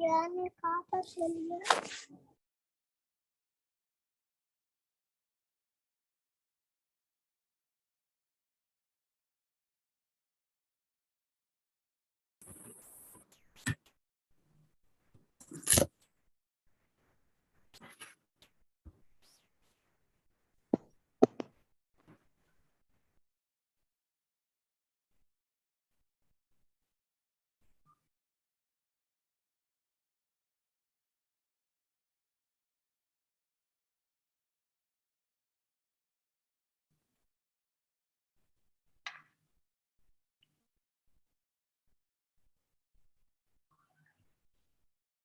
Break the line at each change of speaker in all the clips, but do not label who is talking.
यार कहाँ पर चल गया?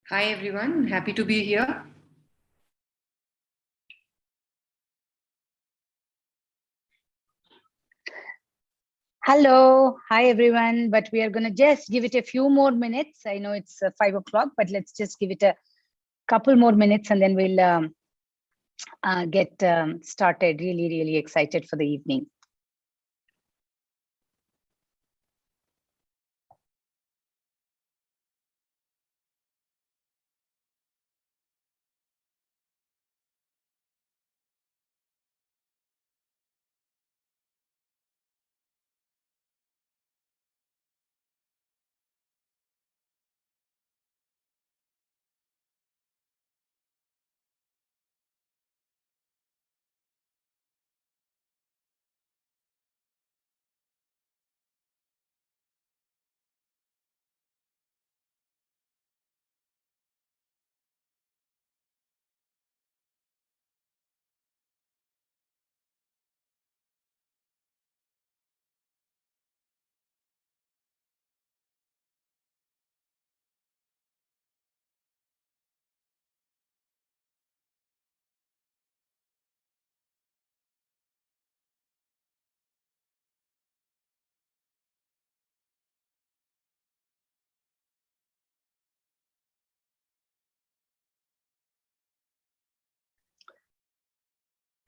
Hi, everyone. Happy to be here.
Hello. Hi, everyone. But we are going to just give it a few more minutes. I know it's 5 o'clock, but let's just give it a couple more minutes and then we'll get started. Really, really excited for the evening.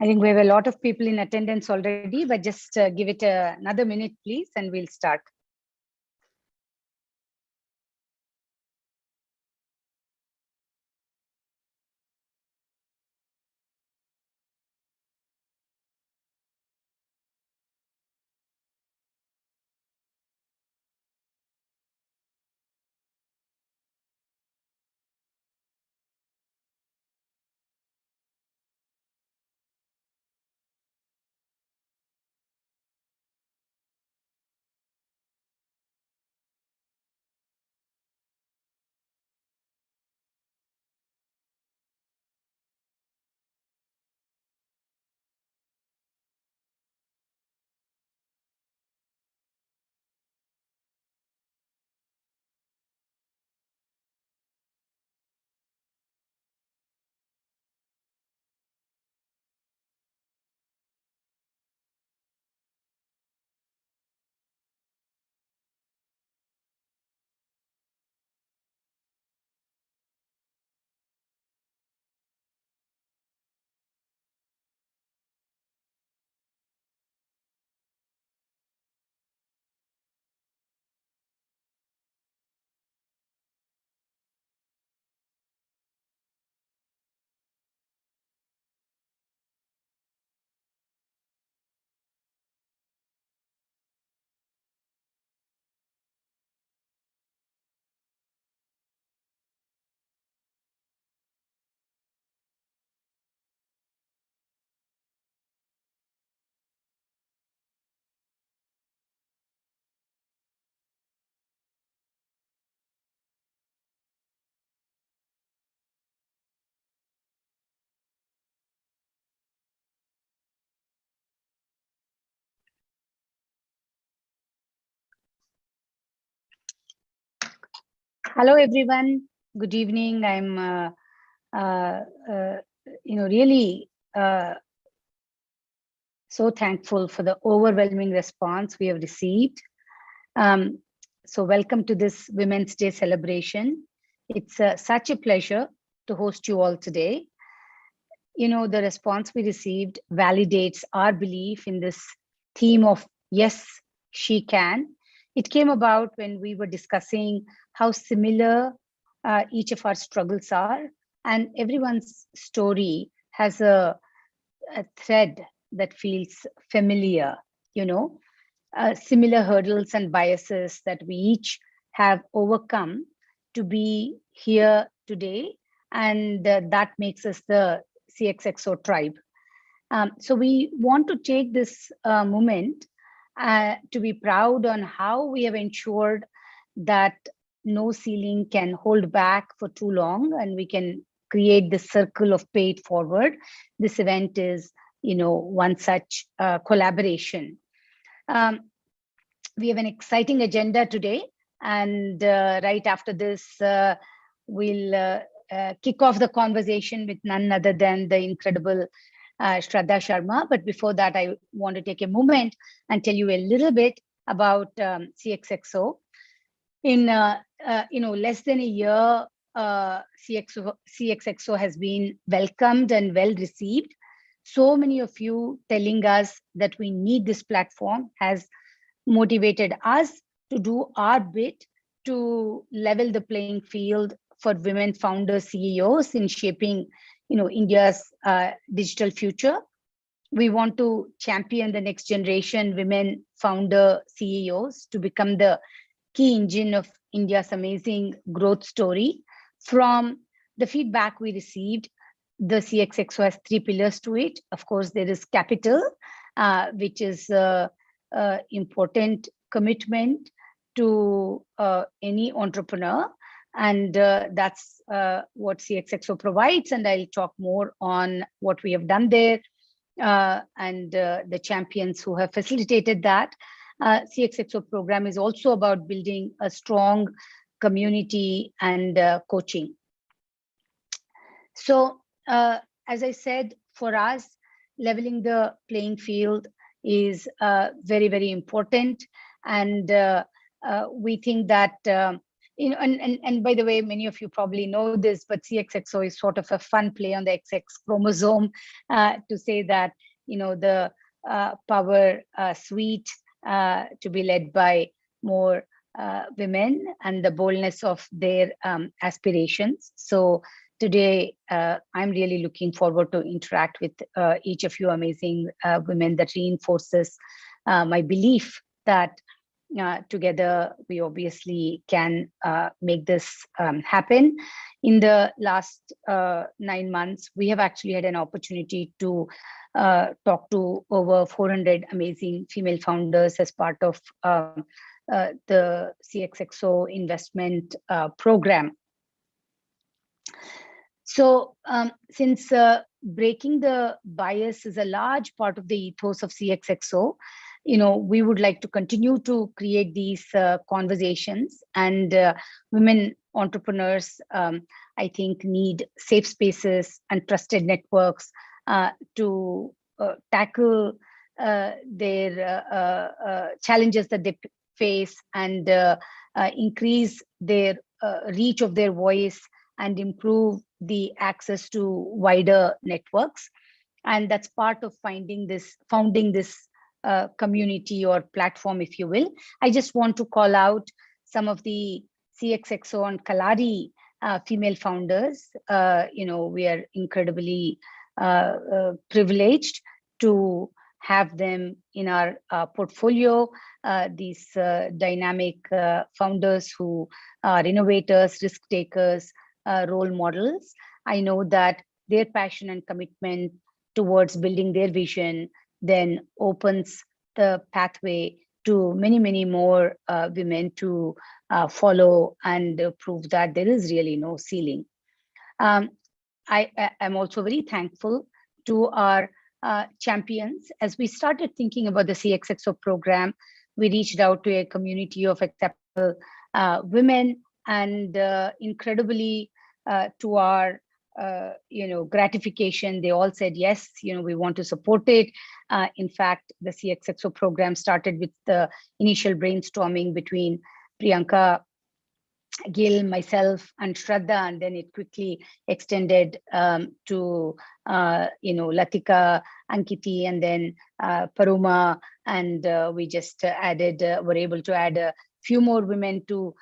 I think we have a lot of people in attendance already, but just give it another minute, please, and we'll start. Hello, everyone. Good evening. I'm, really so thankful for the overwhelming response we have received. So welcome to this Women's Day celebration. It's such a pleasure to host you all today. You know, the response we received validates our belief in this theme of yes, she can. It came about when we were discussing how similar each of our struggles are, and everyone's story has a thread that feels familiar, you know, similar hurdles and biases that we each have overcome to be here today. And that makes us the CXXO tribe. So we want to take this moment to be proud on how we have ensured that no ceiling can hold back for too long, and we can create this circle of pay it forward. This event is, you know, one such collaboration. We have an exciting agenda today, and right after this, we'll kick off the conversation with none other than the incredible Shraddha Sharma. But before that, I want to take a moment and tell you a little bit about CXXO. In less than a year, CXXO has been welcomed and well received. So many of you telling us that we need this platform has motivated us to do our bit to level the playing field for women founders, CEOs in shaping, you know, India's digital future. We want to champion the next generation women founder CEOs to become the key engine of India's amazing growth story. From the feedback we received, the CXXO has 3 pillars to it. Of course, there is capital, which is important commitment to any entrepreneur. And that's what CXXO provides. And I'll talk more on what we have done there and the champions who have facilitated that. CXXO program is also about building a strong community and coaching. So as I said, for us, leveling the playing field is very, very important. And we think that and by the way, many of you probably know this, but CXXO is sort of a fun play on the XX chromosome to say that, the power suite to be led by more women and the boldness of their aspirations. So today, I'm really looking forward to interact with each of you amazing women. That reinforces my belief that together we obviously can make this happen. In the last 9 months, we have actually had an opportunity to talk to over 400 amazing female founders as part of the CXXO investment program. So since breaking the bias is a large part of the ethos of CXXO, we would like to continue to create these conversations, and women entrepreneurs, I think, need safe spaces and trusted networks to tackle their challenges that they face and increase their reach of their voice and improve the access to wider networks. And that's part of founding this community or platform, if you will. I just want to call out some of the CXXO and Kalari female founders. We are incredibly privileged to have them in our portfolio, these dynamic founders who are innovators, risk takers, role models. I know that their passion and commitment towards building their vision then opens the pathway to many, many more women to follow and prove that there is really no ceiling. I am also very thankful to our champions. As we started thinking about the CXXO program, we reached out to a community of acceptable women, and incredibly to our gratification, they all said yes, we want to support it. In fact, the CXXO program started with the initial brainstorming between Priyanka, Gil, myself, and Shraddha, and then it quickly extended to Latika, Ankiti, and then Paruma, and we just were able to add a few more women to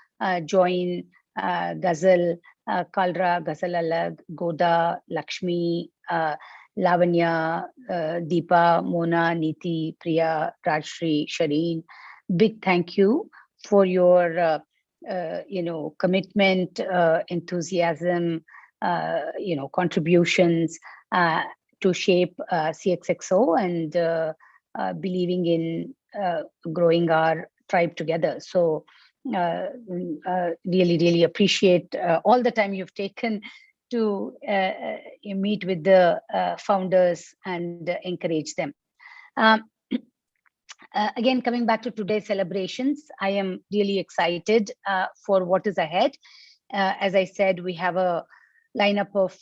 join Ghazal, Kalra, Ghazal Alag, Goda, Lakshmi, Lavanya, Deepa, Mona, Niti, Priya, Rajshri, Shireen. Big thank you for your commitment, enthusiasm, contributions to shape CXXO and believing in growing our tribe together. So really appreciate all the time you've taken to meet with the founders and encourage them. Again, coming back to today's celebrations, I am really excited for what is ahead. As I said, we have a lineup of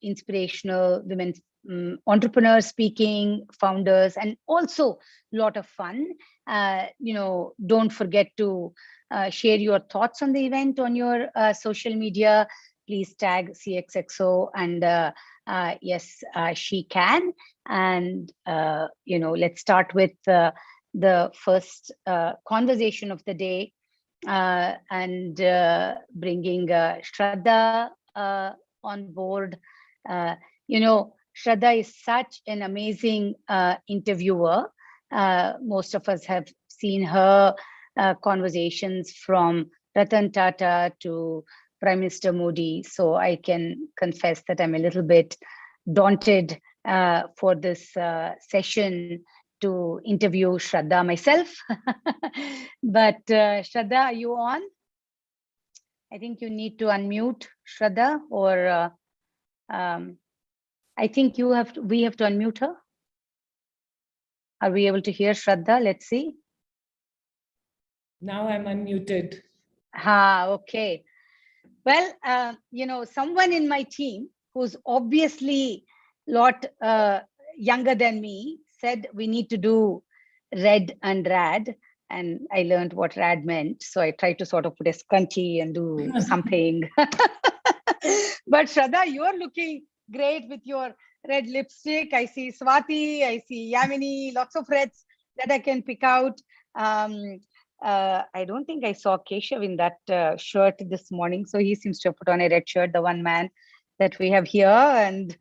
inspirational women entrepreneurs speaking, founders, and also a lot of fun. Don't forget to share your thoughts on the event on your social media. Please tag CXXO and yes, she can. And let's start with the first conversation of the day and bringing Shraddha on board. Shraddha is such an amazing interviewer. Most of us have seen her conversations from Ratan Tata to Prime Minister Modi. So I can confess that I'm a little bit daunted for this session to interview Shraddha myself. But Shraddha, are you on? I think you need to unmute, Shraddha, or I think we have to unmute her. Are we able to hear Shraddha? Let's see.
Now I'm unmuted.
Okay. Well, someone in my team who's obviously a lot younger than me said we need to do Red and Rad. and I learned what rad meant. So I tried to sort of put a scrunchie and do something. But Shraddha, you're looking great with your red lipstick. I see Swati, I see Yamini, lots of reds that I can pick out. I don't think I saw Keshav in that shirt this morning. So he seems to have put on a red shirt, the one man that we have here. And,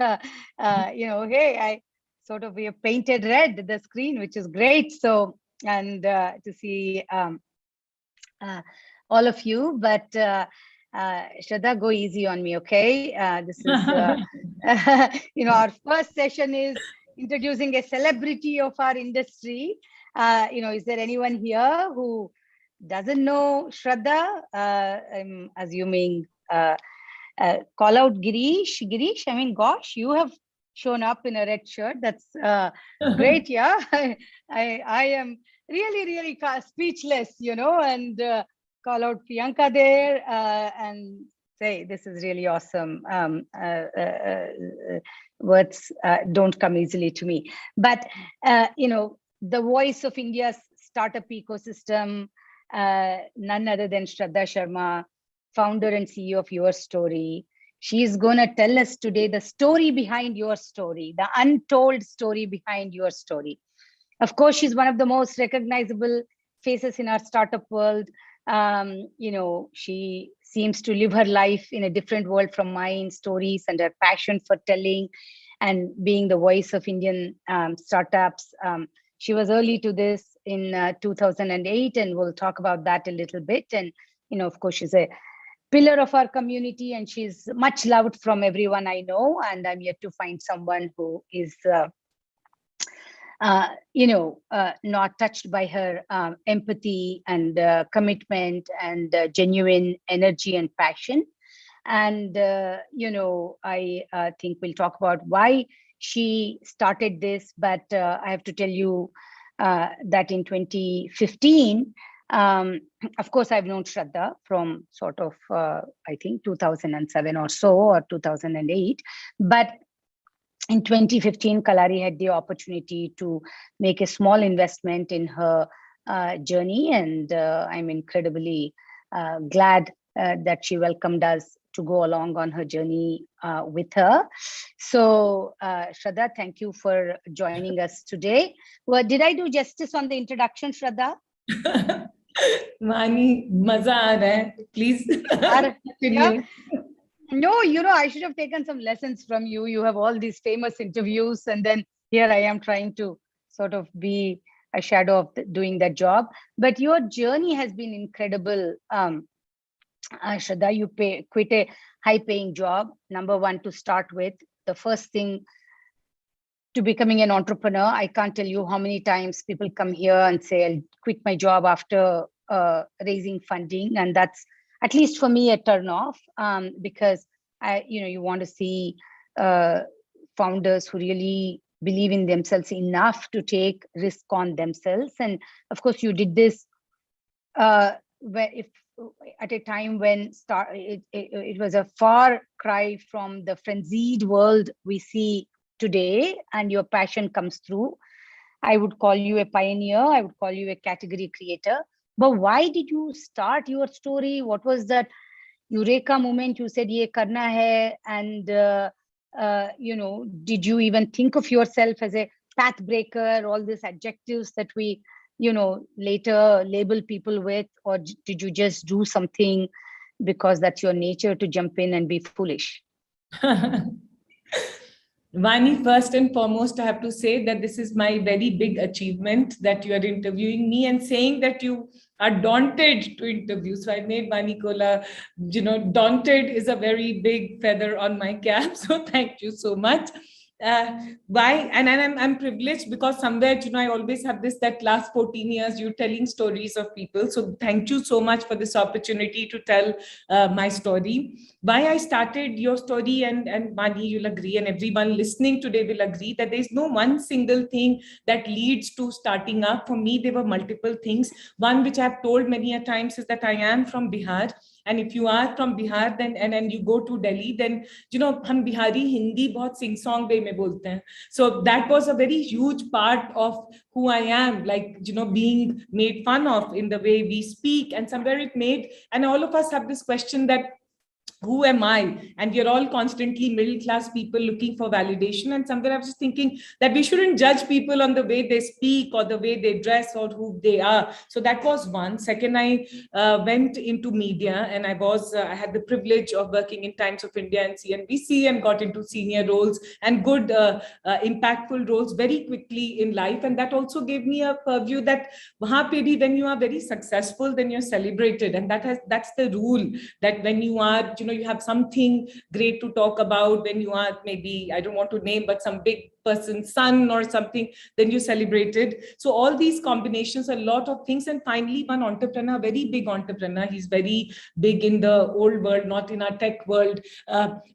hey, we have painted red the screen, which is great. So, and to see all of you, but Shraddha, go easy on me, okay? This is, our first session is introducing a celebrity of our industry. Is there anyone here who doesn't know Shraddha? I'm assuming, call out Girish. Girish, I mean, gosh, you have shown up in a red shirt. That's great, yeah. I am really, really speechless, and call out Priyanka there and say, this is really awesome. Words don't come easily to me. But, the voice of India's startup ecosystem, none other than Shraddha Sharma, founder and CEO of Your Story. She's going to tell us today the story behind your story, the untold story behind your story. Of course, she's one of the most recognizable faces in our startup world. She seems to live her life in a different world from mine, stories and her passion for telling and being the voice of Indian startups. She was early to this in 2008, and we'll talk about that a little bit. And, of course, she's a pillar of our community, and she's much loved from everyone I know. And I'm yet to find someone who is, not touched by her empathy and commitment and genuine energy and passion. And, I think we'll talk about why she started this, but I have to tell you that in 2015, of course, I've known Shraddha from sort of, I think 2007 or so, or 2008. But in 2015, Kalari had the opportunity to make a small investment in her journey. And I'm incredibly glad that she welcomed us to go along on her journey with her. So Shraddha, thank you for joining us today. Well, did I do justice on the introduction, Shraddha?
Vani, maza aa raha hai. Please.
Yeah. No, I should have taken some lessons from you. You have all these famous interviews, and then here I am trying to sort of be a shadow of doing that job. But your journey has been incredible. Shraddha, you quit a high-paying job, number one, to start with. The first thing to becoming an entrepreneur, I can't tell you how many times people come here and say, I'll quit my job after raising funding. And that's, at least for me, a turn off, because you want to see founders who really believe in themselves enough to take risk on themselves. And of course, you did this at a time when it was a far cry from the frenzied world we see today, and your passion comes through. I would call you a pioneer. I would call you a category creator. But why did you start Your Story? What was that eureka moment you said, ye karna hai? And, did you even think of yourself as a path breaker, all these adjectives that we, later label people with? Or did you just do something because that's your nature to jump in and be foolish?
Vani, first and foremost, I have to say that this is my very big achievement that you are interviewing me and saying that you are daunted to interview. So I made Vani Kola, daunted is a very big feather on my cap. So thank you so much. Why? And I'm privileged because somewhere, I always have that last 14 years, you're telling stories of people. So thank you so much for this opportunity to tell my story. Why I started Your Story, and Vani, you'll agree, and everyone listening today will agree that there's no one single thing that leads to starting up. For me, there were multiple things. One, which I've told many a times, is that I am from Bihar. And if you are from Bihar, then and you go to Delhi, then hum Bihari Hindi bahut sing song way mein bolte hain. So that was a very huge part of who I am, like being made fun of in the way we speak, and somewhere it made, and all of us have this question that who am I? And we're all constantly middle class people looking for validation. And somewhere I was just thinking that we shouldn't judge people on the way they speak or the way they dress or who they are. So that was one. Second, I went into media, and I had the privilege of working in Times of India and CNBC, and got into senior roles and good impactful roles very quickly in life. And that also gave me a purview that wahan pe bhi, when you are very successful, then you're celebrated. And that's the rule, that when you are, you have something great to talk about, when you are maybe, I don't want to name, but some big person's son or something, then you celebrated. So all these combinations, a lot of things. And finally, one entrepreneur, very big entrepreneur, he's very big in the old world, not in our tech world.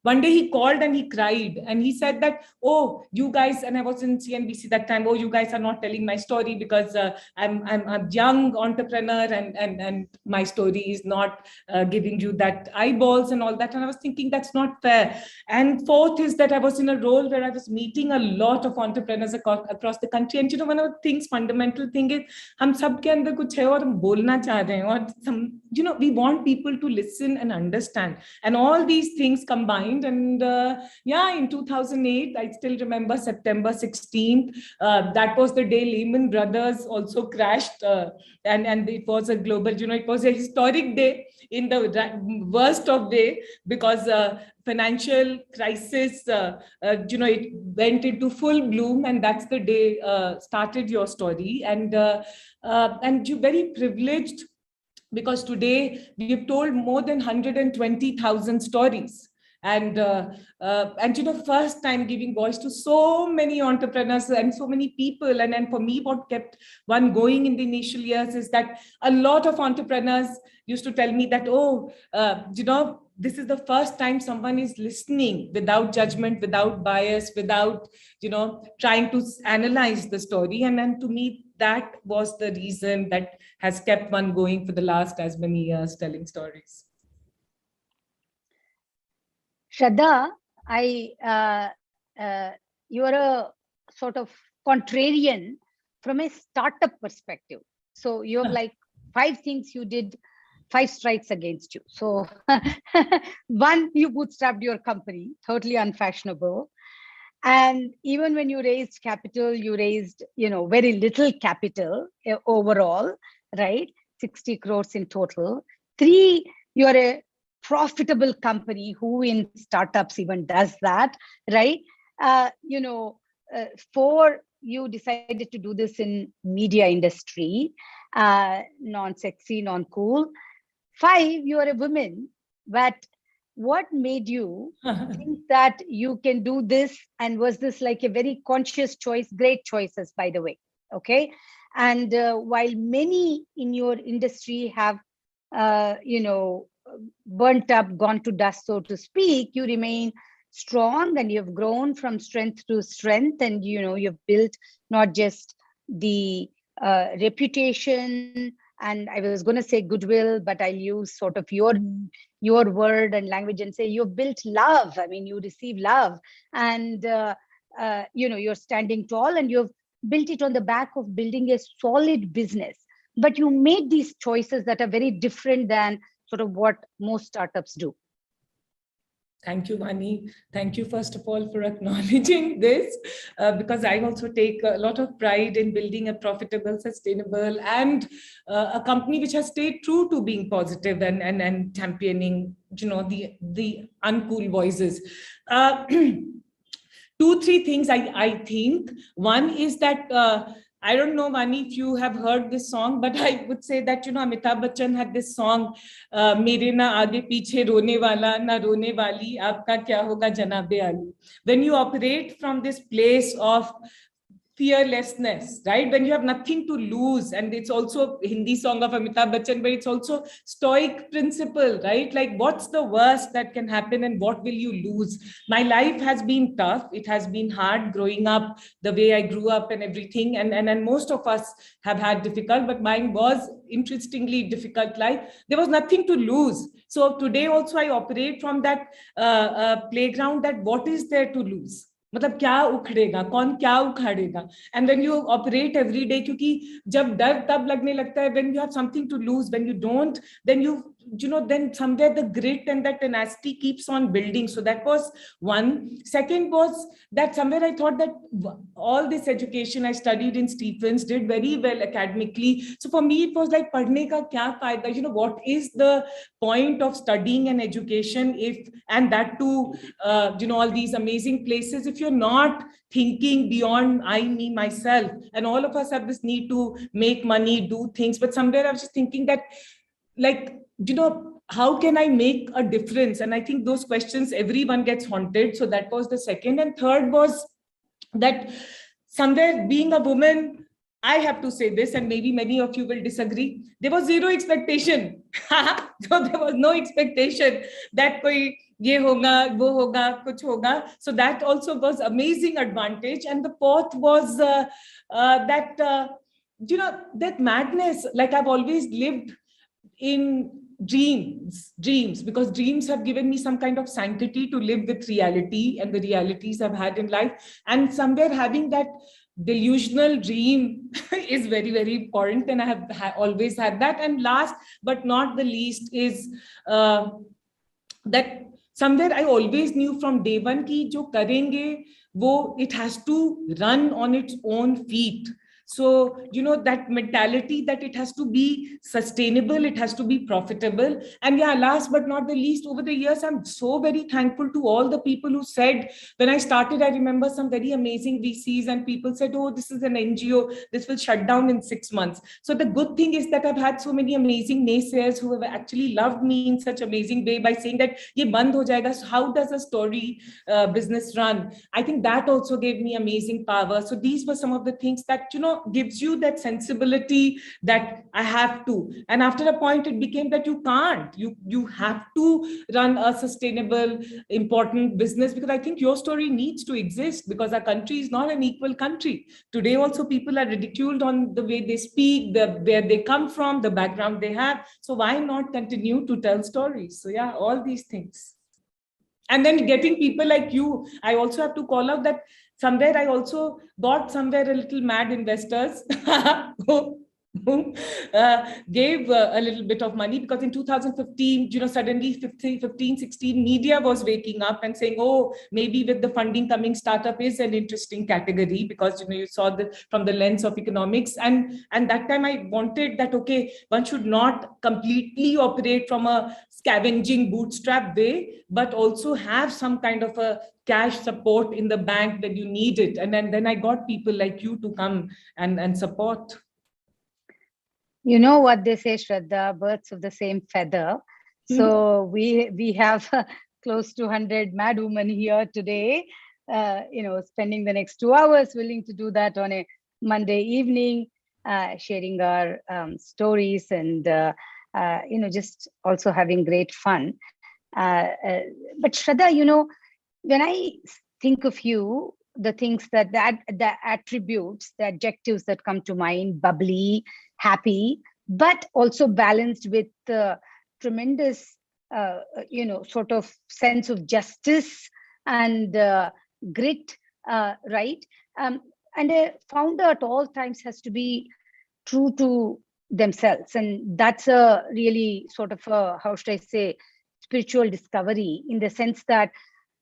One day he called and he cried, and he said that, oh, you guys, and I was in CNBC that time, oh, you guys are not telling my story because I'm a young entrepreneur, and my story is not giving you that eyeballs and all that. And I was thinking, that's not fair. And fourth is that I was in a role where I was meeting a lot of entrepreneurs across the country. And one of the things, fundamental thing is, hum sab ke andar kuch hai aur hum bolna cha rahe hain, aur we want people to listen and understand. And all these things combined. And in 2008, I still remember September 16th, that was the day Lehman Brothers also crashed. And it was a global, it was a historic day in the worst of way, because financial crisis, it went into full bloom, and that's the day started your story. And you're very privileged, because today we've told more than 120,000 stories. And first time giving voice to so many entrepreneurs and so many people. And for me, what kept one going in the initial years is that a lot of entrepreneurs used to tell me that, this is the first time someone is listening without judgment, without bias, without, trying to analyze the story. And then to me, that was the reason that has kept one going for the last as many years, telling stories.
Shraddha, you are a sort of contrarian from a startup perspective. So you have like 5 things you did, 5 strikes against you. So one, you bootstrapped your company, totally unfashionable. And even when you raised capital, you raised, very little capital overall, right? 60 crores in total. 3, you're a profitable company. Who in startups even does that, right? 4, you decided to do this in media industry, non-sexy, non-cool. 5, you are a woman. But what made you think that you can do this? And was this like a very conscious choice? Great choices, by the way. Okay. And while many in your industry have, burnt up, gone to dust, so to speak, you remain strong, and you've grown from strength to strength. And, you've built not just the reputation, and I was going to say goodwill, but I'll use sort of your word and language and say you've built love. I mean, you receive love, and, you're standing tall, and you've built it on the back of building a solid business. But you made these choices that are very different than sort of what most startups do.
Thank you, Vani. Thank you, first of all, for acknowledging this, because I also take a lot of pride in building a profitable, sustainable, and a company which has stayed true to being positive and championing, the uncool voices. 2, 3 things I think. One is that, I don't know, Vani, if you have heard this song, but I would say that, Amitabh Bachchan had this song, Mere na aage piche rone wala, na rone wali, aapka kya hoga janabe Ali. When you operate from this place of fearlessness, right? When you have nothing to lose. And it's also a Hindi song of Amitabh Bachchan, but it's also stoic principle, right? Like, what's the worst that can happen and what will you lose? My life has been tough. It has been hard growing up the way I grew up and everything. And most of us have had difficult, but mine was interestingly difficult life. There was nothing to lose. So today also I operate from that playground, that what is there to lose? मतलब क्या उखड़ेगा, कौन क्या उखाड़ेगा? And when you operate every day, क्योंकि जब डर तब लगने लगता है when you have something to lose. When you don't, then then somewhere the grit and that tenacity keeps on building. So that was one. Second was that somewhere I thought that all this education I studied in Stephens, did very well academically. So for me, it was like, padhne ka kya fayda? What is the point of studying and education if, and that too, all these amazing places, if you're not thinking beyond I, me, myself? And all of us have this need to make money, do things. But somewhere I was just thinking that, like, how can I make a difference? And I think those questions, everyone gets haunted. So that was the second. And third was that somewhere, being a woman, I have to say this, and maybe many of you will disagree, there was zero expectation. So there was no expectation that koi ye hoga, wo hoga, kuch hoga. So that also was amazing advantage. And the fourth was that madness. Like, I've always lived in dreams, because dreams have given me some kind of sanctity to live with reality and the realities I've had in life. And somewhere having that delusional dream is very, very important. And I have always had that. And last but not the least is that somewhere I always knew from day one ki jo karenge, it has to run on its own feet. So, that mentality that it has to be sustainable, it has to be profitable. And yeah, last but not the least, over the years, I'm so very thankful to all the people who said, when I started, I remember some very amazing VCs and people said, oh, this is an NGO, this will shut down in 6 months. So the good thing is that I've had so many amazing naysayers who have actually loved me in such amazing way by saying that, ye band ho jayega, so how does a story business run? I think that also gave me amazing power. So these were some of the things that, gives you that sensibility that I have to. And after a point, it became that you can't. You have to run a sustainable, important business, because I think your story needs to exist, because our country is not an equal country. Today also, people are ridiculed on the way they speak, where they come from, the background they have. So why not continue to tell stories? So yeah, all these things. And then getting people like you, I also have to call out that somewhere I also got somewhere a little mad investors who gave a little bit of money, because in 2015, suddenly 15, 16, media was waking up and saying, oh, maybe with the funding coming, startup is an interesting category, because, you saw from the lens of economics. And that time I wanted that, okay, one should not completely operate from a scavenging bootstrap way, but also have some kind of a cash support in the bank when you need it. And then I got people like you to come and support.
You know what they say, Shraddha, birds of the same feather. So we have close to 100 mad women here today, spending the next 2 hours willing to do that on a Monday evening, sharing our stories and, just also having great fun. But Shraddha, when I think of you, the things the attributes, the adjectives that come to mind, bubbly, happy, but also balanced with tremendous, sort of sense of justice and grit, right? And a founder at all times has to be true to themselves. And that's a really sort of a, how should I say, spiritual discovery, in the sense that,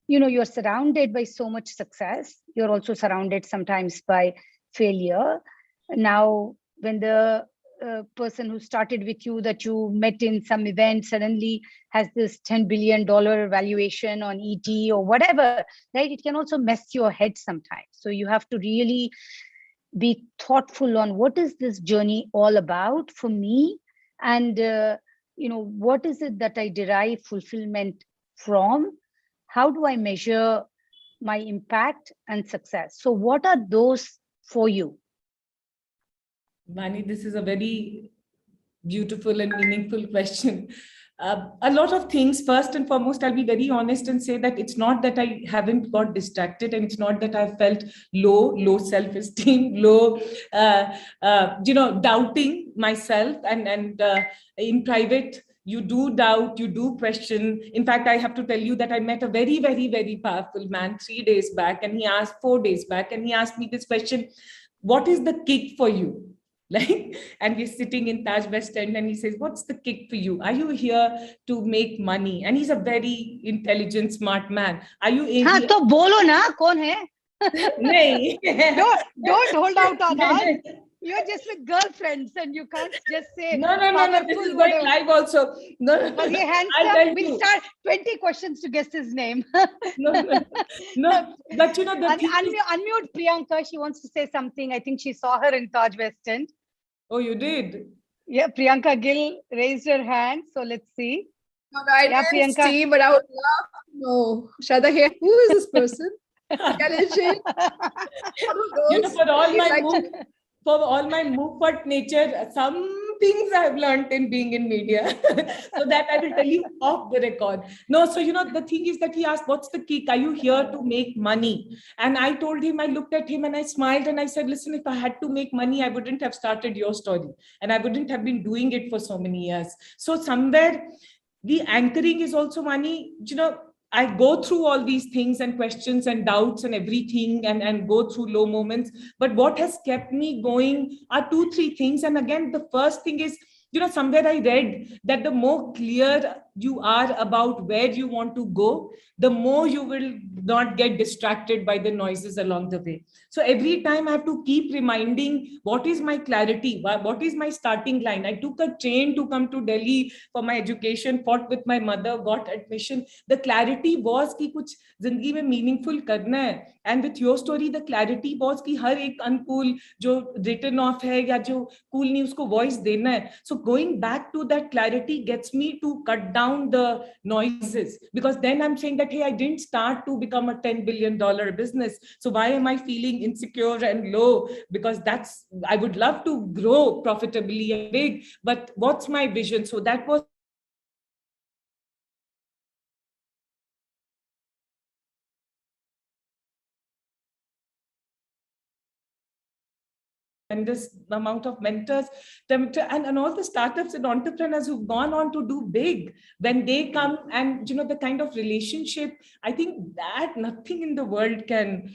you're surrounded by so much success. You're also surrounded sometimes by failure. Now, when the person who started with you, that you met in some event, suddenly has this $10 billion valuation on ET or whatever, right? It can also mess your head sometimes. So you have to really be thoughtful on, what is this journey all about for me? And, what is it that I derive fulfillment from? How do I measure my impact and success? So what are those for you?
Vani, this is a very beautiful and meaningful question. A lot of things. First and foremost, I'll be very honest and say that it's not that I haven't got distracted, and it's not that I felt low self-esteem, low, doubting myself. And in private, you do doubt, you do question. In fact, I have to tell you that I met a very, very, very powerful man 3 days back, and he asked 4 days back, and he asked me this question: what is the kick for you? Like, and we're sitting in Taj West End, and he says, what's the kick for you? Are you here to make money? And he's a very intelligent, smart man. Are you in
हाँ
here?
तो बोलो ना कौन है?
नहीं.
Don't hold out on us. You're just with girlfriends, and you can't just say
No. This is going
whatever.
live also. No.
Was he
I'll
handsome?
tell
We'll
you.
start 20 questions to guess his name.
No. But the thing is,
Unmute Priyanka. She wants to say something. I think she saw her in Taj West End.
oh, you did.
Yeah, Priyanka Gill raised her hand. So let's see.
No, I
Yeah,
didn't
Priyanka.
see, but I would love to know. Shraddha here. Who is this person? Intelligent.
For all my Mufat nature, some things I've learned in being in media. So that I will tell you off the record. No, so the thing is that he asked, what's the kick? Are you here to make money? And I told him, I looked at him and I smiled and I said, listen, if I had to make money, I wouldn't have started your story. And I wouldn't have been doing it for so many years. So somewhere the anchoring is also money. I go through all these things and questions and doubts and everything and go through low moments. But what has kept me going are 2-3 things. And again, the first thing is, somewhere I read that the more clear you are about where you want to go, the more you will not get distracted by the noises along the way. So every time I have to keep reminding, what is my clarity? What is my starting line? I took a train to come to Delhi for my education, fought with my mother, got admission. The clarity was कि कुछ जिंदगी में meaningful करना है. And with your story, the clarity was कि हर एक uncool जो written off है या जो cool नहीं उसको voice देना है. So going back to that clarity gets me to cut down the noises, because then I'm saying that, hey, I didn't start to become a $10 billion business. So why am I feeling insecure and low? Because I would love to grow profitably and big, but what's my vision? So that was tremendous amount of mentors and all the startups and entrepreneurs who've gone on to do big. When they come and the kind of relationship, I think that nothing in the world can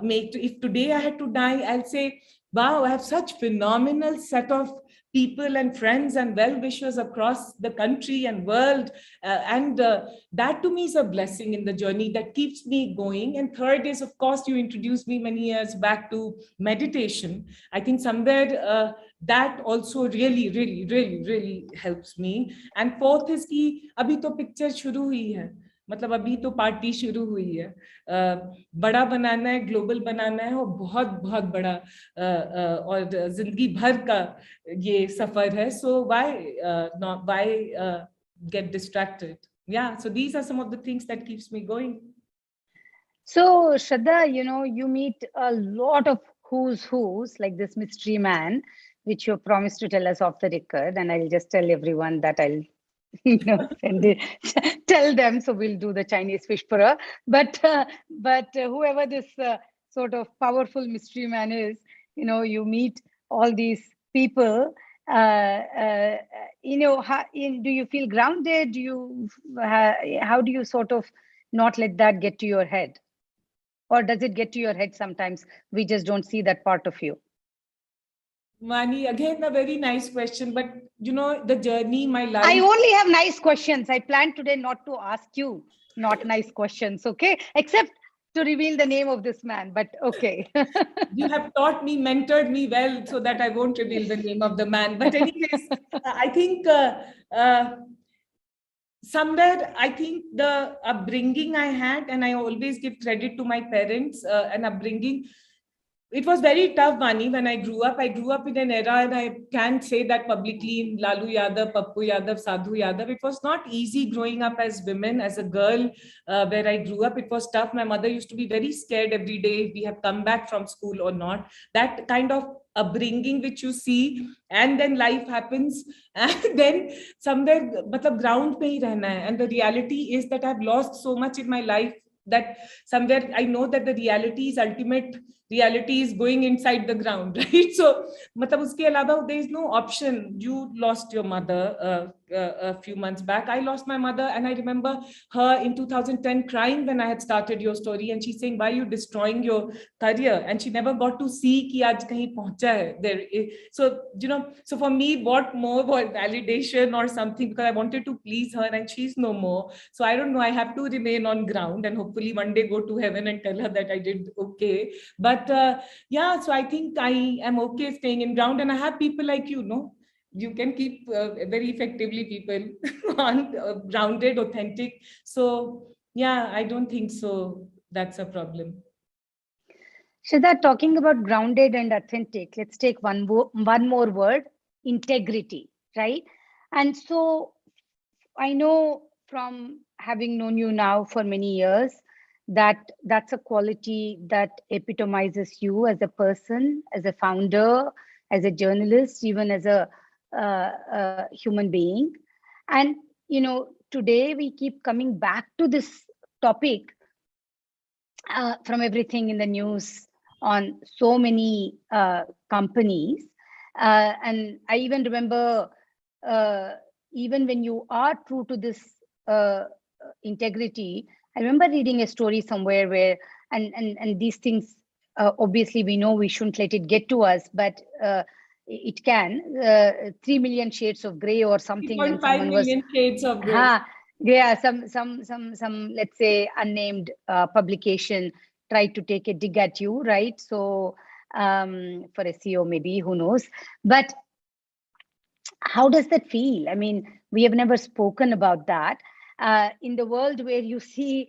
make. If today I had to die, I'll say, wow, I have such phenomenal set of people and friends and well-wishers across the country and world. And that to me is a blessing in the journey that keeps me going. And third is, of course, you introduced me many years back to meditation. I think somewhere that also really helps me. And fourth is कि अभी तो picture शुरू हुई है. मतलब अभी तो party शुरू हुई है. बड़ा बनाना है, ग्लोबल बनाना है और बहुत बहुत बड़ा और जिंदगी भर का ये सफर है. So why get distracted? Yeah, so these are some of the things that keeps me going.
So Shraddha, you meet a lot of who's like this mystery man, which you promised to tell us off the record, and I'll just tell everyone that I'll send it, tell them, so we'll do the Chinese fish for her. But whoever this sort of powerful mystery man is, you meet all these people. Do you feel grounded? How do you sort of not let that get to your head? Or does it get to your head sometimes? We just don't see that part of you.
Vani, again, a very nice question, but the journey, my life.
I only have nice questions. I planned today not to ask you not nice questions, okay? Except to reveal the name of this man, but okay.
You have taught me, mentored me well, so that I won't reveal the name of the man. But anyways, I think somewhere, I think the upbringing I had, and I always give credit to my parents, and upbringing, it was very tough, Vani, when I grew up. I grew up in an era, and I can't say that publicly, Lalu Yadav, Pappu Yadav, Sadhu Yadav. It was not easy growing up as women, as a girl, where I grew up. It was tough. My mother used to be very scared every day if we have come back from school or not. That kind of upbringing which you see, and then life happens, and then somewhere, matlab, ground pe hi rehna hai. And the reality is that I've lost so much in my life that somewhere I know that the reality is ultimate. Reality is going inside the ground, right? So, matlab, uske alawa, there is no option. You lost your mother a few months back. I lost my mother, and I remember her in 2010 crying when I had started your story, and she's saying, "Why are you destroying your career?" And she never got to see ki aaj kahin pahuncha hai there. So, so for me, what more was validation or something, because I wanted to please her, and she's no more. So I don't know. I have to remain on ground and hopefully one day go to heaven and tell her that I did okay. But yeah, so I think I am okay staying in ground, and I have people like you, no? You can keep very effectively people on grounded, authentic. So yeah, I don't think so that's a problem.
Shraddha, talking about grounded and authentic, let's take one more word, integrity, right? And so I know from having known you now for many years that that's a quality that epitomizes you as a person, as a founder, as a journalist, even as a human being. And, today we keep coming back to this topic from everything in the news on so many companies. And I even remember, even when you are true to this integrity, I remember reading a story somewhere where, and these things, obviously we know we shouldn't let it get to us, but it can, 3 million shades of gray or something.
3.5 million shades of gray.
Yeah, some let's say unnamed publication tried to take a dig at you, right? So for SEO maybe, who knows? But how does that feel? I mean, we have never spoken about that. In the world where you see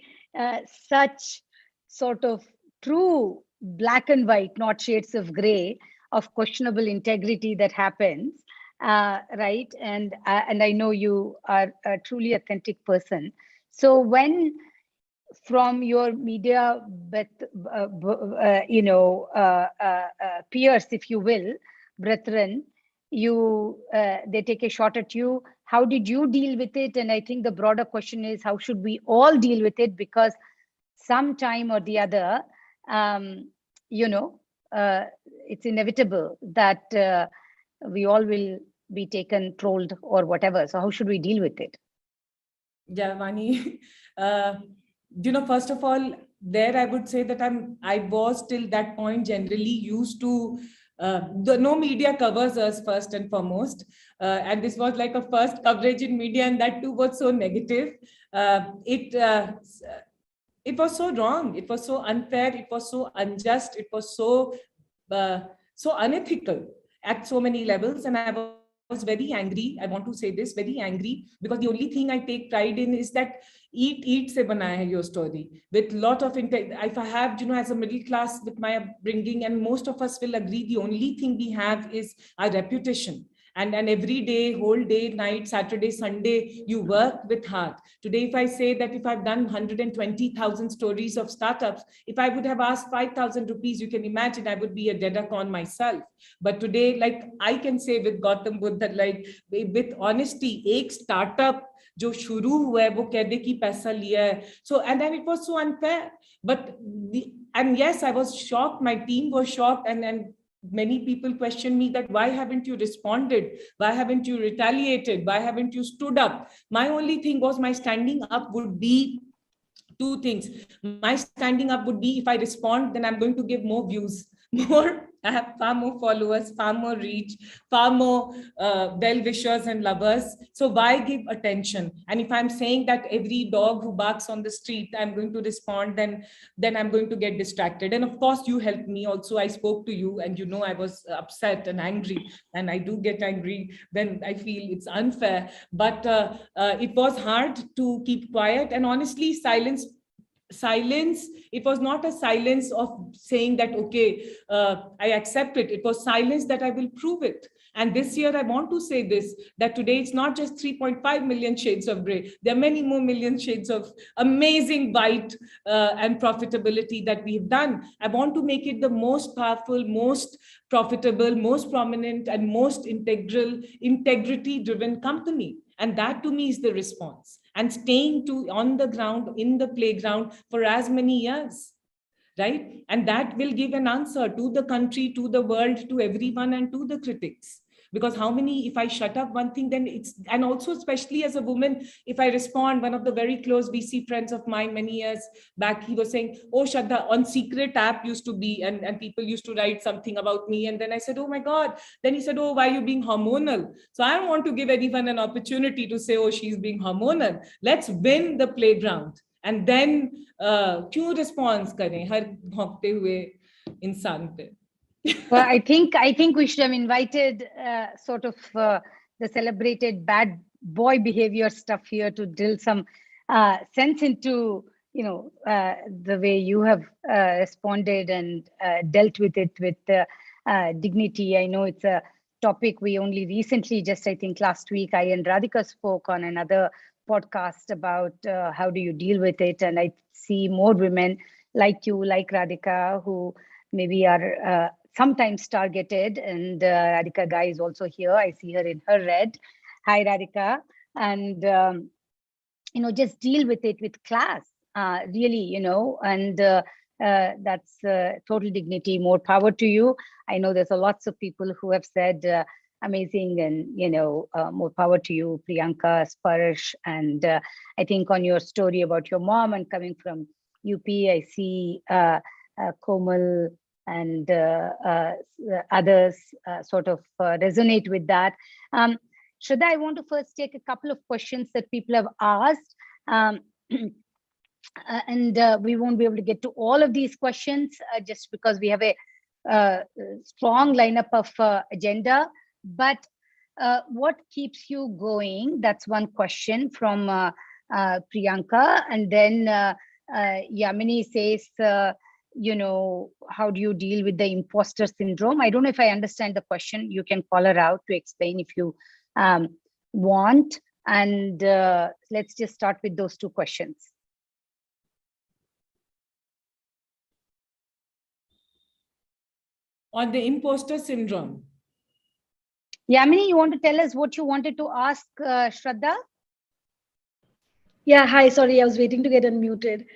such sort of true black and white, not shades of gray, of questionable integrity that happens, right? And I know you are a truly authentic person. So when from your media, peers, if you will, brethren, they take a shot at you. How did you deal with it? And I think the broader question is, how should we all deal with it? Because sometime or the other, it's inevitable that we all will be taken, trolled or whatever. So how should we deal with it?
Yeah, Vani, first of all, there I would say that I was till that point generally used to, no media covers us first and foremost. And this was like a first coverage in media, and that too was so negative. It was so wrong. It was so unfair. It was so unjust. It was so unethical at so many levels. And I was very angry. I want to say this, very angry, because the only thing I take pride in is that eat se banaya hai your story with lot of intent. If I have, as a middle class with my upbringing, and most of us will agree, the only thing we have is our reputation. And every day, whole day, night, Saturday, Sunday, you work with heart. Today, if I say that if I've done 120,000 stories of startups, if I would have asked 5,000 rupees, you can imagine I would be a dead-a-con myself. But today, like I can say with Gautam Buddha, like with honesty, एक startup जो शुरू हुआ है वो कह दे कि पैसा लिया है. So, and then it was so unfair. But and yes, I was shocked. My team was shocked, and many people question me that why haven't you responded? Why haven't you retaliated? Why haven't you stood up? My only thing was my standing up would be two things. My standing up would be, if I respond, then I'm going to give more views, more. I have far more followers, far more reach, far more well-wishers and lovers. So why give attention? And if I'm saying that every dog who barks on the street, I'm going to respond, then I'm going to get distracted. And of course, you helped me also. I spoke to you, and I was upset and angry. And I do get angry when I feel it's unfair. But it was hard to keep quiet. And honestly, silence silence, it was not a silence of saying that, okay, I accept it. It was silence that I will prove it. And this year, I want to say this, that today it's not just 3.5 million shades of gray. There are many more million shades of amazing white and profitability that we've done. I want to make it the most powerful, most profitable, most prominent, and most integral, integrity-driven company. And that to me is the response. And staying on the ground, in the playground for as many years, right? And that will give an answer to the country, to the world, to everyone, and to the critics. Because how many, if I shut up one thing, then it's, and also especially as a woman, if I respond, one of the very close VC friends of mine many years back, he was saying, oh, Shraddha, on secret app used to be, and people used to write something about me. And then I said, oh my God. Then he said, oh, why are you being hormonal? So I don't want to give anyone an opportunity to say, oh, she's being hormonal. Let's win the playground. And then क्यों response करें हर भौंकते हुए इंसान पे?
Well, I think we should have invited sort of the celebrated bad boy behavior stuff here to drill some sense into, the way you have responded and dealt with it with dignity. I know it's a topic we only recently, just I think last week, I and Radhika spoke on another podcast about how do you deal with it. And I see more women like you, like Radhika, who maybe are sometimes targeted, and Radhika Guy is also here. I see her in her red. Hi, Radhika. And, just deal with it with class, really, and that's total dignity, more power to you. I know there's lots of people who have said amazing and, more power to you, Priyanka, Sparsh. And I think on your story about your mom and coming from UP, I see Komal and others sort of resonate with that. Shraddha, I want to first take a couple of questions that people have asked. And we won't be able to get to all of these questions just because we have a strong lineup of agenda. But what keeps you going? That's one question from Priyanka. And then Yamini says, how do you deal with the imposter syndrome? I don't know if I understand the question. You can call her out to explain if you want. And let's just start with those two questions.
On the imposter syndrome.
Yamini, you want to tell us what you wanted to ask Shraddha?
Yeah, hi, sorry, I was waiting to get unmuted.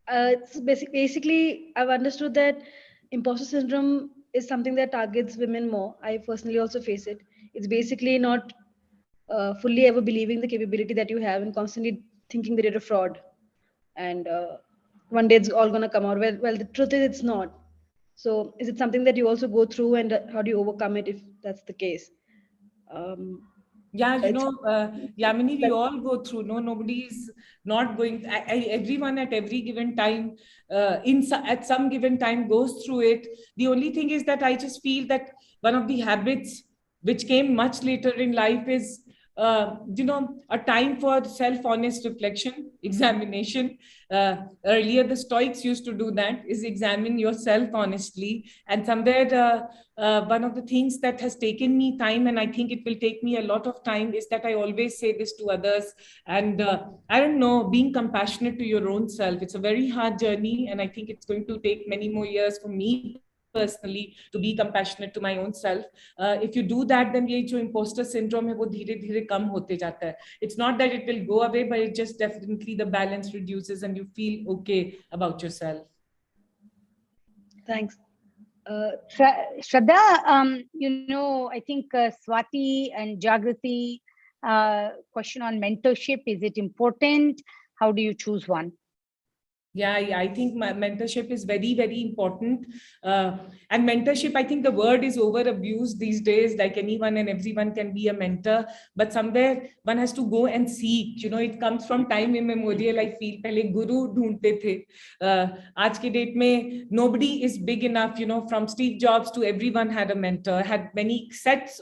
It's basically, I've understood that imposter syndrome is something that targets women more. I personally also face it. It's basically not fully ever believing the capability that you have and constantly thinking that you're a fraud. And one day it's all going to come out. Well, the truth is it's not. So is it something that you also go through, and how do you overcome it if that's the case?
Yeah, Yamini, we all go through. No, nobody's not going. Everyone at every given time, at some given time, goes through it. The only thing is that I just feel that one of the habits which came much later in life is, a time for self-honest reflection, examination. Earlier, the Stoics used to do that, is examine yourself honestly. And somewhere, one of the things that has taken me time, and I think it will take me a lot of time, is that I always say this to others. And I don't know, being compassionate to your own self. It's a very hard journey, and I think it's going to take many more years for me personally to be compassionate to my own self. If you do that, then ये जो imposter syndrome है वो धीरे धीरे कम होते जाता है. It's not that it will go away, but it just definitely the balance reduces and you feel okay about yourself.
Thanks.
Shraddha, I think Swati and Jagrati question on mentorship. Is it important? How do you choose one?
Yeah, I think my mentorship is very, very important. And mentorship, I think the word is over abused these days. Like anyone and everyone can be a mentor, but somewhere one has to go and seek. It comes from time immemorial. I feel पहले guru ढूंढते थे. आज के date में nobody is big enough. From Steve Jobs to everyone had a mentor, had many set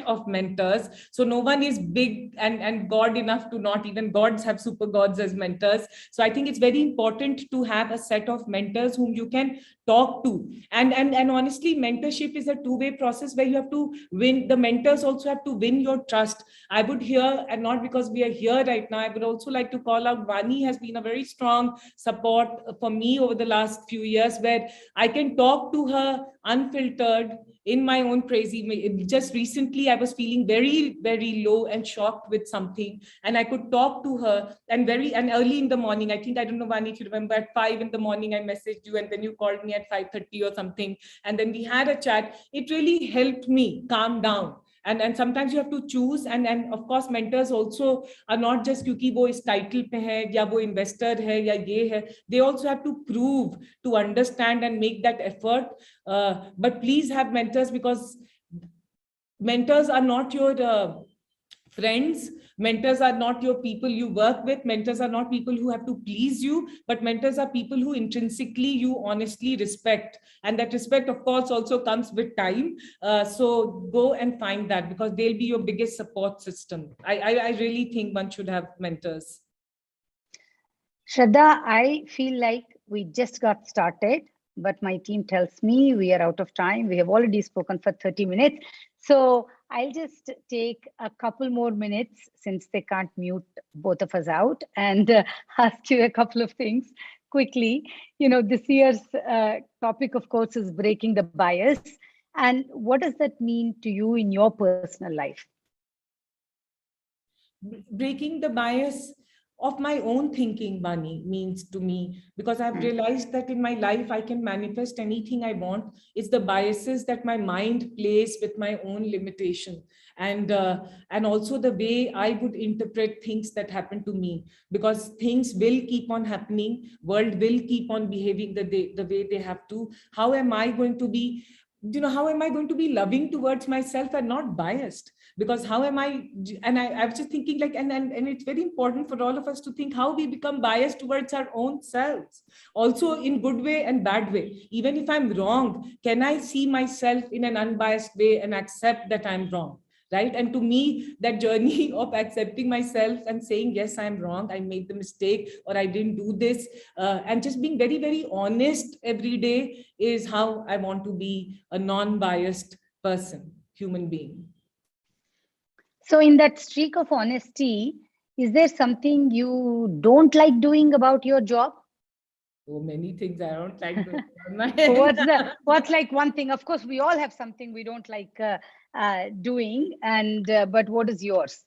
of mentors. So no one is big and God enough to not even gods have super gods as mentors. So I think it's very important to have a set of mentors whom you can talk to. And honestly, mentorship is a two-way process where you have to win. The mentors also have to win your trust. I would hear, and not because we are here right now, I would also like to call out Vani has been a very strong support for me over the last few years, where I can talk to her unfiltered in my own crazy. Just recently, I was feeling very, very low and shocked with something, and I could talk to her. And early in the morning, I think, I don't know, Vani, if you remember, at 5 in the morning, I messaged you, and then you called me at 5:30 or something, and then we had a chat. It really helped me calm down. And sometimes you have to choose, and of course mentors also are not just क्योंकि वो इस title पे है या वो investor है या ये है. They also have to prove, to understand and make that effort. But please have mentors, because mentors are not your friends. Mentors are not your people you work with. Mentors are not people who have to please you, but mentors are people who intrinsically you honestly respect. And that respect, of course, also comes with time. So go and find that, because they'll be your biggest support system. I really think one should have mentors.
Shraddha, I feel like we just got started, but my team tells me we are out of time. We have already spoken for 30 minutes. So I'll just take a couple more minutes, since they can't mute both of us out, and ask you a couple of things quickly. This year's topic, of course, is breaking the bias. And what does that mean to you in your personal life?
Breaking the bias of my own thinking, Bani, means to me, because I've realized that in my life I can manifest anything I want. It's the biases that my mind plays with my own limitation, and also the way I would interpret things that happen to me, because things will keep on happening, world will keep on behaving the way they have to. How am I going to be loving towards myself and not biased? Because how am I? And I was just thinking, like, and it's very important for all of us to think how we become biased towards our own selves, also in good way and bad way. Even if I'm wrong, can I see myself in an unbiased way and accept that I'm wrong? Right? And to me, that journey of accepting myself and saying, yes, I'm wrong, I made the mistake, or I didn't do this, and just being very, very honest every day is how I want to be a non-biased person, human being.
So in that streak of honesty, is there something you don't like doing about your job?
So many things I don't like doing.
What's like one thing? Of course, we all have something we don't like doing, and but what is yours?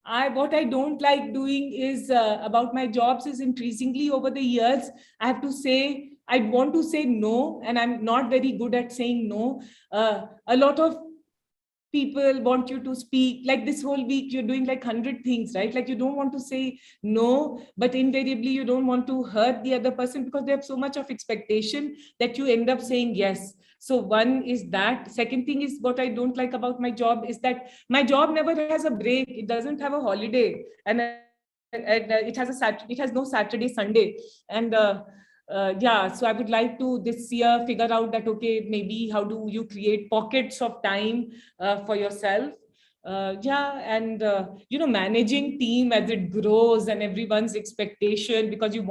What I don't like doing is about my jobs is increasingly over the years, I have to say, I want to say no, and I'm not very good at saying no. A lot of people want you to speak, like this whole week you're doing like 100 things, right? Like you don't want to say no, but invariably you don't want to hurt the other person, because they have so much of expectation that you end up saying yes. So one is that. Second thing is, what I don't like about my job is that my job never has a break. It doesn't have a holiday, and it has no Saturday, Sunday. And yeah, so I would like to this year figure out that, okay, maybe how do you create pockets of time for yourself? Yeah, and managing team as it grows and everyone's expectation, because you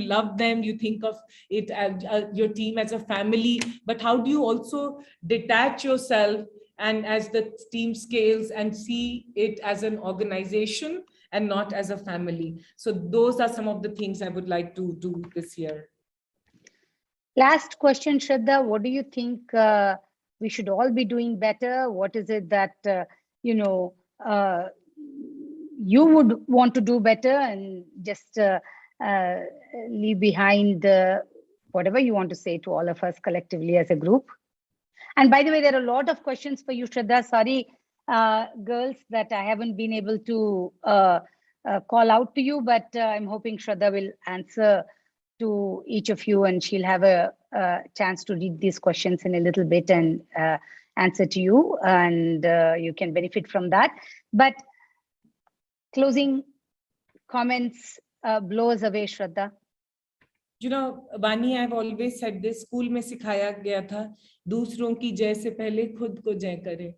love them, you think of it as your team as a family, but how do you also detach yourself and as the team scales and see it as an organization and not as a family? So those are some of the things I would like to do this year.
Last question, Shraddha, what do you think we should all be doing better? What is it that, you would want to do better, and just leave behind whatever you want to say to all of us collectively as a group? And by the way, there are a lot of questions for you, Shraddha. Sorry, girls, that I haven't been able to call out to you, but I'm hoping Shraddha will answer to each of you, and she'll have a chance to read these questions in a little bit and answer to you, and you can benefit from that. But closing comments, blow us away, Shraddha.
You know, Vani, I've always said this, school में सिखाया गया था, दूसरों की जय से पहले खुद को जय करे.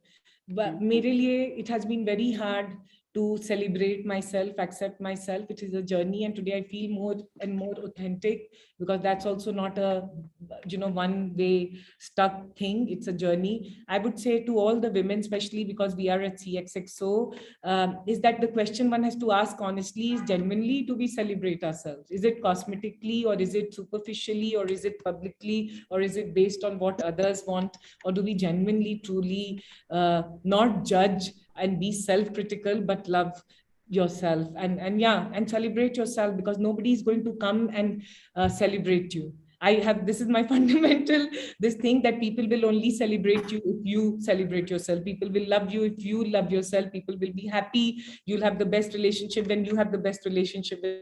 But मेरे लिए, it has been very hard to celebrate myself, accept myself. It is a journey, and today I feel more and more authentic, because that's also not a, you know, one way stuck thing. It's a journey. I would say to all the women, especially because we are at CXXO, is that the question one has to ask honestly is genuinely, do we celebrate ourselves? Is it cosmetically, or is it superficially, or is it publicly, or is it based on what others want? Or do we genuinely, truly not judge and be self-critical, but love yourself and celebrate yourself, because nobody is going to come and celebrate you. This is my fundamental, this thing that people will only celebrate you if you celebrate yourself. People will love you if you love yourself. People will be happy. You'll have the best relationship when you have the best relationship with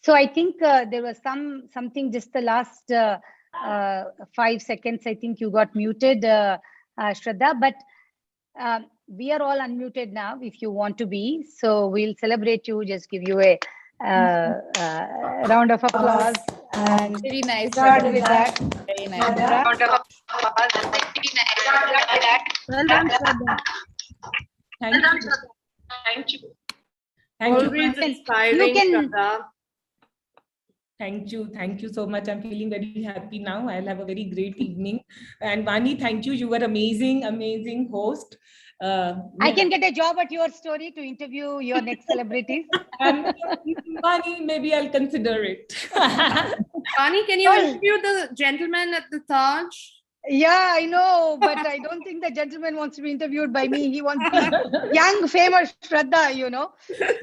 So I think there was something just the last 5 seconds. I think you got muted, Shraddha, but we are all unmuted now if you want to be. So we'll celebrate you, just give you a round of applause. And
very nice.
Start with that.
Very nice.
Round of
Well done, Shraddha.
Thank you.
Thank you.
Thank
Always
you.
inspiring, Shraddha.
Thank you. Thank you so much. I'm feeling very happy now. I'll have a very great evening. And Vani, thank you. You were amazing, amazing host.
I can get a job at your story to interview your next celebrities.
Vani, maybe I'll consider it.
Vani, can you interview the gentleman at the Taj?
Yeah, I know, but I don't think the gentleman wants to be interviewed by me. He wants the young, famous Shraddha, you know.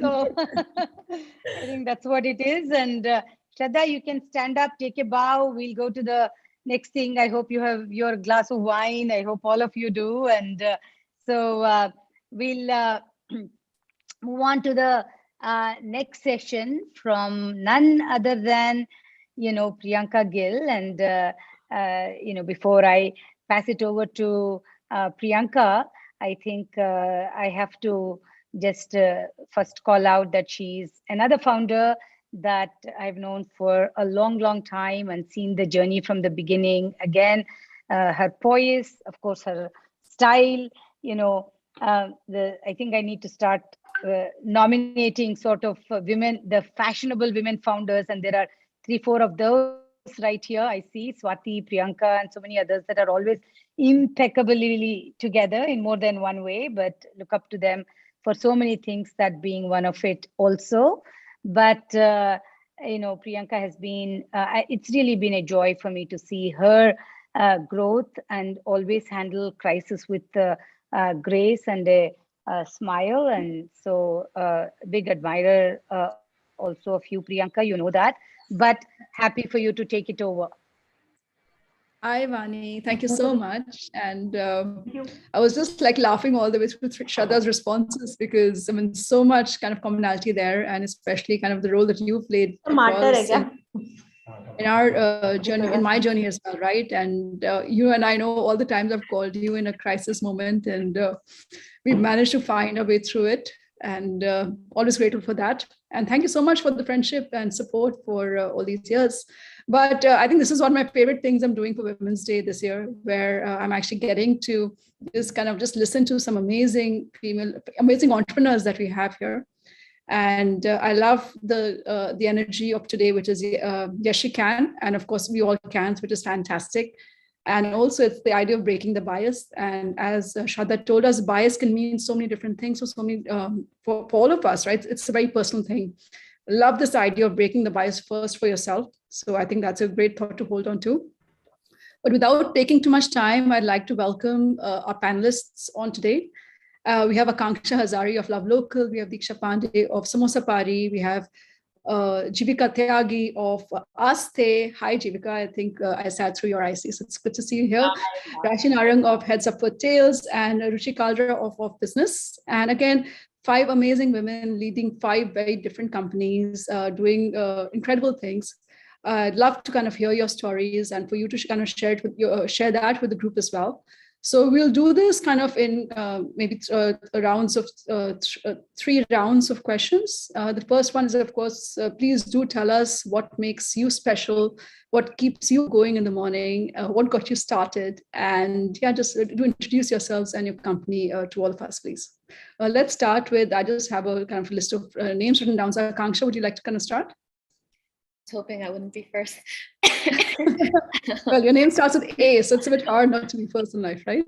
So I think that's what it is. And Shraddha, you can stand up, take a bow. We'll go to the next thing. I hope you have your glass of wine. I hope all of you do. And so we'll move on to the next session from none other than, you know, Priyanka Gill. And you know, before I pass it over to Priyanka, I think I have to just first call out that she's another founder that I've known for a long, long time and seen the journey from the beginning. Again, her poise, of course, her style, you know, I think I need to start nominating sort of women, the fashionable women founders, and there are 3-4 of those right here. I see Swati, Priyanka, and so many others that are always impeccably together in more than one way, but look up to them for so many things, that being one of it also. But you know, Priyanka has been, it's really been a joy for me to see her growth and always handle crisis with grace and a smile. And so big admirer also of you, Priyanka, you know that. But happy for you to take it over.
Hi, Vani. Thank you so much. And I was just like laughing all the way through Shraddha's responses, because I mean, so much kind of commonality there, and especially kind of the role that you played in our journey, in my journey as well, right? And you and I know all the times I've called you in a crisis moment, and we've managed to find a way through it, and always grateful for that. And thank you so much for the friendship and support for all these years. But I think this is one of my favorite things I'm doing for Women's Day this year, where I'm actually getting to just kind of just listen to some amazing entrepreneurs that we have here. And I love the energy of today, which is yes, she can. And of course, we all can, which is fantastic. And also it's the idea of breaking the bias. And as Shraddha told us, bias can mean so many different things for so many, for all of us, right? It's a very personal thing. Love this idea of breaking the bias first for yourself. So I think that's a great thought to hold on to. But without taking too much time, I'd like to welcome our panelists on today. We have Akanksha Hazari of Love Local. We have Diksha Pandey of Samosa Pari. We have Jivika Tyagi of Aste. Hi, Jivika. I think I sat through your IC, so it's good to see you here. Rashi Narang of Heads Up for Tails, and Ruchi Kaldra of Business. And again, 5 amazing women leading 5 very different companies, doing incredible things. I'd love to kind of hear your stories and for you to kind of share it with share that with the group as well. So we'll do this kind of in maybe rounds of 3 rounds of questions. The first one is, of course, please do tell us what makes you special, what keeps you going in the morning, what got you started, and yeah, just do introduce yourselves and your company to all of us, please. Let's start with, I just have a kind of list of names written down. So Akanksha, would you like to kind of start?
Hoping I wouldn't be first.
Well, your name starts with A, so it's a bit hard not to be first in life, right?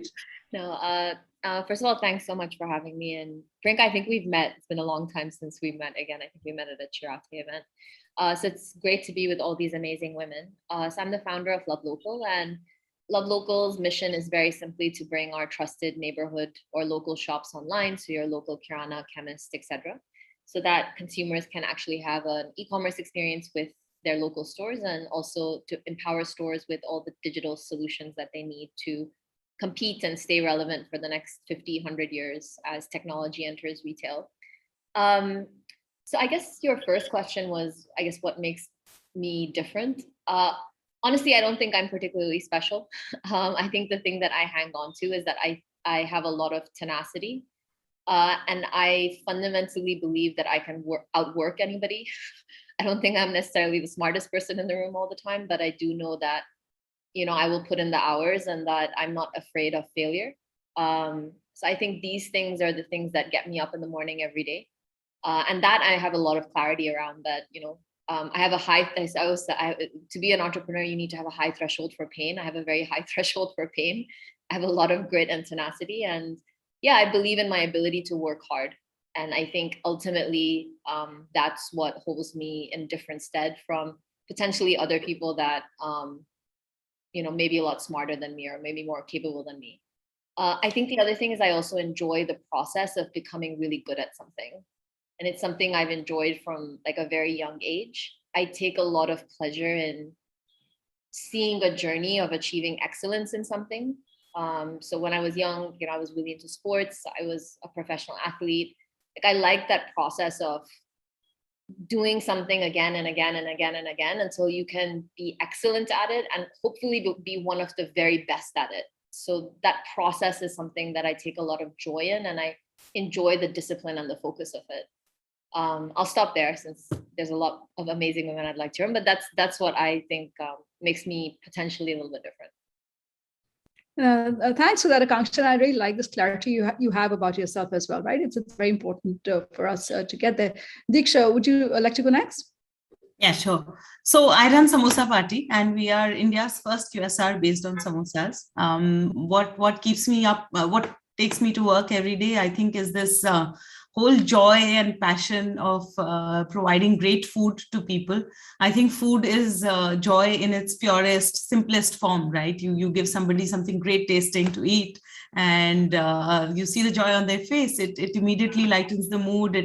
No, first of all, thanks so much for having me. And Priyanka, I think we've met. It's been a long time since we met again. I think we met at a Chirati event. So it's great to be with all these amazing women. So I'm the founder of Love Local, and Love Local's mission is very simply to bring our trusted neighborhood or local shops online, so your local kirana, chemist, etc., so that consumers can actually have an e-commerce experience with their local stores, and also to empower stores with all the digital solutions that they need to compete and stay relevant for the next 50, 100 years as technology enters retail. So I guess your first question was, I guess, what makes me different? Honestly, I don't think I'm particularly special. I think the thing that I hang on to is that I have a lot of tenacity. And I fundamentally believe that I can outwork anybody. I don't think I'm necessarily the smartest person in the room all the time, but I do know that, I will put in the hours and that I'm not afraid of failure. So I think these things are the things that get me up in the morning every day. And that I have a lot of clarity around that, I have a high, to be an entrepreneur, you need to have a high threshold for pain. I have a very high threshold for pain. I have a lot of grit and tenacity, and yeah, I believe in my ability to work hard. And I think ultimately that's what holds me in different stead from potentially other people that, maybe a lot smarter than me or maybe more capable than me. I think the other thing is I also enjoy the process of becoming really good at something. And it's something I've enjoyed from like a very young age. I take a lot of pleasure in seeing a journey of achieving excellence in something. So when I was young, I was really into sports. I was a professional athlete. Like I like that process of doing something again and again and again and again until you can be excellent at it and hopefully be one of the very best at it. So that process is something that I take a lot of joy in, and I enjoy the discipline and the focus of it. I'll stop there since there's a lot of amazing women I'd like to learn, but that's what I think makes me potentially a little bit different.
Thanks for that, Akanksha. I really like this clarity you have about yourself as well, right? It's very important for us to get there. Diksha, would you like to go next?
Yeah, sure. So I run Samosa Party, and we are India's first QSR based on samosas. What keeps me up, what takes me to work every day, I think, is this whole joy and passion of providing great food to people. I think food is joy in its purest, simplest form, right? You give somebody something great tasting to eat, and you see the joy on their face. It immediately lightens the mood.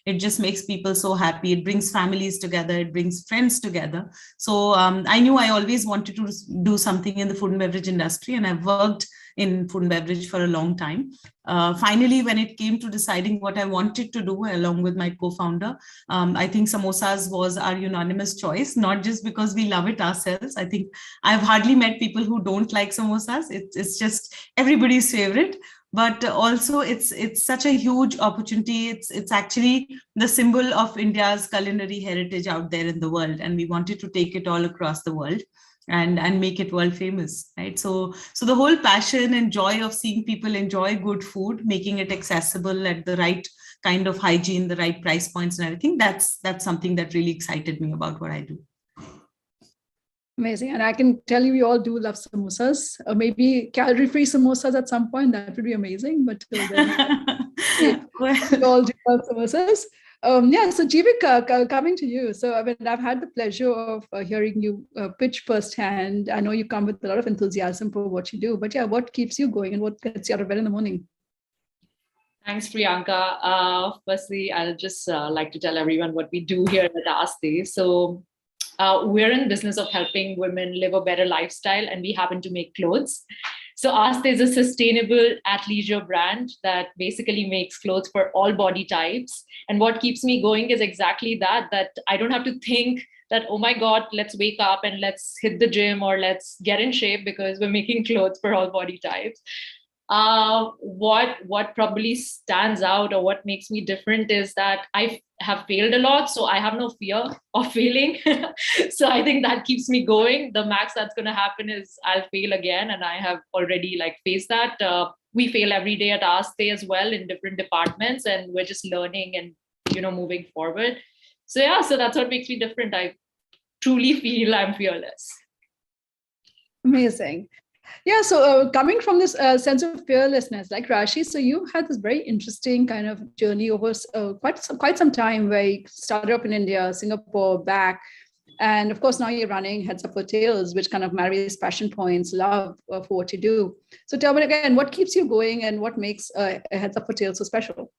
It just makes people so happy. It brings families together. It brings friends together. So I knew I always wanted to do something in the food and beverage industry, and I've worked in food and beverage for a long time. Finally, when it came to deciding what I wanted to do along with my co-founder, I think samosas was our unanimous choice, not just because we love it ourselves. I think I've hardly met people who don't like samosas. It's just everybody's favorite. But also it's such a huge opportunity. It's actually the symbol of India's culinary heritage out there in the world. And we wanted to take it all across the world and make it world famous, right? So the whole passion and joy of seeing people enjoy good food, making it accessible at the right kind of hygiene, the right price points and everything, that's something that really excited me about what I do.
Amazing. And I can tell you, we all do love samosas. Maybe calorie-free samosas at some point, that would be amazing. But till then, we all do love samosas. So Jivika, coming to you. So I've had the pleasure of hearing you pitch firsthand. I know you come with a lot of enthusiasm for what you do, but yeah, what keeps you going and what gets you out of bed in the morning?
Thanks, Priyanka. Firstly, I'll just like to tell everyone what we do here at Aste. So we're in the business of helping women live a better lifestyle, and we happen to make clothes. So Aste is a sustainable athleisure brand that basically makes clothes for all body types. And what keeps me going is exactly that I don't have to think that, oh my God, let's wake up and let's hit the gym or let's get in shape, because we're making clothes for all body types. What probably stands out or what makes me different is that I have failed a lot, so I have no fear of failing. So I think that keeps me going. The max that's going to happen is I'll fail again, and I have already faced that. We fail every day at Aste as well in different departments, and we're just learning and moving forward. So yeah, so that's what makes me different. I truly feel I'm fearless.
Amazing. Yeah, so coming from this sense of fearlessness, like Rashi, so you had this very interesting kind of journey over quite some time, where you started up in India, Singapore, back, and of course now you're running Heads Up for Tails, which kind of marries passion points, love for what you do. So tell me again, what keeps you going and what makes Heads Up for Tails so special?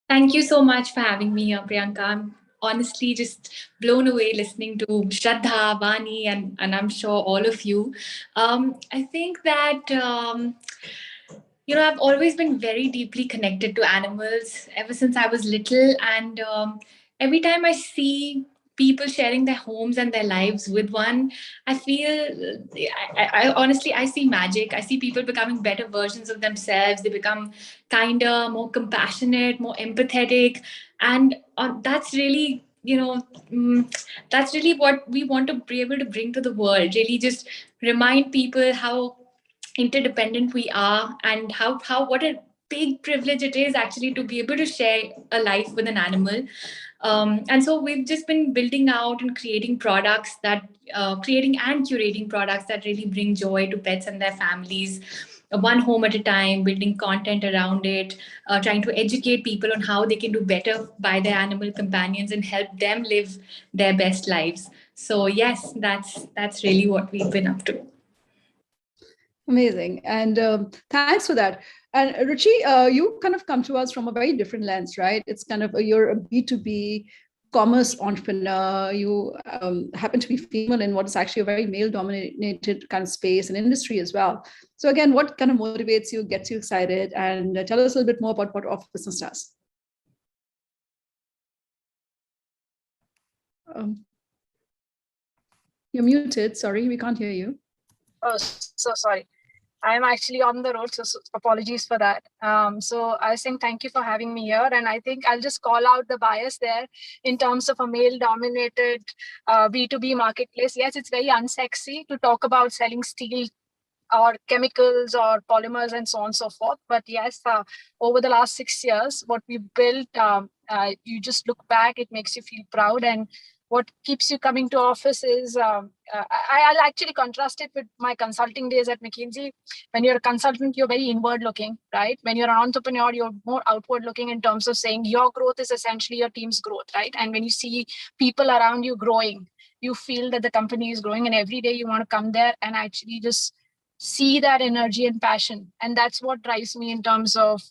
Thank you so much for having me here, Priyanka. I'm honestly just blown away listening to Shraddha, Vani, and I'm sure all of you. I think that, I've always been very deeply connected to animals ever since I was little. And every time I see people sharing their homes and their lives with one, I feel, I honestly, I see magic. I see people becoming better versions of themselves. They become kinder, more compassionate, more empathetic. And that's really, that's really what we want to be able to bring to the world. Really just remind people how interdependent we are, and how what a big privilege it is actually to be able to share a life with an animal. And so we've just been building out and creating products that creating and curating products that really bring joy to pets and their families, one home at a time, building content around it, trying to educate people on how they can do better by their animal companions and help them live their best lives. So yes, that's really what we've been up to.
Amazing. And thanks for that. And Ruchi, you kind of come to us from a very different lens, right? It's kind of, you're a B2B commerce entrepreneur. You happen to be female in what is actually a very male-dominated kind of space and industry as well. So again, what kind of motivates you, gets you excited? And tell us a little bit more about what Off Business does. You're muted. Sorry, we can't hear you.
Oh, so sorry. I'm actually on the road, so apologies for that. So I was saying thank you for having me here. And I think I'll just call out the bias there in terms of a male-dominated B2B marketplace. Yes, it's very unsexy to talk about selling steel or chemicals or polymers and so on and so forth. But yes, over the last 6 years, what we've built, you just look back, it makes you feel proud. And what keeps you coming to office is, I'll actually contrast it with my consulting days at McKinsey. When you're a consultant, you're very inward looking, right? When you're an entrepreneur, you're more outward looking in terms of saying your growth is essentially your team's growth, right? And when you see people around you growing, you feel that the company is growing, and every day you want to come there and actually just see that energy and passion. And that's what drives me in terms of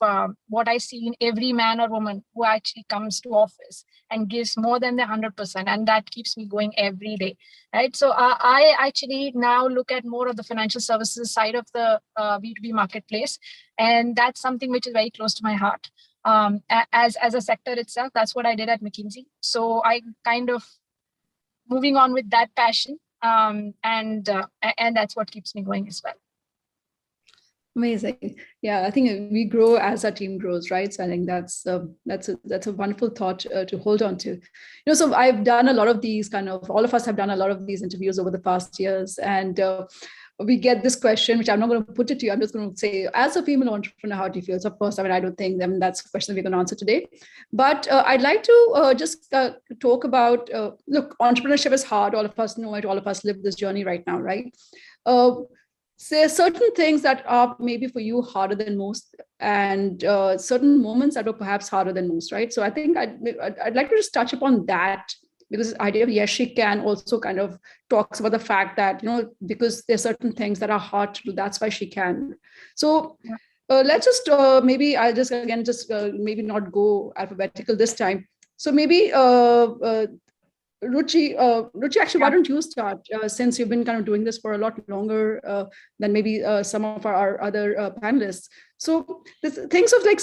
what I see in every man or woman who actually comes to office and gives more than the 100%. And that keeps me going every day, right? So I actually now look at more of the financial services side of the B2B marketplace. And that's something which is very close to my heart. As a sector itself, that's what I did at McKinsey. So I kind of moving on with that passion. And that's what keeps me going as well.
Amazing. Yeah, I think we grow as our team grows, right? So I think that's a wonderful thought to hold on to. So I've done a lot of these all of us have done a lot of these interviews over the past years, and we get this question, which I'm not going to put it to you. I'm just going to say, as a female entrepreneur, how do you feel? So of course, I don't think that's a question that we're going to answer today. But I'd like to just talk about, look, entrepreneurship is hard. All of us know it. All of us live this journey right now, right? There are certain things that are maybe for you harder than most, and certain moments that are perhaps harder than most, right? So I think I'd like to just touch upon that, because the idea of Yes, She Can also kind of talks about the fact that, because there's certain things that are hard to do, that's why she can. So let's just maybe I'll just again maybe not go alphabetical this time. So maybe Ruchi, actually, why don't you start since you've been kind of doing this for a lot longer than maybe some of our other panelists. So things of like,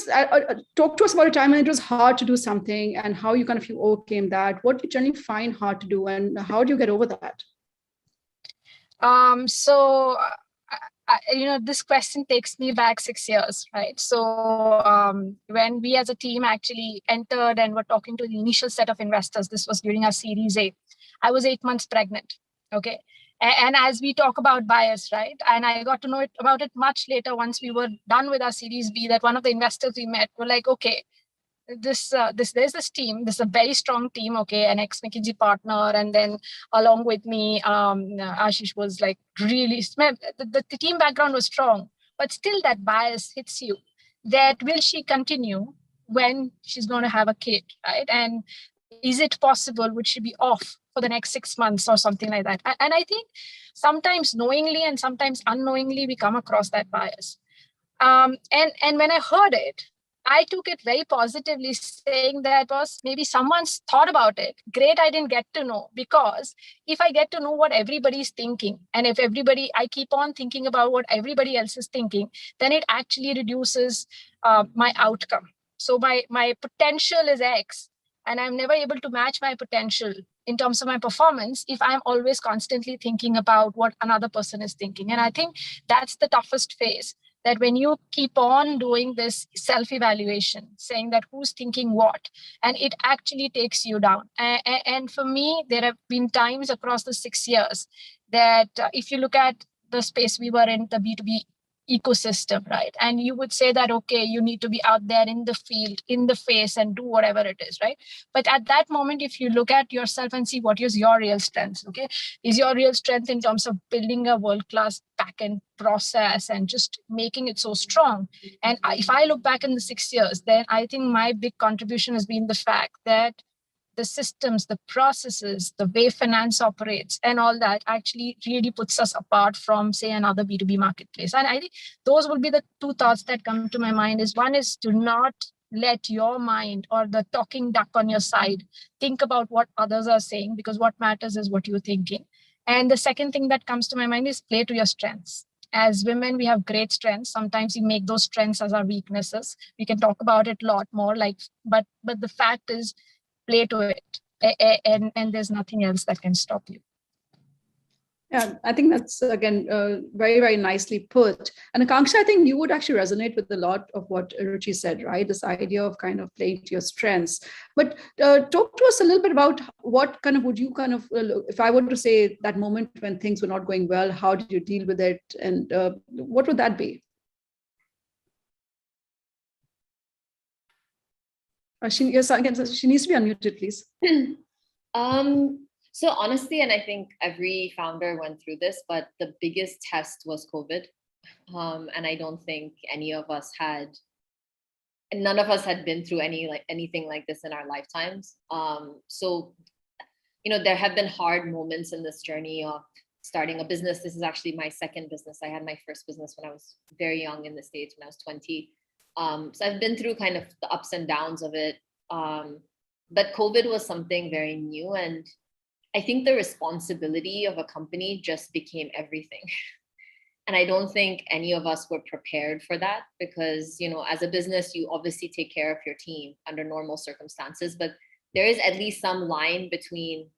talk to us about a time when it was hard to do something and how you kind of you overcame that. What do you generally find hard to do and how do you get over that?
So this question takes me back 6 years, right? So when we as a team actually entered and were talking to the initial set of investors, this was during our Series A. I was 8 months pregnant, okay? And as we talk about bias, right? And I got to know about it much later once we were done with our Series B, that one of the investors we met were like, okay, there's this team, this is a very strong team, okay, an ex-McKinsey partner, and then along with me, Ashish was like really, the team background was strong, but still that bias hits you, that will she continue when she's going to have a kid, right? And is it possible, would she be off for the next 6 months or something like that? And I think sometimes knowingly and sometimes unknowingly we come across that bias. And when I heard it, I took it very positively, saying that was maybe someone's thought about it. Great, I didn't get to know, because if I get to know what everybody's thinking, and if I keep on thinking about what everybody else is thinking, then it actually reduces my outcome. So my potential is X, and I'm never able to match my potential in terms of my performance if I'm always constantly thinking about what another person is thinking. And I think that's the toughest phase, that when you keep on doing this self-evaluation, saying that who's thinking what, and it actually takes you down. And for me, there have been times across the 6 years that if you look at the space we were in, the B2B ecosystem, right? And you would say that, okay, you need to be out there in the field, in the face, and do whatever it is, right? But at that moment, if you look at yourself and see what is your real strength, okay? Is your real strength in terms of building a world-class backend process and just making it so strong? And if I look back in the 6 years, then I think my big contribution has been the fact that the systems, the processes, the way finance operates and all that actually really puts us apart from, say, another B2B marketplace. And I think those would be the two thoughts that come to my mind. Is one is to not let your mind or the talking duck on your side think about what others are saying, because what matters is what you're thinking. And the second thing that comes to my mind is play to your strengths. As women, we have great strengths. Sometimes we make those strengths as our weaknesses. We can talk about it a lot more, but the fact is, play to it, and there's nothing else that can stop you.
Yeah, I think that's, again, very, very nicely put. And Akanksha, I think you would actually resonate with a lot of what Ruchi said, right? This idea of kind of playing to your strengths. But talk to us a little bit about what kind of would you kind of, if I were to say that moment when things were not going well, how did you deal with it? And what would that be? She needs to be unmuted, please.
So honestly, and I think every founder went through this, but the biggest test was COVID. And I don't think none of us had been through anything like this in our lifetimes. So, there have been hard moments in this journey of starting a business. This is actually my second business. I had my first business when I was very young in the States, when I was 20. So I've been through kind of the ups and downs of it. But COVID was something very new. And I think the responsibility of a company just became everything. And I don't think any of us were prepared for that, because, as a business, you obviously take care of your team under normal circumstances, but there is at least some line between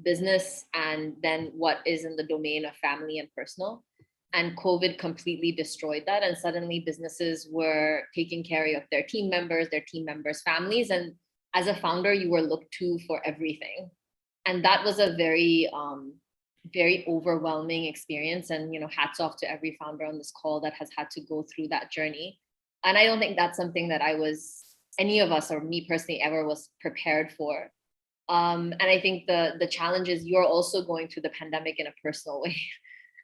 business and then what is in the domain of family and personal. And COVID completely destroyed that. And suddenly businesses were taking care of their team members' families. And as a founder, you were looked to for everything. And that was a very, very overwhelming experience. And, hats off to every founder on this call that has had to go through that journey. And I don't think that's something that any of us, or me personally, ever was prepared for. And I think the challenge is you're also going through the pandemic in a personal way.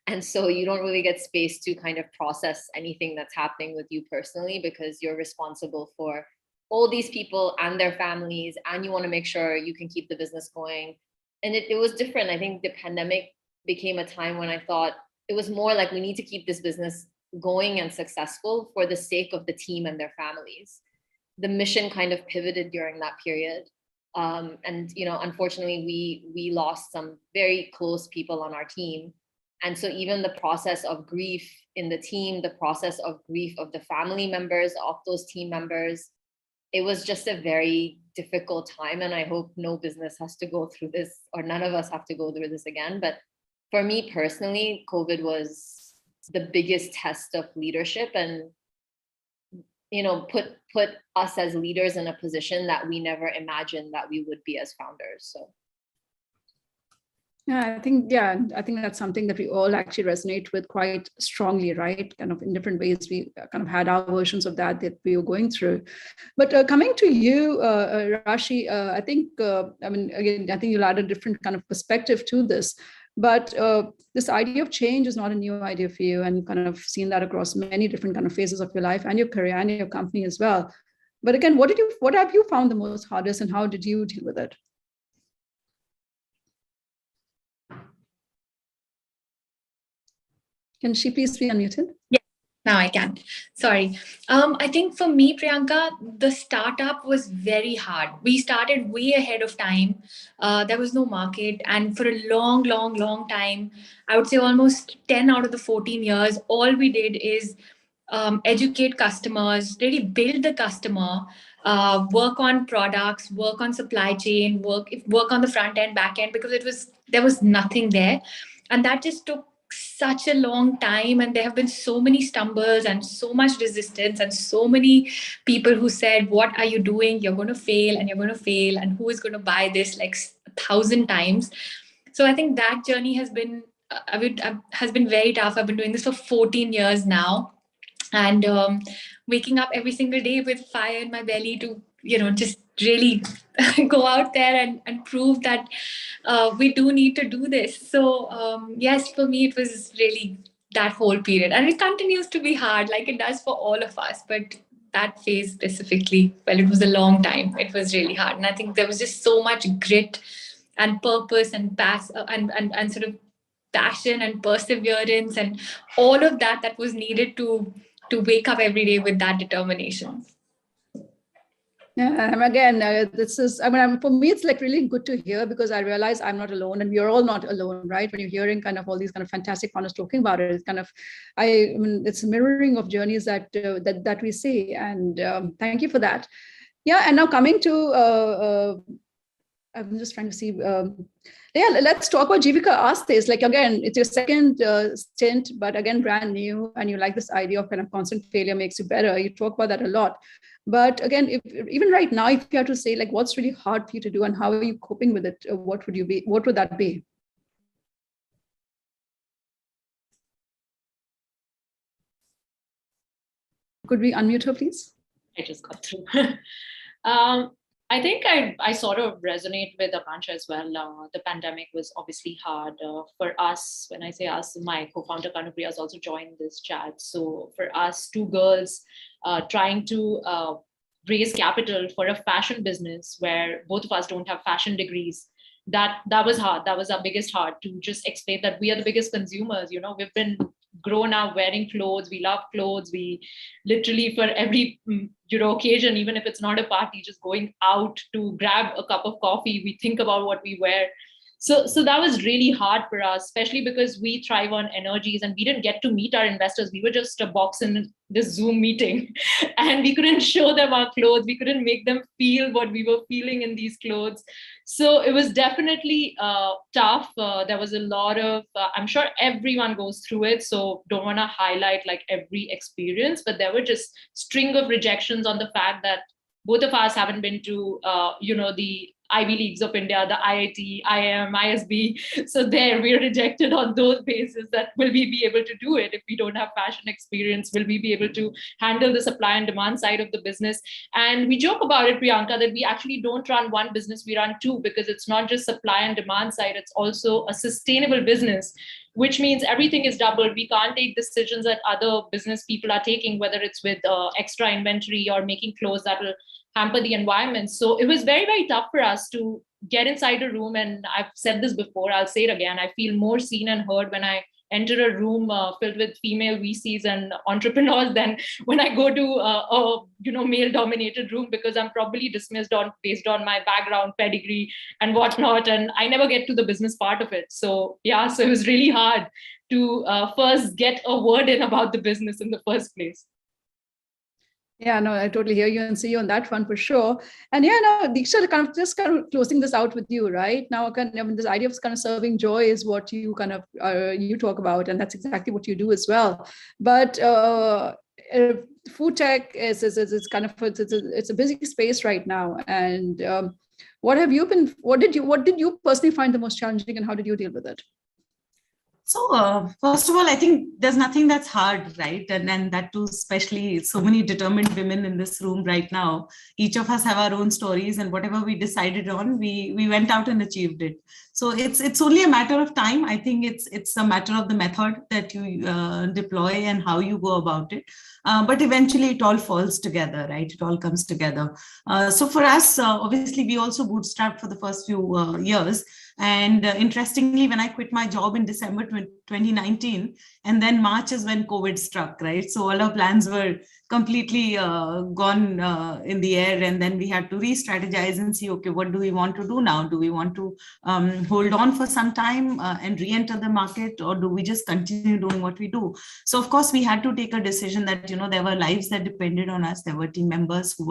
And so you don't really get space to kind of process anything that's happening with you personally, because you're responsible for all these people and their families, and you want to make sure you can keep the business going. And it was different. I think the pandemic became a time when I thought it was more like, we need to keep this business going and successful for the sake of the team and their families. The mission kind of pivoted during that period. And, you know, unfortunately, we lost some very close people on our team. And so even the process of grief in the team, the process of grief of the family members of those team members, it was just a very difficult time. And I hope no business has to go through this, or none of us have to go through this again. But for me personally, COVID was the biggest test of leadership, and, you know, put us as leaders in a position that we never imagined that we would be as founders. So.
Yeah, I think that's something that we all actually resonate with quite strongly, right? Kind of in different ways, we kind of had our versions of that we were going through. But coming to you, Rashi, I think, I mean, again, I think you'll add a different kind of perspective to this. But this idea of change is not a new idea for you, and you've kind of seen that across many different kind of phases of your life and your career and your company as well. But again, what have you found the most hardest, and how did you deal with it? Can she please be unmuted?
Yeah, now I can. Sorry. I think for me, Priyanka, the startup was very hard. We started way ahead of time. There was no market. And for a long, long, long time, I would say almost 10 out of the 14 years, all we did is educate customers, really build the customer, work on products, work on supply chain, work on the front end, back end, because there was nothing there. And that just took such a long time, and there have been so many stumbles and so much resistance and so many people who said, what are you doing? You're going to fail and you're going to fail, and who is going to buy this, like 1,000 times. So I think that journey has been very tough. I've been doing this for 14 years now, and waking up every single day with fire in my belly to, you know, just really go out there and prove that we do need to do this. So yes, for me, it was really that whole period. And it continues to be hard, like it does for all of us. But that phase specifically, well, it was a long time. It was really hard. And I think there was just so much grit and purpose and and sort of passion and perseverance and all of that was needed to wake up every day with that determination.
Yeah, and again, this is, I mean, for me, it's like really good to hear, because I realize I'm not alone, and we're all not alone, right? When you're hearing kind of all these kind of fantastic founders talking about it, it's kind of, I mean, it's a mirroring of journeys that we see, and thank you for that. Yeah, and now coming to, I'm just trying to see. Yeah, let's talk about Jivika Astes. Like, again, it's your second stint, but again, brand new, and you like this idea of kind of constant failure makes you better. You talk about that a lot. But again, even right now, if you have to say, like, what's really hard for you to do and how are you coping with it, what would that be? Could we unmute her, please?
I just got through. I think I sort of resonate with Akansha as well. The pandemic was obviously hard for us. When I say us, my co-founder Kanupriya has also joined this chat. So for us, two girls trying to raise capital for a fashion business where both of us don't have fashion degrees, that was hard. That was our biggest hard, to just explain that we are the biggest consumers. You know, we've been grown up wearing clothes. We love clothes. We literally, for every occasion, even if it's not a party, just going out to grab a cup of coffee, we think about what we wear. So that was really hard for us, especially because we thrive on energies, and we didn't get to meet our investors. We were just a box in this Zoom meeting, and we couldn't show them our clothes. We couldn't make them feel what we were feeling in these clothes. So it was definitely tough. There was a lot of, I'm sure everyone goes through it, so don't want to highlight like every experience, but there were just string of rejections on the fact that both of us haven't been to, the Ivy Leagues of India, the IIT, IIM, ISB. So there we're rejected on those bases, that will we be able to do it if we don't have fashion experience? Will we be able to handle the supply and demand side of the business? And we joke about it, Priyanka, that we actually don't run one business, we run two, because it's not just supply and demand side, it's also a sustainable business, which means everything is doubled. We can't take decisions that other business people are taking, whether it's with extra inventory or making clothes that will hamper the environment. So it was very, very tough for us to get inside a room. And I've said this before, I'll say it again. I feel more seen and heard when I enter a room filled with female VCs and entrepreneurs than when I go to a male-dominated room, because I'm probably dismissed based on my background, pedigree, and whatnot, and I never get to the business part of it. So yeah, so it was really hard to first get a word in about the business in the first place.
Yeah, no, I totally hear you and see you on that one for sure. And yeah, no, Deeksha, kind of closing this out with you, right? Now, this idea of kind of serving joy is what you kind of you talk about, and that's exactly what you do as well. But food tech is kind of it's a busy space right now. And what did you personally find the most challenging, and how did you deal with it?
So first of all, I think there's nothing that's hard, right? And that too, especially so many determined women in this room right now. Each of us have our own stories, and whatever we decided on, we went out and achieved it. So it's only a matter of time. I think it's a matter of the method that you deploy and how you go about it. But eventually it all falls together, right? It all comes together. So for us, obviously, we also bootstrapped for the first few years. And interestingly, when I quit my job in December 2019, and then March is when COVID struck, right? So all our plans were completely gone in the air. And then we had to re-strategize and see, okay, what do we want to do now? Do we want to hold on for some time and re-enter the market, or do we just continue doing what we do? So of course, we had to take a decision that, there were lives that depended on us. There were team members who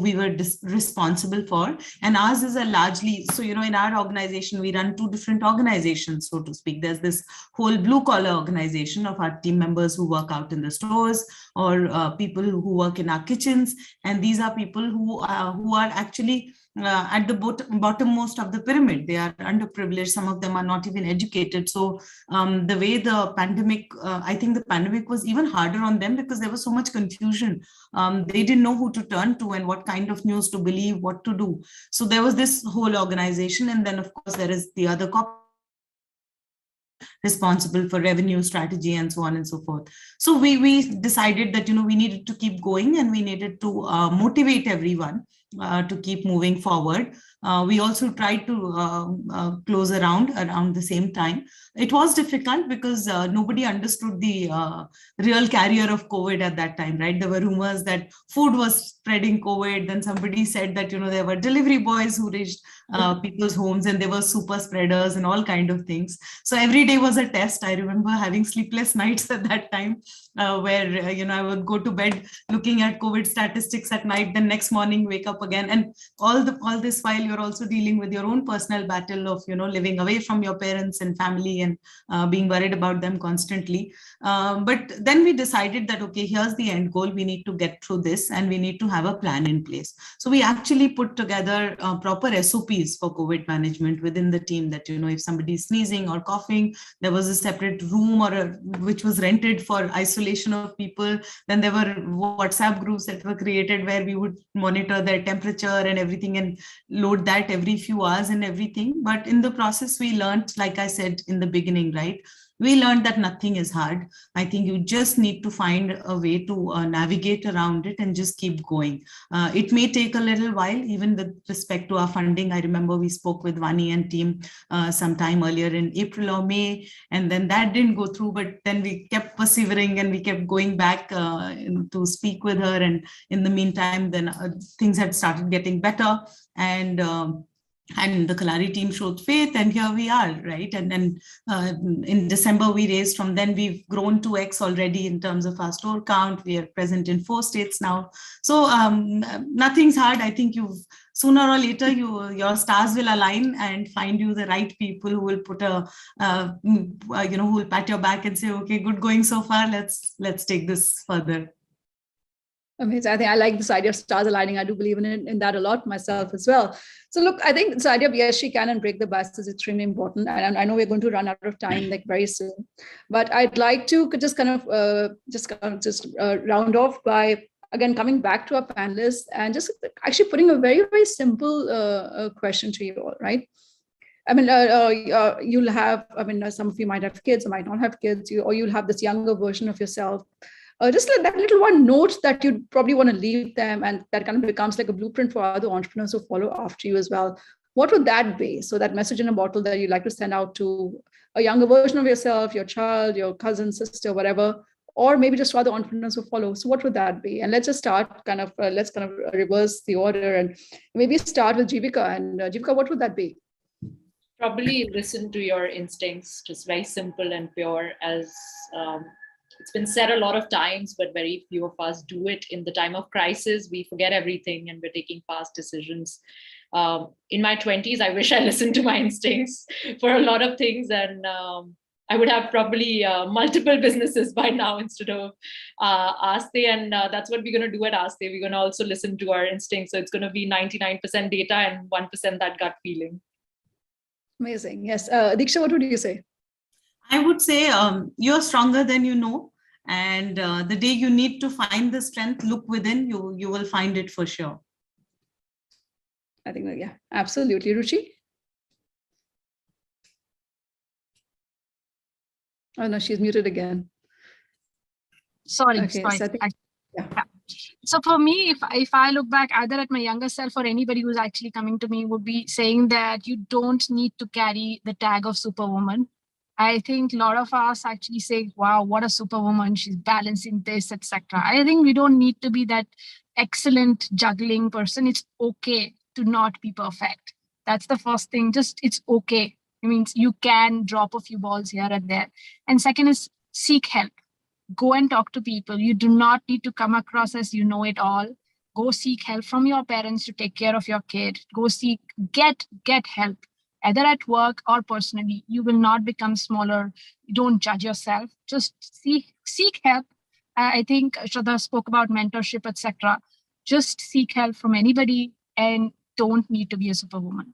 we were responsible for. And ours is a largely, so, in our organization, we run two different organizations, so to speak. There's this whole blue collar organization of our team members who work out in the stores, or people who work in our kitchens. And these are people who are actually at the bottommost of the pyramid. They are underprivileged. Some of them are not even educated. So the way the pandemic, I think the pandemic was even harder on them because there was so much confusion. They didn't know who to turn to and what kind of news to believe, what to do. So there was this whole organization. And then, of course, there is the other responsible for revenue strategy and so on and so forth. So we decided that, we needed to keep going, and we needed to motivate everyone to keep moving forward. We also tried to close around the same time. It was difficult because nobody understood the real carrier of COVID at that time, right? There were rumors that food was spreading COVID. Then somebody said that, there were delivery boys who reached people's homes and they were super spreaders and all kind of things. So every day was a test. I remember having sleepless nights at that time where, I would go to bed looking at COVID statistics at night, then next morning wake up again. And all this while you're also dealing with your own personal battle of, living away from your parents and family and being worried about them constantly. But then we decided that, okay, here's the end goal. We need to get through this and we need to have a plan in place. So we actually put together proper SOPs for COVID management within the team that, if somebody is sneezing or coughing, there was a separate room which was rented for isolation of people. Then there were WhatsApp groups that were created where we would monitor their temperature and everything and load that every few hours and everything. But in the process, we learned, like I said in the beginning, right? We learned that nothing is hard. I think you just need to find a way to navigate around it and just keep going. It may take a little while, even with respect to our funding. I remember we spoke with Vani and team sometime earlier in April or May, and then that didn't go through, but then we kept persevering and we kept going back to speak with her. And in the meantime, then things had started getting better. And the Kalari team showed faith, and here we are, right? And then in December, we raised. From then, we've grown 2x already in terms of our store count. We are present in 4 states now. So nothing's hard. I think sooner or later, your stars will align and find you the right people who will put who will pat your back and say, okay, good going so far. Let's take this further.
Amazing. I think I like this idea of stars aligning. I do believe in that a lot myself as well. So look, I think this idea of yes, she can and break the bias is extremely important. And I know we're going to run out of time very soon, but I'd like to just round off by again coming back to our panelists and just actually putting a very, very simple question to you all, right? I mean, you'll have, some of you might have kids or might not have kids, or you'll have this younger version of yourself. Just like that little one note that you'd probably want to leave them, and that kind of becomes like a blueprint for other entrepreneurs who follow after you as well. what would that be? So that message in a bottle that you'd like to send out to a younger version of yourself, your child, your cousin, sister, whatever, or maybe just to other entrepreneurs who follow. So what would that be? And let's just start let's kind of reverse the order and maybe start with Jivika. And Jivika, what would that be?
Probably listen to your instincts, just very simple and pure. As it's been said a lot of times, but very few of us do it. In the time of crisis, we forget everything and we're taking fast decisions. In my 20s, I wish I listened to my instincts for a lot of things, and I would have probably multiple businesses by now instead of Aste. And that's what we're going to do at Aste. We're going to also listen to our instincts. So it's going to be 99% data and 1% that gut feeling.
Amazing. Yes. Diksha, what would you say?
I would say you're stronger than you know. And the day you need to find the strength, look within, you will find it for sure.
I think that, yeah, absolutely. Ruchi? Oh no, she's muted again.
Sorry.
Okay,
sorry.
so I think, yeah.
So for me, if I look back either at my younger self or anybody who's actually coming to me, would be saying that you don't need to carry the tag of superwoman. I think a lot of us actually say, wow, what a superwoman, she's balancing this, etc. I think we don't need to be that excellent juggling person. It's okay to not be perfect. That's the first thing. Just it's okay. It means you can drop a few balls here and there. And second is seek help. Go and talk to people. You do not need to come across as you know it all. Go seek help from your parents to take care of your kid. Go get help, either at work or personally. You will not become smaller. You don't judge yourself. Just seek help. I think Shraddha spoke about mentorship, etc. Just seek help from anybody and don't need to be a superwoman.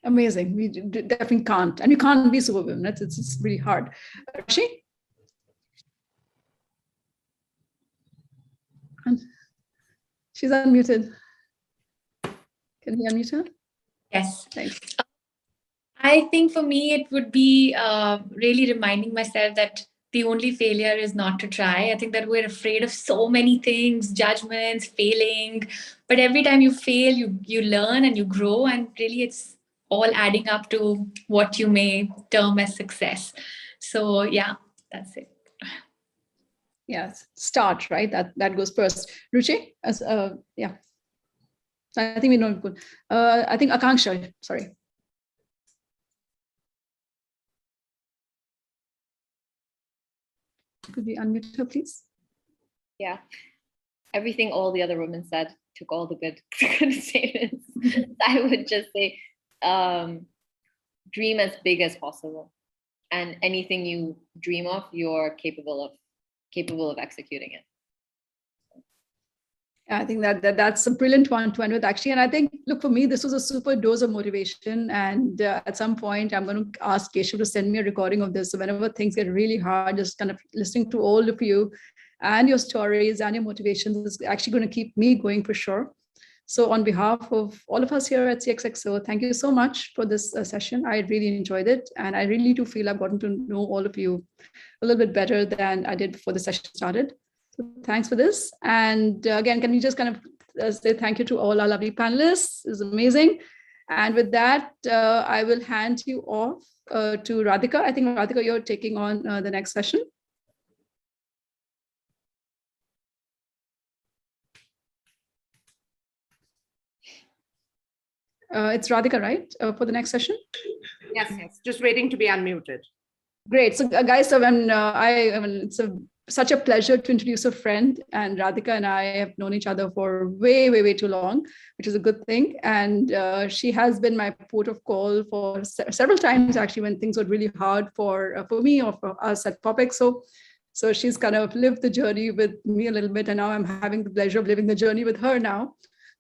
Amazing. We definitely can't. And you can't be superwoman. It's really hard. Rashi? She's unmuted. Can you unmute her?
Yes.
Thanks.
I think for me, it would be really reminding myself that the only failure is not to try. I think that we're afraid of so many things, judgments, failing. But every time you fail, you learn and you grow. And really, it's all adding up to what you may term as success. So yeah, that's it.
Yes, start, right? That goes first. Ruchi, yeah. I think we know good. I think Akanksha, sorry. Could we unmute her, please?
Yeah. Everything all the other women said took all the good statements. I would just say, dream as big as possible. And anything you dream of, you're capable of executing it.
I think that's a brilliant one to end with, actually. And I think, look, for me, this was a super dose of motivation. And at some point, I'm going to ask Keshav to send me a recording of this. So whenever things get really hard, just kind of listening to all of you and your stories and your motivations is actually going to keep me going for sure. So on behalf of all of us here at CXXO, thank you so much for this session. I really enjoyed it. And I really do feel I've gotten to know all of you a little bit better than I did before the session started. So thanks for this. And again, can we just kind of say thank you to all our lovely panelists? It's amazing. And with that, I will hand you off to Radhika. I think, Radhika, you're taking on the next session. It's Radhika, right, for the next session?
Yes. Just waiting to be unmuted.
Great. So guys, so it's such a pleasure to introduce a friend, and Radhika and I have known each other for way too long, which is a good thing. And she has been my port of call for several times, actually, when things were really hard for me or for us at PopXO. So she's kind of lived the journey with me a little bit, and now I'm having the pleasure of living the journey with her now,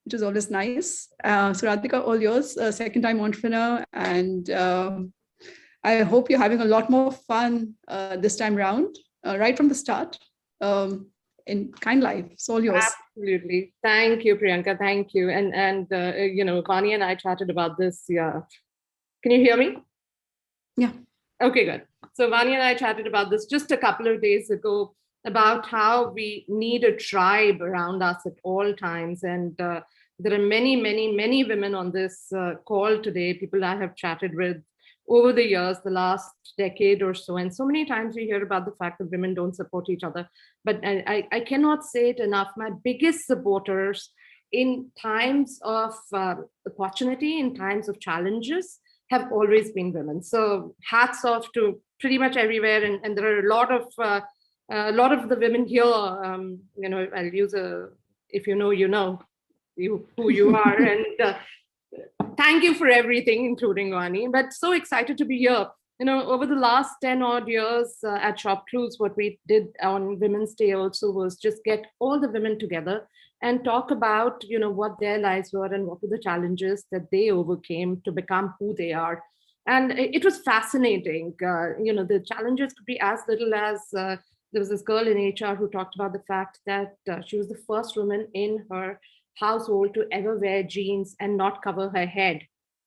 which is always nice. So Radhika, all yours, second-time entrepreneur, and I hope you're having a lot more fun this time round, right from the start, in Kind Life. So all yours.
Absolutely. Thank you, Priyanka. Thank you. And you know, Vani and I chatted about this. Yeah. Can you hear me?
Yeah.
Okay, good. So Vani and I chatted about this just a couple of days ago. about how we need a tribe around us at all times. And there are many, many, many women on this call today, people I have chatted with over the years, the last decade or so. And so many times we hear about the fact that women don't support each other. But I cannot say it enough. My biggest supporters in times of opportunity, in times of challenges, have always been women. So hats off to pretty much everywhere. And there are a lot of the women here, I'll use if you know, you know who you are. And thank you for everything, including Vani. But so excited to be here. Over the last 10 odd years at Shop Clues, what we did on Women's Day also was just get all the women together and talk about, what their lives were and what were the challenges that they overcame to become who they are. And it was fascinating. The challenges could be as little as there was this girl in HR who talked about the fact that she was the first woman in her household to ever wear jeans and not cover her head.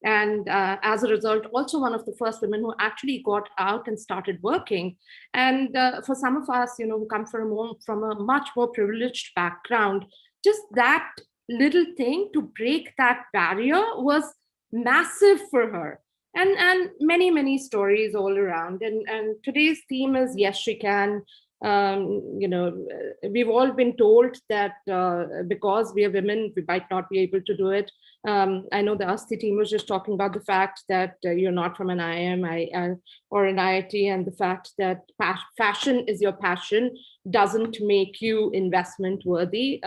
And as a result, also one of the first women who actually got out and started working. And for some of us, who come from a much more privileged background, just that little thing to break that barrier was massive for her. And many, many stories all around. And today's theme is Yes, She Can. We've all been told that because we are women, we might not be able to do it. I know the Asti team was just talking about the fact that you're not from an IIM or an IIT, and the fact that fashion is your passion doesn't make you investment worthy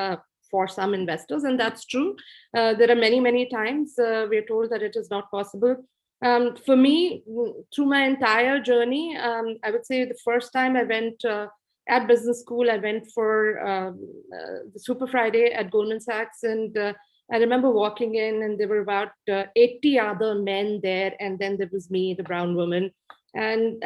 for some investors. And that's true. There are many, many times we're told that it is not possible. For me, through my entire journey, I would say the first time I went at business school, I went for the Super Friday at Goldman Sachs. And I remember walking in and there were about 80 other men there. And then there was me, the brown woman. And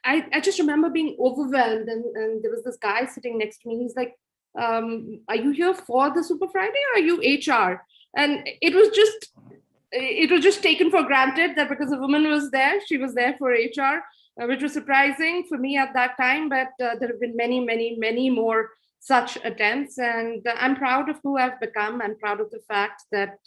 I just remember being overwhelmed. And there was this guy sitting next to me. He's like, are you here for the Super Friday or are you HR? And it was just taken for granted that because a woman was there, she was there for HR, which was surprising for me at that time. But there have been many, many, many more such attempts. And I'm proud of who I've become. I'm proud of the fact that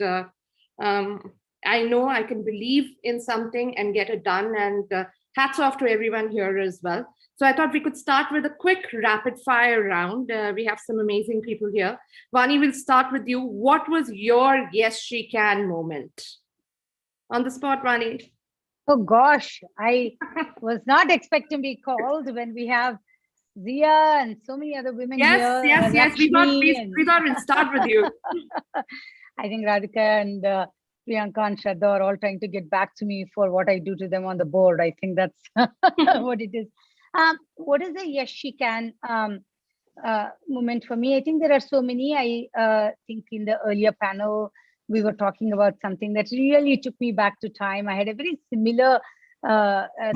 I know I can believe in something and get it done. And hats off to everyone here as well. So I thought we could start with a quick rapid fire round. We have some amazing people here. Vani, we'll start with you. What was your Yes, She Can moment? On the spot, Vani.
Oh gosh, I was not expecting to be called when we have Zia and so many other women here.
Yes. We thought we'd start with you.
I think Radhika and Priyanka and Shraddha are all trying to get back to me for what I do to them on the board. I think that's what it is. What is the Yes, She Can moment for me? I think there are so many. I think in the earlier panel, we were talking about something that really took me back to time. I had a very similar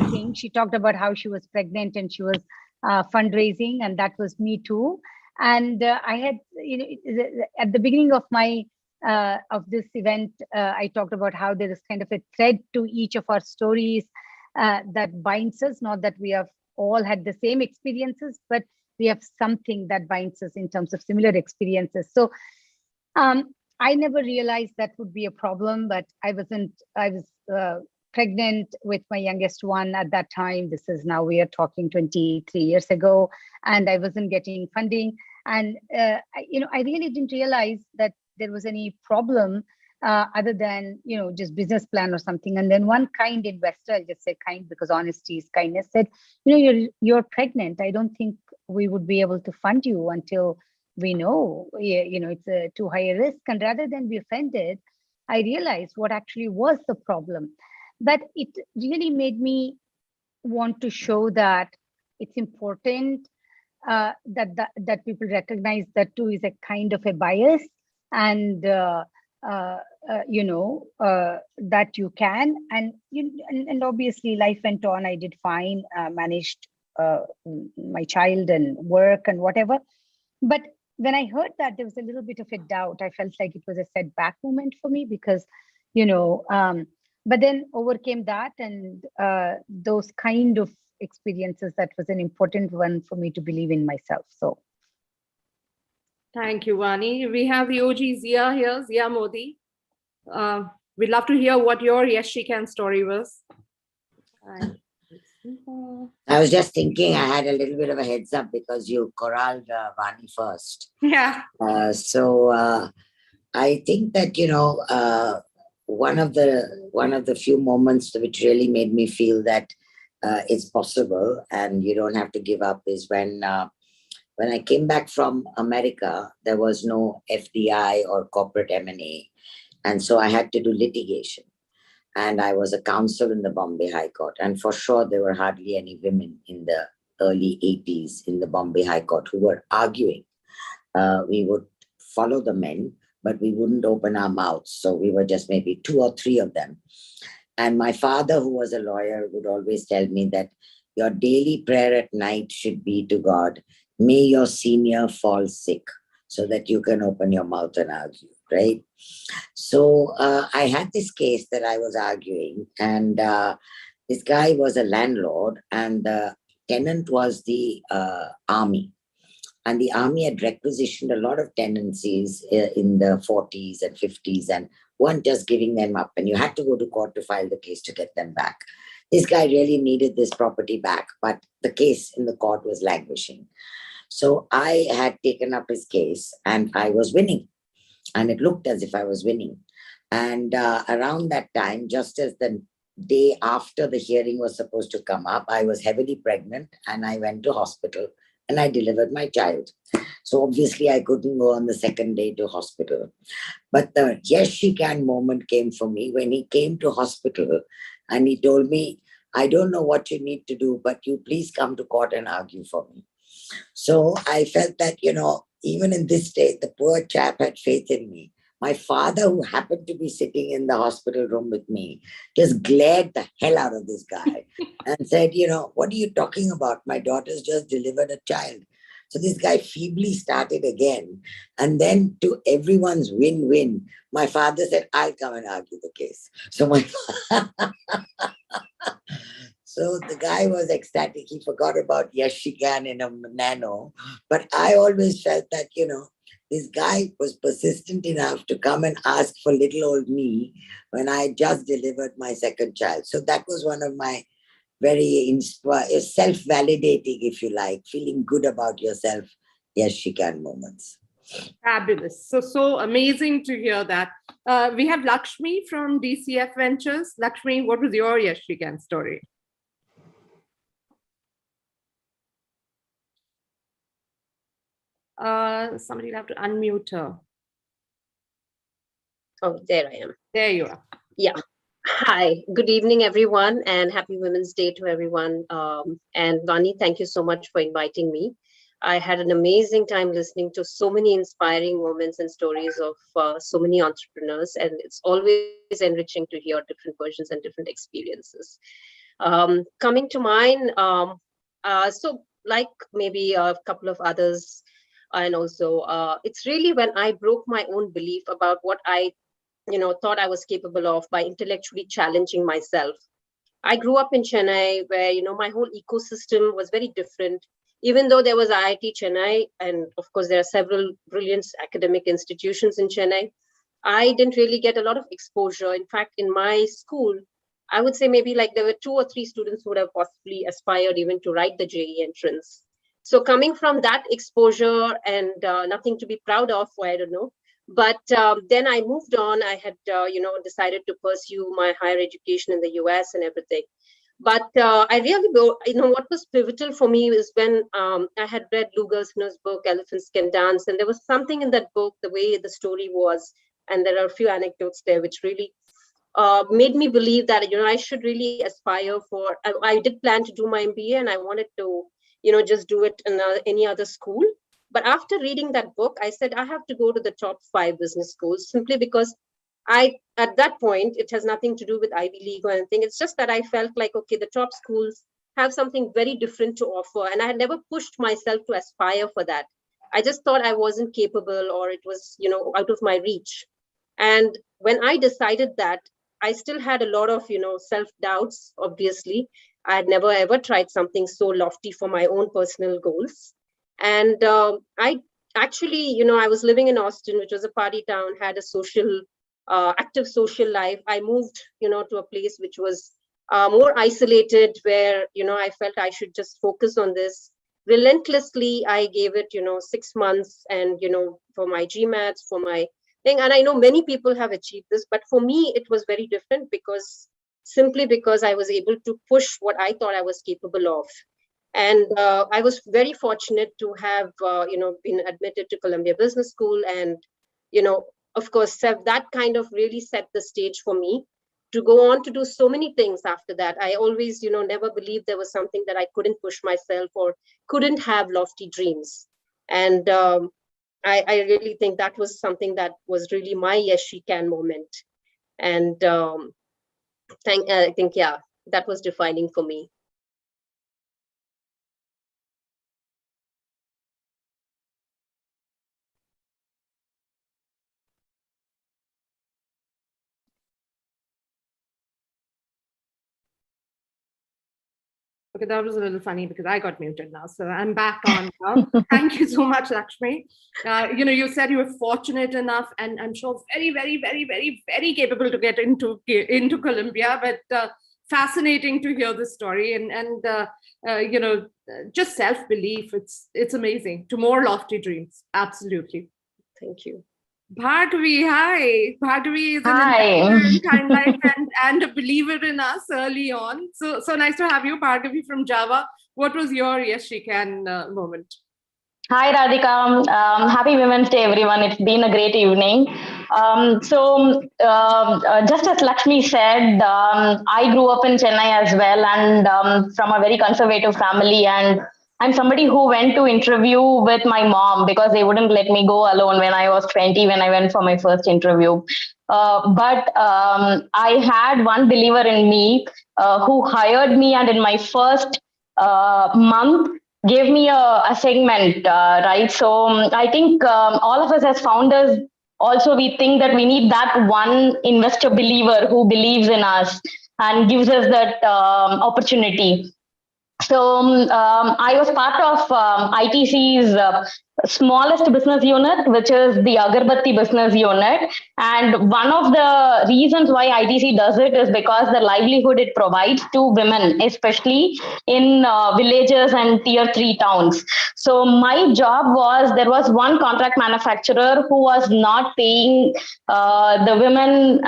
thing. She talked about how she was pregnant and she was fundraising, and that was me too. And I had, at the beginning of my of this event, I talked about how there is kind of a thread to each of our stories that binds us. Not that we have all had the same experiences, but we have something that binds us in terms of similar experiences. So I never realized that would be a problem, but I was pregnant with my youngest one at that time. This is now, we are talking 23 years ago, and I wasn't getting funding. And, I really didn't realize that there was any problem other than, just business plan or something. And then one kind investor, I'll just say kind because honesty is kindness, said, you're pregnant. I don't think we would be able to fund you until we know, it's a too high a risk. And rather than be offended, I realized what actually was the problem. But it really made me want to show that it's important that people recognize that too is a kind of a bias, and that you can, and obviously life went on. I did fine, managed my child and work and whatever. But when I heard that, there was a little bit of a doubt. I felt like it was a setback moment for me because, but then overcame that, and those kind of experiences, that was an important one for me to believe in myself. So.
Thank you, Vani. We have the OG Zia here, Zia Modi. We'd love to hear what your Yes She Can story was.
I was just thinking I had a little bit of a heads up because you corralled Vani first.
Yeah.
So I think that, you know, one of the few moments which really made me feel that it's possible and you don't have to give up is when I came back from America, there was no FDI or corporate M&A. And so I had to do litigation. And I was a counsel in the Bombay High Court. And for sure, there were hardly any women in the early 80s in the Bombay High Court who were arguing. We would follow the men, but we wouldn't open our mouths. So we were just maybe 2 or 3 of them. And my father, who was a lawyer, would always tell me that your daily prayer at night should be to God, may your senior fall sick so that you can open your mouth and argue, right? So I had this case that I was arguing, and this guy was a landlord, and the tenant was the army. And the army had requisitioned a lot of tenancies in the 40s and 50s and weren't just giving them up. And you had to go to court to file the case to get them back. This guy really needed this property back, but the case in the court was languishing. So I had taken up his case and I was winning. And it looked as if I was winning. And around that time, just as the day after the hearing was supposed to come up, I was heavily pregnant and I went to hospital and I delivered my child. So obviously I couldn't go on the second day to hospital. But the yes, she can moment came for me when he came to hospital and he told me, I don't know what you need to do, but you please come to court and argue for me. So I felt that, you know, even in this state, the poor chap had faith in me. My father, who happened to be sitting in the hospital room with me, just glared the hell out of this guy and said, you know, what are you talking about? My daughter's just delivered a child. So this guy feebly started again. And then to everyone's win-win, my father said, I'll come and argue the case. So So the guy was ecstatic. He forgot about yes, she can in a nano. But I always felt that, you know, this guy was persistent enough to come and ask for little old me when I just delivered my second child. So that was one of my very self-validating, if you like, feeling good about yourself, yes, she can moments.
Fabulous. So amazing to hear that. We have Lakshmi from DCF Ventures. Lakshmi, what was your yes, she can story? Somebody will have to unmute her.
Oh, there I am.
There you are.
Yeah. Hi, good evening, everyone, and happy Women's Day to everyone. And Vani, thank you so much for inviting me. I had an amazing time listening to so many inspiring moments and stories of so many entrepreneurs, and it's always enriching to hear different versions and different experiences. Coming to mine, so like maybe a couple of others, and also it's really when I broke my own belief about what I thought I was capable of by intellectually challenging myself. I grew up in Chennai where, my whole ecosystem was very different. Even though there was IIT Chennai, and of course there are several brilliant academic institutions in Chennai, I didn't really get a lot of exposure. In fact, in my school, I would say maybe like there were 2 or 3 students who would have possibly aspired even to write the JEE entrance. So coming from that exposure and nothing to be proud of, I don't know. But then I moved on. I had, decided to pursue my higher education in the US and everything. But I really, what was pivotal for me is when I had read Lou Gerstner's book, Elephants Can Dance. And there was something in that book, the way the story was, and there are a few anecdotes there, which really made me believe that, I should really aspire for, I did plan to do my MBA and I wanted to, just do it in any other school. But after reading that book, I said, I have to go to the top 5 business schools simply because at that point, it has nothing to do with Ivy League or anything. It's just that I felt like, okay, the top schools have something very different to offer. And I had never pushed myself to aspire for that. I just thought I wasn't capable or it was, out of my reach. And when I decided that, I still had a lot of, self-doubts, obviously. I had never ever tried something so lofty for my own personal goals. And I actually, I was living in Austin, which was a party town, had a social, active social life. I moved, to a place which was more isolated, where, I felt I should just focus on this. Relentlessly, I gave it, 6 months, and, for my GMATs, for my thing. And I know many people have achieved this, but for me, it was very different, simply because I was able to push what I thought I was capable of. And I was very fortunate to have, been admitted to Columbia Business School. And, of course, that kind of really set the stage for me to go on to do so many things after that. I always, never believed there was something that I couldn't push myself or couldn't have lofty dreams. And I really think that was something that was really my yes, she can moment. And I think, yeah, that was defining for me.
Okay, that was a little funny because I got muted now. So I'm back on now. Thank you so much, Lakshmi. You said you were fortunate enough, and I'm sure very, very, very, very, very capable to get into Columbia, but fascinating to hear the story, and just self-belief. It's amazing. To more lofty dreams. Absolutely.
Thank you.
Bhargavi, hi. Bhargavi is an timeline and a believer in us early on. So nice to have you, Bhargavi from Java. What was your yes, she can moment?
Hi, Radhika. Happy Women's Day, everyone. It's been a great evening. Just as Lakshmi said, I grew up in Chennai as well, and from a very conservative family. And I'm somebody who went to interview with my mom because they wouldn't let me go alone when I was 20, when I went for my first interview. But I had one believer in me who hired me, and in my first month, gave me a segment, right? So I think all of us as founders, also we think that we need that one investor believer who believes in us and gives us that opportunity. So I was part of ITC's smallest business unit, which is the Agarbatti business unit. And one of the reasons why ITC does it is because the livelihood it provides to women, especially in villages and tier 3 towns. So my job was, there was one contract manufacturer who was not paying the women.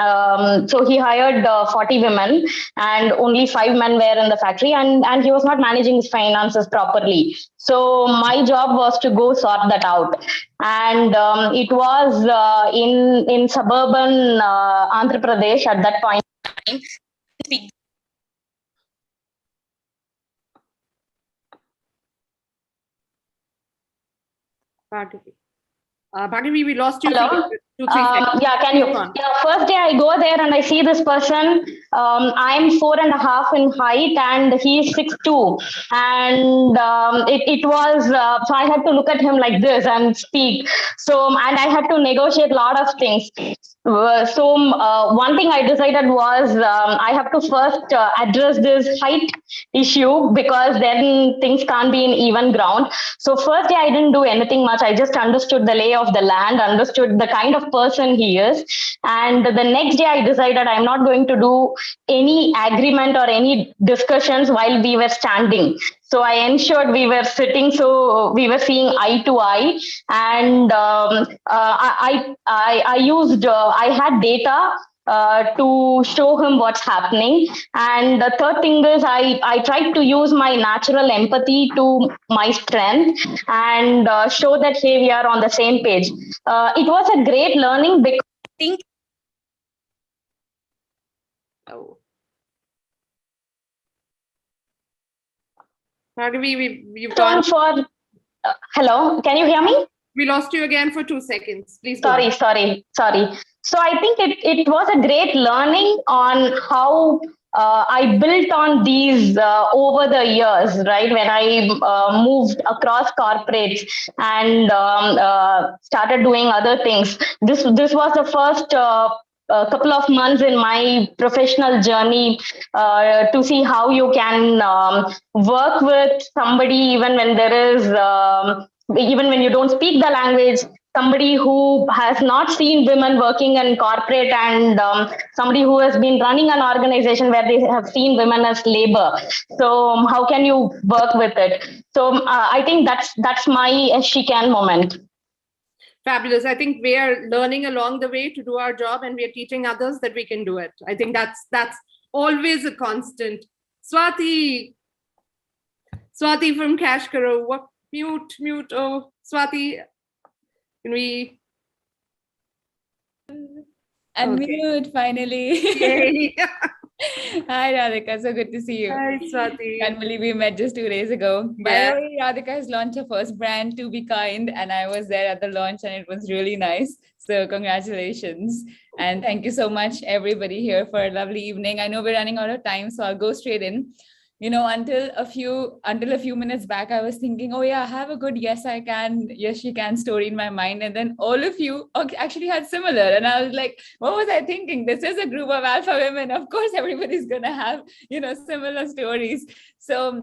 So he hired 40 women and only 5 men were in the factory, and he was not managing his finances properly. So my job was to go sort that out. And it was in suburban Andhra Pradesh at that point in time.
Bhargavi, we lost you.
Hello? Yeah, can you? Yeah, first day I go there and I see this person. I'm 4.5 in height and he's 6'2", and it was so I had to look at him like this and speak. So and I had to negotiate a lot of things. One thing I decided was I have to first address this height issue, because then things can't be in even ground. So first day I didn't do anything much. I just understood the lay of the land, understood the kind of person he is. And the next day I decided I'm not going to do any agreement or any discussions while we were standing. So I ensured we were sitting, so we were seeing eye to eye. And I used, I had data to show him what's happening. And the third thing is I tried to use my natural empathy to my strength and show that, hey, we are on the same page. It was a great learning because I think.
Oh. Bhargavi, you've gone
for. Hello, can you hear me?
We lost you again for 2 seconds. Please.
Sorry. So I think it was a great learning on how I built on these over the years, right? When I moved across corporates and started doing other things. This was the first a couple of months in my professional journey to see how you can work with somebody even when there is even when you don't speak the language, somebody who has not seen women working in corporate, and somebody who has been running an organization where they have seen women as labor. So how can you work with it? So I think that's my she can moment.
Fabulous. I think we are learning along the way to do our job, and we are teaching others that we can do it. I think that's always a constant. Swati from Cash Karo. What? Mute. Oh, Swati, can we?
Unmute finally.
Yay.
Hi Radhika, so good to see you.
Hi Swati.
Can't believe we met just 2 days ago. By the way, Radhika has launched her first brand, To Be Kind, and I was there at the launch and it was really nice. So congratulations. And thank you so much everybody here for a lovely evening. I know we're running out of time, so I'll go straight in. You know, until a few minutes back, I was thinking, oh yeah, I have a good yes I can, yes she can story in my mind. And then all of you actually had similar. And I was like, what was I thinking? This is a group of alpha women. Of course, everybody's gonna have, you know, similar stories. So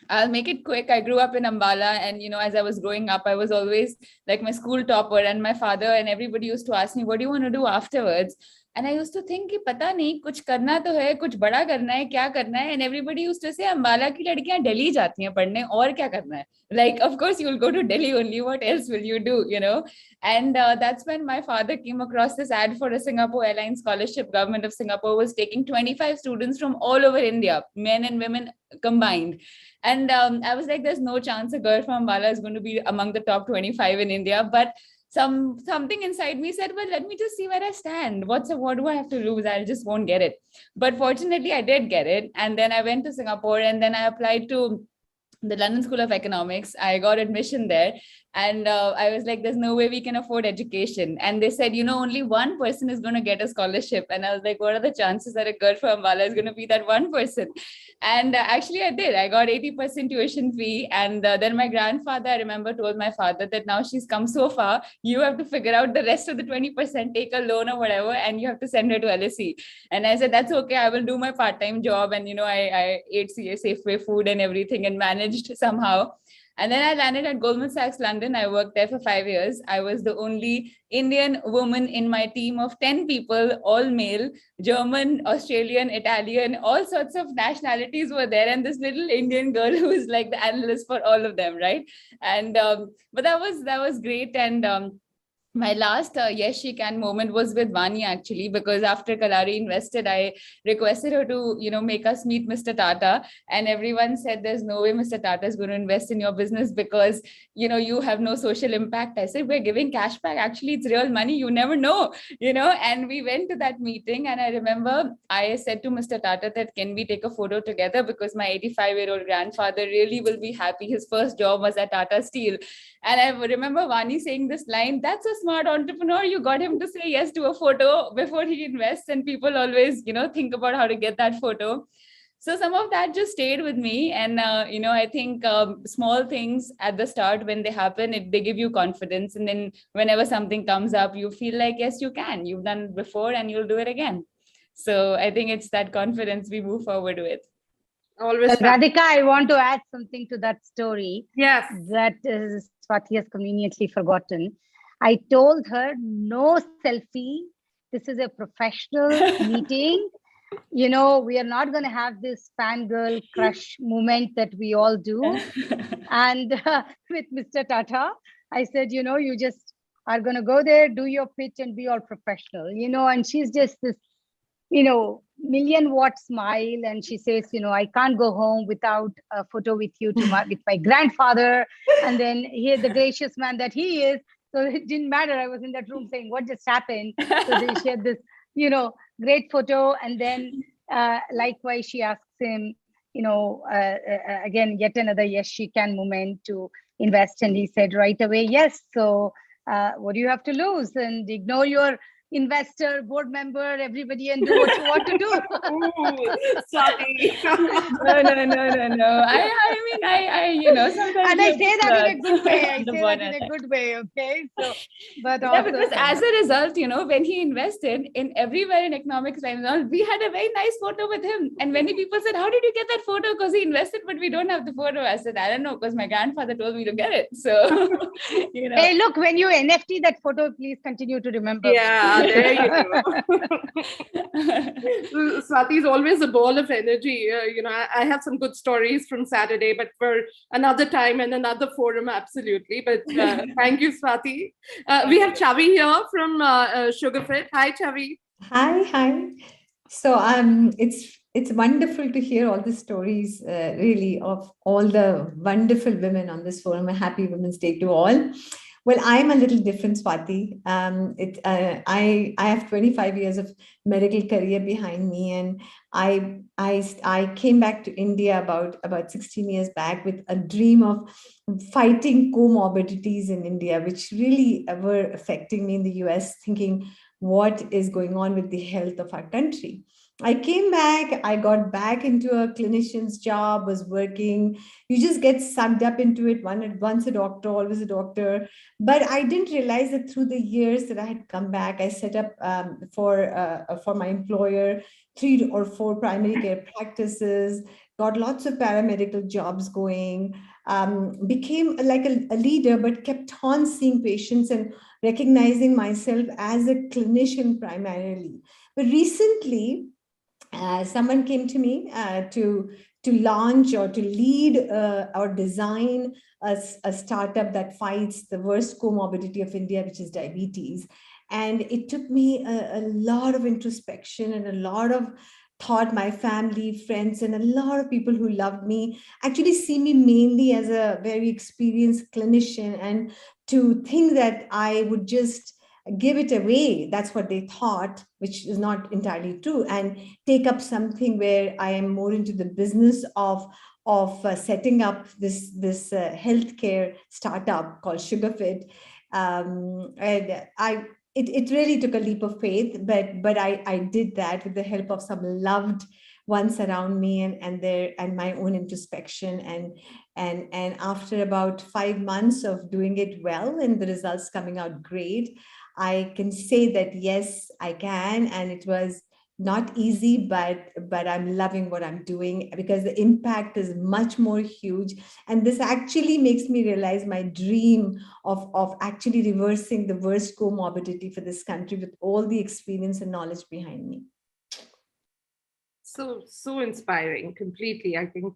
I'll make it quick. I grew up in Ambala, and, you know, as I was growing up, I was always like my school topper, and my father and everybody used to ask me, what do you want to do afterwards? And I used to think कि पता नहीं कुछ करना तो है, कुछ बड़ा करना है, क्या करना है? And everybody used to say Ambala की लड़कियां दिल्ली जाती हैं पढ़ने, और क्या करना है? Like, of course you'll go to Delhi only, what else will you do, you know? And that's when my father came across this ad for a Singapore Airlines scholarship. Government of Singapore was taking 25 students from all over India, men and women combined. And I was like, there's no chance a girl from Ambala is going to be among the top 25 in India. But something inside me said, well, let me just see where I stand. What do I have to lose? I just won't get it. But fortunately, I did get it. And then I went to Singapore, and then I applied to the London School of Economics. I got admission there. And I was like, there's no way we can afford education. And they said, you know, only one person is going to get a scholarship. And I was like, what are the chances that a girl from Ambala is going to be that one person? And actually I did. I got 80% tuition fee. And then my grandfather, I remember, told my father that now she's come so far, you have to figure out the rest of the 20%, take a loan or whatever, and you have to send her to LSE. And I said, that's okay. I will do my part-time job. And, you know, I ate Safeway food and everything and managed somehow. And then I landed at Goldman Sachs London. I worked there for 5 years. I was the only Indian woman in my team of 10 people, all male, German, Australian, Italian, all sorts of nationalities were there. And this little Indian girl who was like the analyst for all of them, right? And but that was great. And my last yes she can moment was with Vani, actually, because after Kalari invested, I requested her to, you know, make us meet Mr. Tata, and everyone said there's no way Mr. Tata is going to invest in your business because, you know, you have no social impact. I said, we're giving cash back, actually it's real money, you never know, you know. And we went to that meeting, and I remember I said to Mr. Tata that can we take a photo together, because my 85-year-old grandfather really will be happy. His first job was at Tata Steel. And I remember Vani saying this line, that's a smart entrepreneur, you got him to say yes to a photo before he invests. And people always, you know, think about how to get that photo. So some of that just stayed with me. And, you know, I think small things at the start, when they happen, they give you confidence. And then whenever something comes up, you feel like, yes, you can. You've done it before and you'll do it again. So I think it's that confidence we move forward with.
Always.
Radhika, I want to add something to that story.
Yes.
That is Swati has conveniently forgotten. I told her, no selfie. This is a professional meeting. You know, we are not going to have this fangirl crush moment that we all do. And with Mr. Tata, I said, you know, you just are going to go there, do your pitch and be all professional, you know. And she's just this, you know, million-watt smile. And she says, you know, I can't go home without a photo with you with my grandfather. And then here, the gracious man that he is. So it didn't matter. I was in that room saying, what just happened? So they shared this, you know, great photo. And then likewise, she asks him, you know, again, yet another yes, she can moment to invest. And he said right away, yes. So what do you have to lose? And ignore your investor, board member, everybody, and do what you want to do.
Sorry.
No. I sometimes.
And I say that in a good way. I
on the
say that in a good way. Okay. So, but
yeah,
also,
because as a result, when he invested in everywhere in economics times, we had a very nice photo with him. And many people said, "How did you get that photo?" Because he invested, but we don't have the photo. I said, "I don't know," because my grandfather told me to get it. So,
Hey, look, when you NFT that photo, please continue to remember.
Yeah, there you go. Swati is always a ball of energy. I have some good stories from Saturday, but for another time and another forum, absolutely. But thank you, Swati. We have Chavi here from Sugarfit. Hi, Chavi.
Hi. So it's wonderful to hear all the stories, really, of all the wonderful women on this forum. A happy Women's Day to all. Well, I'm a little different, Swati. I have 25 years of medical career behind me, and I came back to India about 16 years back with a dream of fighting comorbidities in India, which really were affecting me in the US, thinking what is going on with the health of our country. I came back, I got back into a clinician's job, was working. You just get sucked up into it. Once a doctor, always a doctor. But I didn't realize that through the years that I had come back, I set up for my employer 3 or 4 primary care practices, got lots of paramedical jobs going, became like a leader, but kept on seeing patients and recognizing myself as a clinician primarily. But recently, someone came to me to launch or to lead or design a startup that fights the worst comorbidity of India, which is diabetes. And it took me a lot of introspection and a lot of thought. My family, friends, and a lot of people who loved me actually see me mainly as a very experienced clinician, and to think that I would just give it away, that's what they thought, which is not entirely true, and take up something where I am more into the business of setting up this healthcare startup called Sugarfit. And it really took a leap of faith, but I did that with the help of some loved ones around me and my own introspection. And after about 5 months of doing it well and the results coming out great, I can say that yes, I can. And it was not easy, but I'm loving what I'm doing because the impact is much more huge. And this actually makes me realize my dream of actually reversing the worst comorbidity for this country with all the experience and knowledge behind me.
So inspiring, completely. I think,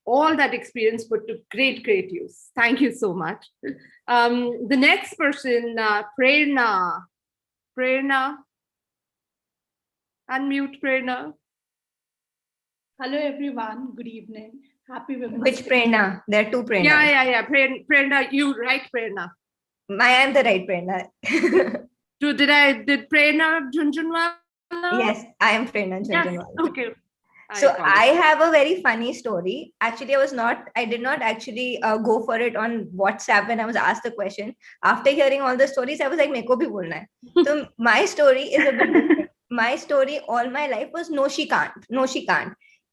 all that experience put to great use. Thank you so much. The next person, Prerna. Prerna. Unmute, Prerna.
Hello, everyone. Good evening. Happy Women's
Which
Day.
Prerna? There are 2 Prernas.
Yeah. Prerna, you right, Prerna.
I am the right Prerna.
Did Prerna Jhunjhunwala?
Yes, I am Prerna Jhunjhunwala.
Yes, okay.
So I have a very funny story. Actually, I did not actually go for it on WhatsApp when I was asked the question. After hearing all the stories, I was like, "Meko bhi bolna hai." So my story is a bit different. My story all my life was no, she can't.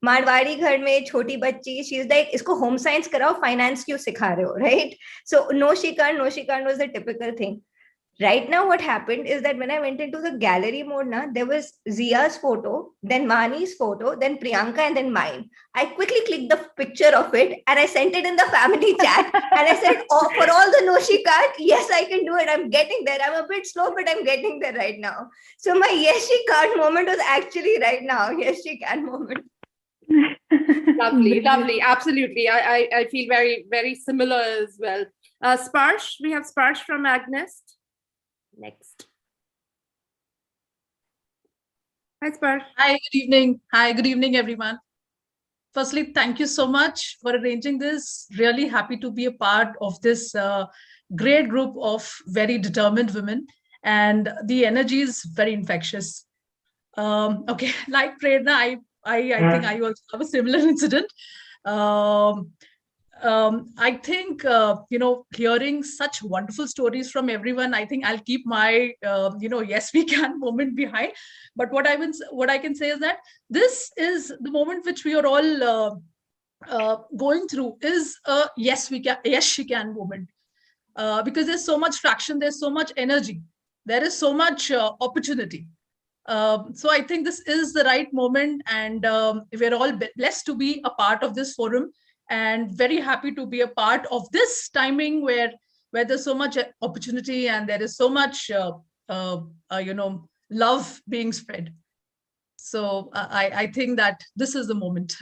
Marwari घर में छोटी बच्ची, she's like, इसको home science कराओ, finance क्यों सिखा रहे हो, right? So no, she can't was the typical thing. Right now, what happened is that when I went into the gallery mode, there was Zia's photo, then Mani's photo, then Priyanka, and then mine. I quickly clicked the picture of it and I sent it in the family chat. And I said, oh, for all the no, she can't, yes, I can do it. I'm getting there. I'm a bit slow, but I'm getting there right now. So my yes, she can't moment was actually right now. Yes, she can moment.
Lovely. Absolutely. I feel very, very similar as well. Sparsh, we have Sparsh from Agnes. Next. Hi, Sparsh.
Hi, good evening, everyone. Firstly, thank you so much for arranging this. Really happy to be a part of this great group of very determined women, and the energy is very infectious. Okay, like Prerna, I think I also have a similar incident. I think, hearing such wonderful stories from everyone, I think I'll keep my, yes, we can moment behind. But what I can say is that this is the moment which we are all going through is a yes, we can, yes, she can moment. Because there's so much traction, there's so much energy, there is so much opportunity. So I think this is the right moment, and we're all blessed to be a part of this forum, and very happy to be a part of this timing where there's so much opportunity and there is so much love being spread. So I think that this is the moment.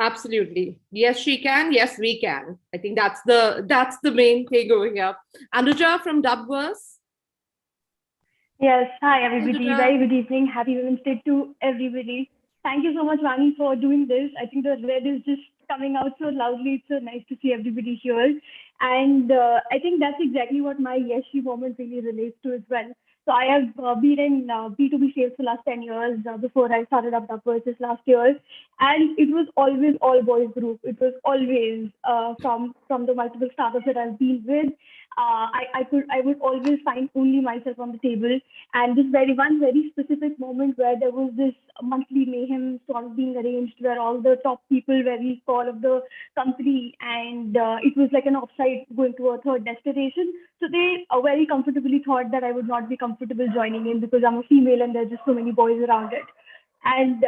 Absolutely. Yes, she can. Yes, we can. I think that's the main thing going up. Anuja from Dubverse.
Yes, hi everybody.
Anuja.
Very good evening. Happy Women's Day to everybody. Thank you so much, Vani, for doing this. I think the red is just coming out so loudly. It's so nice to see everybody here. And I think that's exactly what my Yes She moment really relates to as well. So I have been in B2B sales for the last 10 years before I started up Dubverse last year. And it was always all boys group. It was always from the multiple startups that I've been with. I would always find only myself on the table, and this one very specific moment where there was this monthly mayhem sort of being arranged where all the top people were call of the company, and it was like an offsite going to a third destination. So they very comfortably thought that I would not be comfortable joining in because I'm a female and there's just so many boys around it. And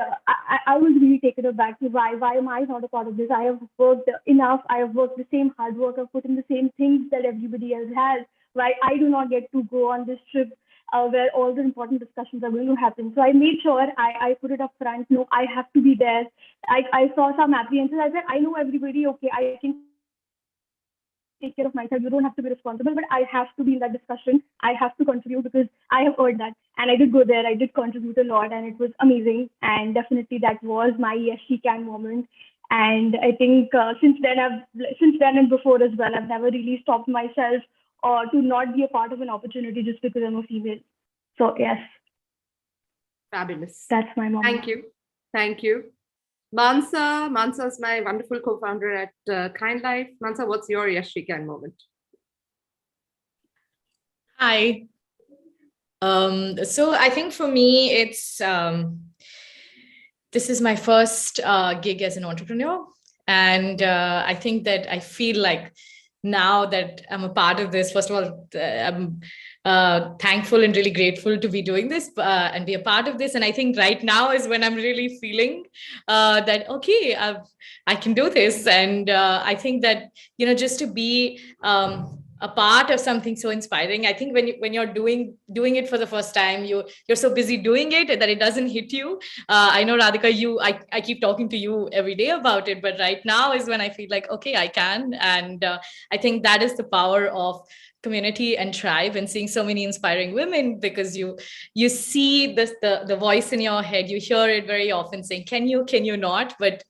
I was really taken aback to why am I not a part of this? I have worked enough. I have worked the same hard work. I've put in the same things that everybody else has. Why I do not get to go on this trip where all the important discussions are going to happen. So I made sure I put it up front. No, I have to be there. I saw some apprehensions. I said, I know everybody. Okay, I can take care of myself. You don't have to be responsible, but I have to be in that discussion. I have to contribute because I have earned that. And I did go there. I did contribute a lot, and it was amazing. And definitely that was my Yes She Can moment. And I think since then and before as well, I've never really stopped myself or to not be a part of an opportunity just because I'm a female. So yes.
Fabulous.
That's my moment.
Thank you. Thank you. Mansa is my wonderful co-founder at Kind Life. Mansa, what's your Yes She Can moment?
Hi. So I think for me, it's this is my first gig as an entrepreneur. And I think that I feel like now that I'm a part of this, first of all, I'm thankful and really grateful to be doing this and be a part of this. And I think right now is when I'm really feeling that, okay, I can do this. And I think that, just to be a part of something so inspiring. I think when you're doing it for the first time, you're so busy doing it that it doesn't hit you. I know, Radhika, I keep talking to you every day about it, but right now is when I feel like, okay, I can. And I think that is the power of community and tribe and seeing so many inspiring women, because you see this, the voice in your head, you hear it very often saying, can you not? But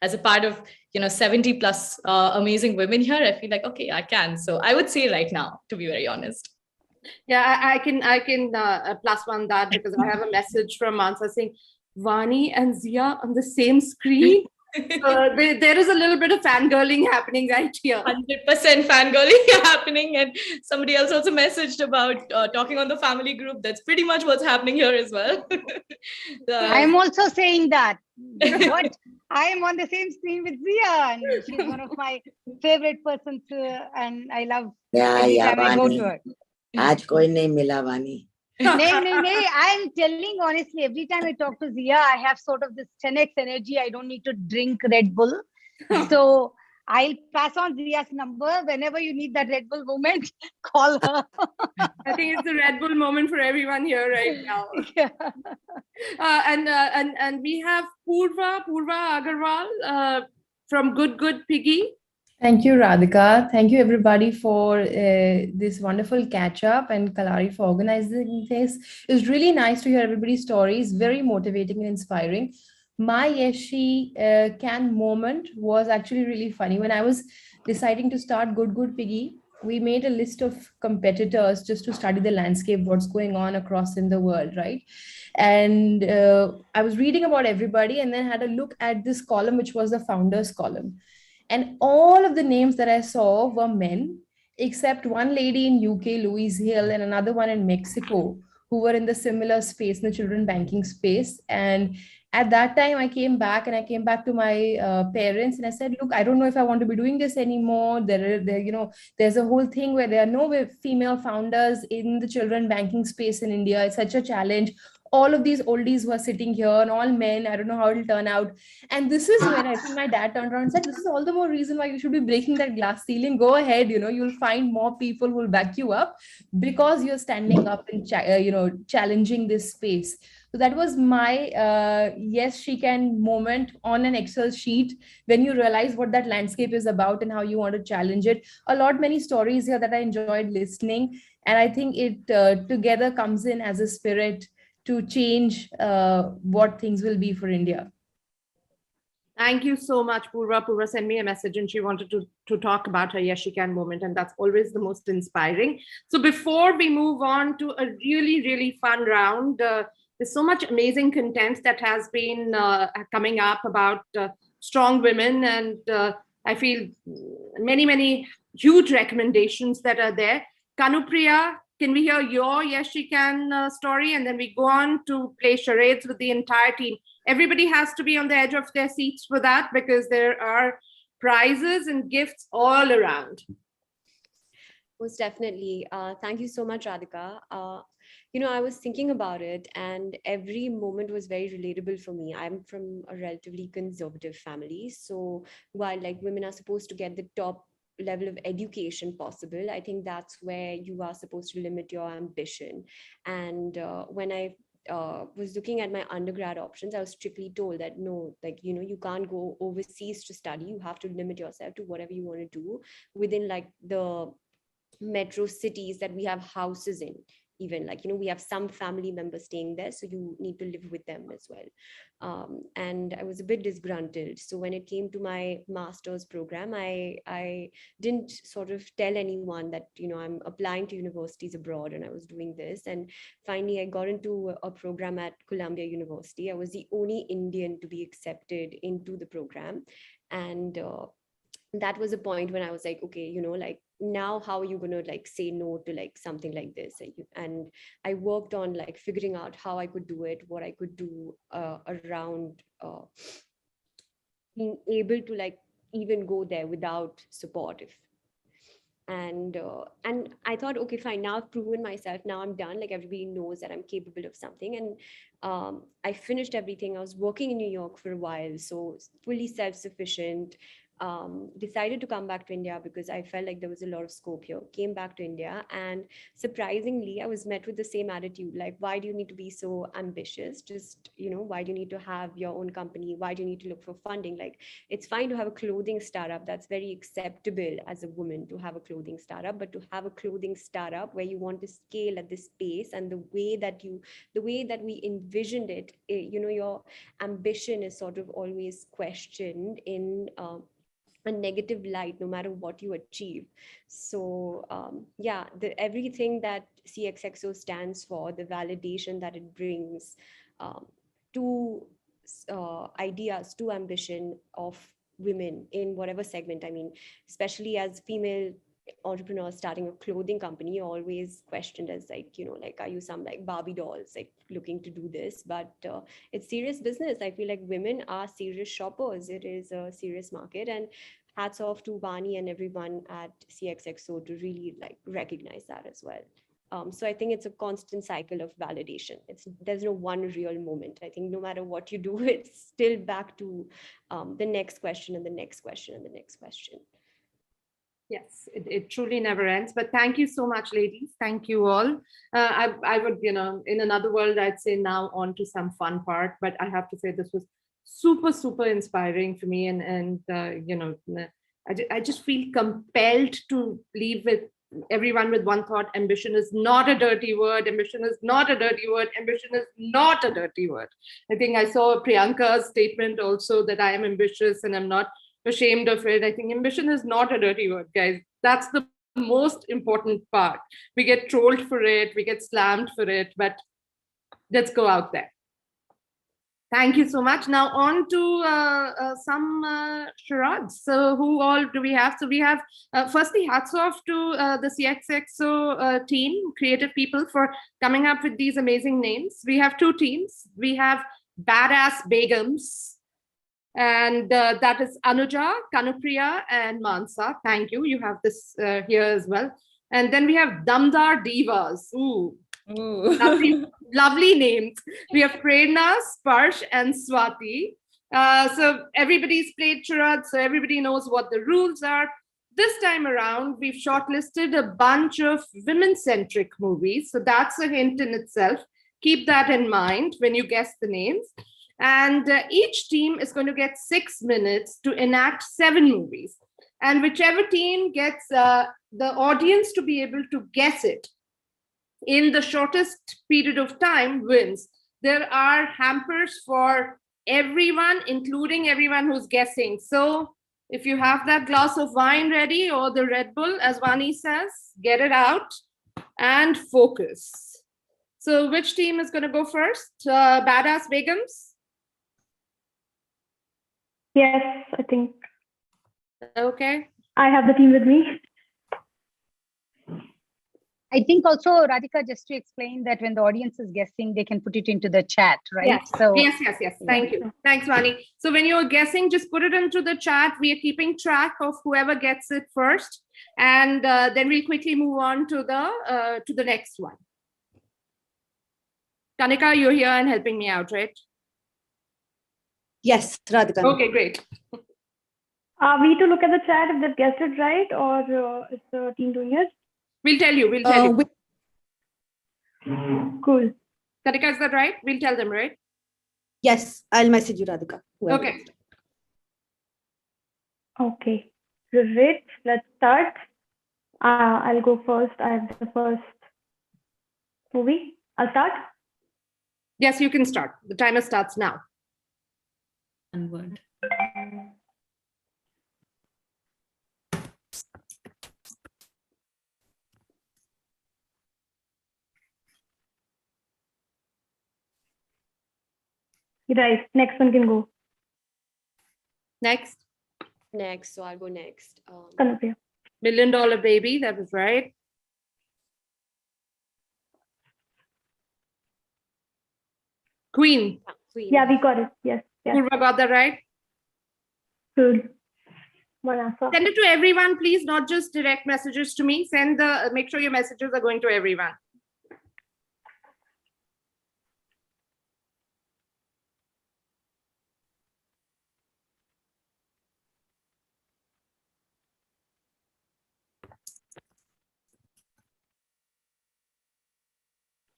as a part of 70 plus amazing women here, I feel like, okay, I can. So I would say right now, to be very honest.
Yeah, I can plus one that, because I have a message from Mansa saying, Vani and Zia on the same screen. There is a little bit of fangirling happening right here.
100% fangirling happening. And somebody else also messaged about talking on the family group. That's pretty much what's happening here as well.
I'm also saying that. You know what? I am on the same screen with Zia, and she's one of my favorite persons, and I love every time I go to her.
Aaj koi nahi mila, Vani.
Nay. I'm telling honestly, every time I talk to Zia, I have sort of this 10x energy. I don't need to drink Red Bull. So I'll pass on Zia's number. Whenever you need that Red Bull moment, call her.
I think it's a Red Bull moment for everyone here right now.
Yeah.
And we have Purva Agarwal from Good Piggy.
Thank you, Radhika. Thank you, everybody, for this wonderful catch-up, and Kalari for organizing this. It's really nice to hear everybody's stories, very motivating and inspiring. My Yes She Can moment was actually really funny. When I was deciding to start Good Piggy, we made a list of competitors just to study the landscape, what's going on across in the world, right? And I was reading about everybody and then had a look at this column, which was the founders column. And all of the names that I saw were men, except one lady in UK, Louise Hill, and another one in Mexico, who were in the similar space, in the children banking space. And at that time, I came back to my parents and I said, look, I don't know if I want to be doing this anymore. There's a whole thing where there are no female founders in the children banking space in India. It's such a challenge. All of these oldies who are sitting here and all men, I don't know how it'll turn out. And this is when I think my dad turned around and said, this is all the more reason why you should be breaking that glass ceiling. Go ahead, you'll find more people who will back you up because you're standing up and challenging this space. So that was my yes, she can moment on an Excel sheet when you realize what that landscape is about and how you want to challenge it. Many stories here that I enjoyed listening. And I think it together comes in as a spirit to change what things will be for India.
Thank you so much, Purva. Purva sent me a message and she wanted to talk about her Yes She Can moment, and that's always the most inspiring. So before we move on to a really, really fun round, there's so much amazing content that has been coming up about strong women, and I feel many, many huge recommendations that are there. Kanupriya, can we hear your Yes She Can story? And then we go on to play charades with the entire team. Everybody has to be on the edge of their seats for that because there are prizes and gifts all around.
Most definitely. Thank you so much, Radhika. I was thinking about it and every moment was very relatable for me. I'm from a relatively conservative family. So while women are supposed to get the top level of education possible, I think that's where you are supposed to limit your ambition. And when I was looking at my undergrad options, I was strictly told that no, you can't go overseas to study. You have to limit yourself to whatever you want to do within the metro cities that we have houses in. Even we have some family members staying there, so you need to live with them as well. And I was a bit disgruntled. So when it came to my master's program, I didn't sort of tell anyone that, I'm applying to universities abroad and I was doing this. And finally, I got into a program at Columbia University. I was the only Indian to be accepted into the program. And that was a point when I was like, okay, now how are you going to say no to something like this? And I worked on figuring out how I could do it, what I could do around being able to even go there without support. And I thought, okay, fine, now I've proven myself, now I'm done, everybody knows that I'm capable of something. And I finished everything. I was working in New York for a while, so fully self-sufficient. Decided to come back to India because I felt like there was a lot of scope here. Came back to India, and surprisingly, I was met with the same attitude. Why do you need to be so ambitious? Just, why do you need to have your own company? Why do you need to look for funding? It's fine to have a clothing startup. That's very acceptable as a woman to have a clothing startup, but to have a clothing startup where you want to scale at this pace and the way that we envisioned it, your ambition is sort of always questioned in a negative light, no matter what you achieve. So everything that CXXO stands for, the validation that it brings to ideas, to ambition of women in whatever segment. I mean, especially as female entrepreneurs starting a clothing company, you're always questioned as are you some Barbie dolls looking to do this? But it's serious business. I feel like women are serious shoppers. It is a serious market, and hats off to Vani and everyone at CXXO to really recognize that as well. So I think it's a constant cycle of validation. There's no one real moment. I think no matter what you do, it's still back to the next question and the next question and the next question.
Yes, it truly never ends. But thank you so much, ladies. Thank you all. I would, in another world, I'd say now on to some fun part. But I have to say this was super, super inspiring for me. And I just feel compelled to leave with everyone with one thought. Ambition is not a dirty word. Ambition is not a dirty word. Ambition is not a dirty word. I think I saw Priyanka's statement also that I am ambitious and I'm not ashamed of it. I think ambition is not a dirty word, guys. That's the most important part. We get trolled for it, we get slammed for it, but let's go out there. Thank you so much. Now on to some charades. So who all do we have? So we have, firstly, hats off to the CXXO team, creative people, for coming up with these amazing names. We have two teams. We have Badass Begums, and that is Anuja, Kanupriya, and Mansa. Thank you. You have this here as well. And then we have Damdar Divas. Ooh. Lovely, lovely names. We have Prerna, Sparsh, and Swati. So everybody's played charade, so everybody knows what the rules are. This time around, we've shortlisted a bunch of women-centric movies. So that's a hint in itself. Keep that in mind when you guess the names. And each team is going to get 6 minutes to enact 7 movies. And whichever team gets the audience to be able to guess it in the shortest period of time wins. There are hampers for everyone, including everyone who's guessing. So if you have that glass of wine ready, or the Red Bull, as Vani says, get it out and focus. So which team is going to go first? Badass Begums?
Yes, I think.
Okay.
I have the team with me.
I think also, Radhika, just to explain that when the audience is guessing, they can put it into the chat, right?
Yes.
So
Yes. Thank you. Thanks, Vani. So when you're guessing, just put it into the chat. We are keeping track of whoever gets it first. And then we'll quickly move on to the next one. Kanika, you're here and helping me out, right?
Yes, Radhika.
Okay, great.
Are we to look at the chat if they've guessed it right, or is the team doing it?
We'll tell you. We'll tell you.
Cool.
Kanika, is that right? We'll tell them, right?
Yes, I'll message you, Radhika.
Okay.
Okay. Great. Let's start. I'll go first. I have the first movie. I'll start.
Yes, you can start. The timer starts now.
One word.
Right. Next one can go.
Next.
Next, so I'll go next.
Kanupriya.
$1 Million Baby, that was right. Queen.
Yeah, we got it. Yes.
Purva got that right.
Good. Manasa.
Send it to everyone, please, not just direct messages to me. Make sure your messages are going to everyone.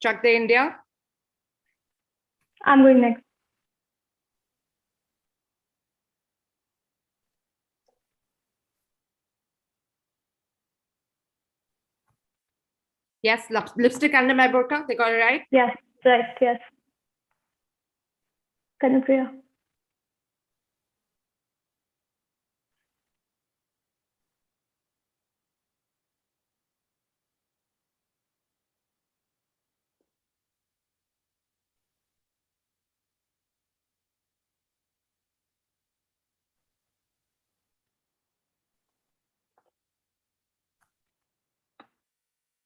Chak De India.
I'm going next.
Yes, Lipstick Under My Burqa. They got it right?
Yes, right. Yes. Kanupriya.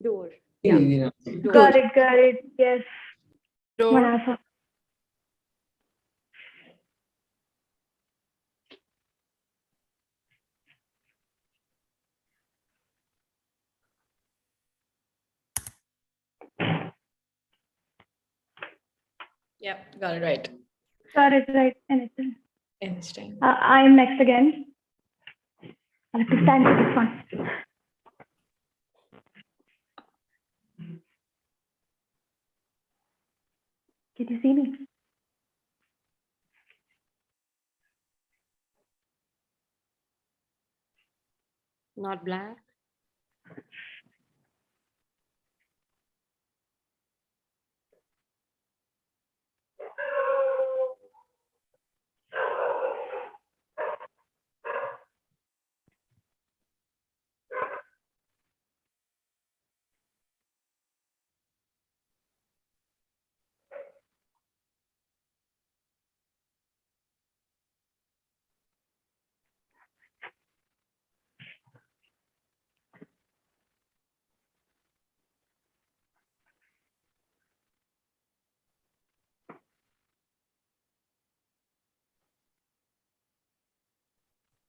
Door.
Yeah. Got it. Yes.
Door.
Manasa.
Yep, got it right.
Got it right. Anything.
Instinct.
I'm next again. I have to stand for this one. Can you see me?
Not black.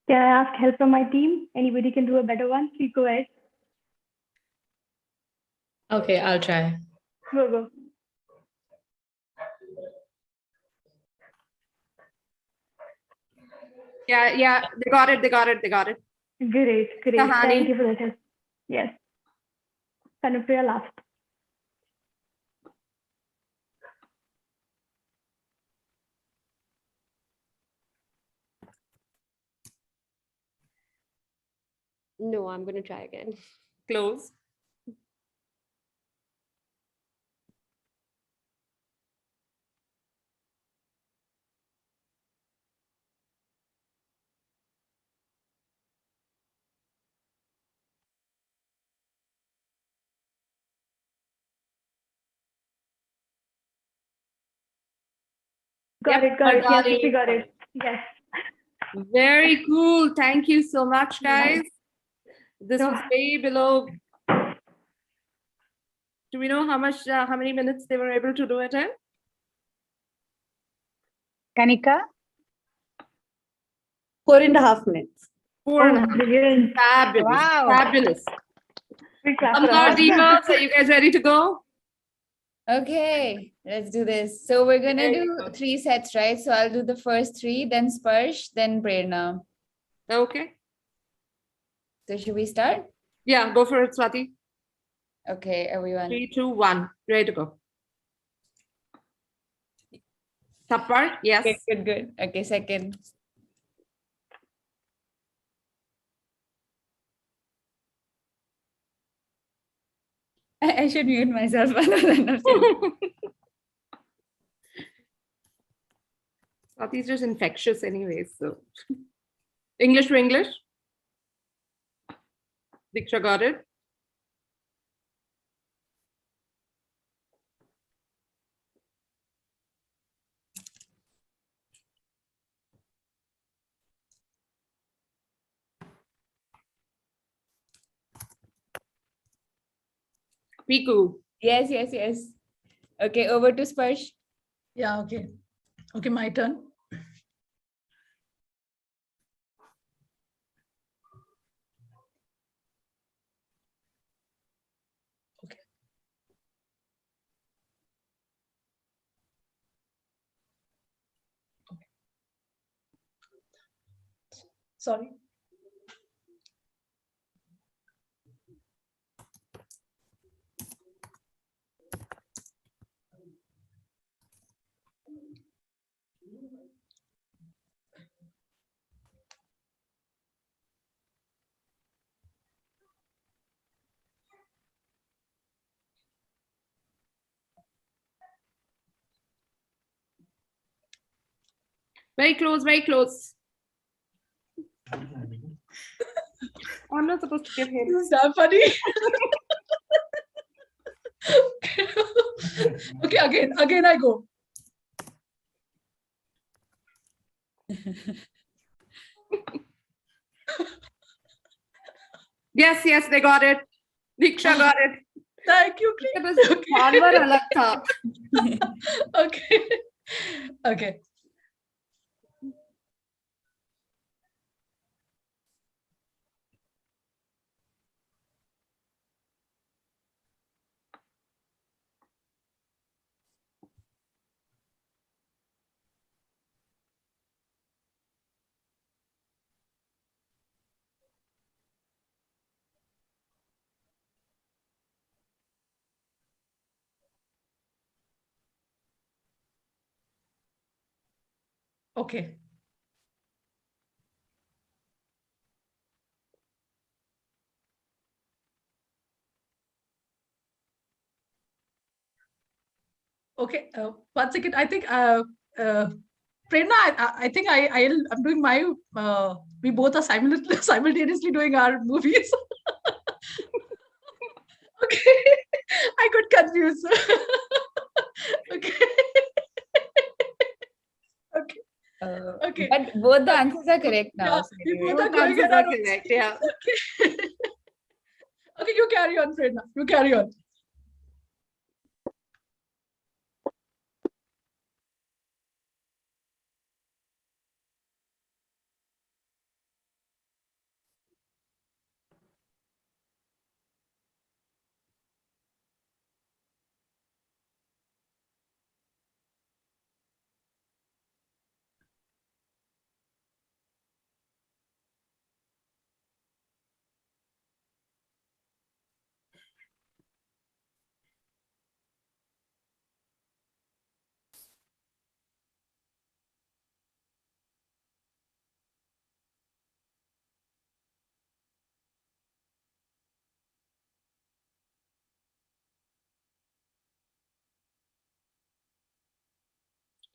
Can I ask help from my team? Anybody can do a better one? Please go ahead.
Okay, I'll try.
Go.
Yeah, they got it.
Great.
Tahani.
Thank you for the help. Yes. Kanupriya last.
No, I'm going to try again.
Close.
Got it. Yes, we got it. Yes.
Very cool. Thank you so much, guys. This was way below. Do we know how many minutes they were able to do it in?
Kanika?
4.5 minutes.
4.5. Fabulous.
Wow.
Fabulous. Divas, are you guys ready to go?
Okay, let's do this. So we're gonna do 3 sets, right? So I'll do the first 3, then Sparsh, then Prerna.
Okay.
So should we start?
Yeah, go for it, Swati.
Okay, everyone.
3, 2, 1. Ready to go. Top part? Yes.
Okay, good. Okay, second. I should mute myself.
Swati's just infectious anyways, so. English to English. Diksha got it. Piku.
Yes. Okay, over to Sparsh.
Yeah, okay. Okay, my turn. Okay. Sorry.
Very close, very close. I'm not supposed to give him.
This is that funny. Okay, again I go.
Yes, they got it. Diksha got it.
Thank you. Okay. Okay. Okay. 1 second. I think Prerna, I think I'm doing my. We both are simultaneously doing our movies. Okay. I got confused. Okay. Okay.
But both the answers are correct now.
Yeah,
so
we both
anyway.
are going
answers are correct, yeah.
Okay. Okay, you carry on, Prerna. You carry on.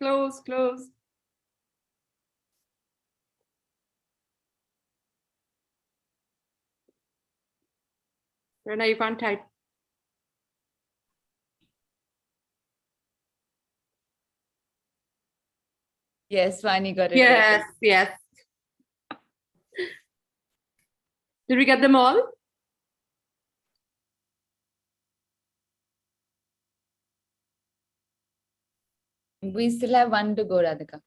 Close, close. Rena, you can't type.
Yes, Vani got it.
Yes, yes. Did we get them all?
We still have one to go, Radhika.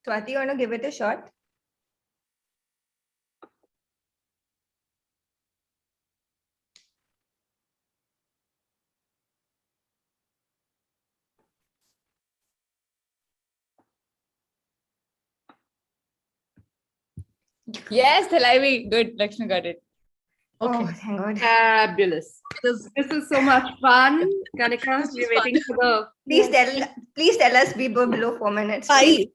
Swati, you want to give it a shot?
Yes, Thalaivi. Good. Lakshmi got it.
Okay. Oh, thank God.
Fabulous. This is so much fun. Kanika, we're waiting for the...
Please tell us we were below 4 minutes.
5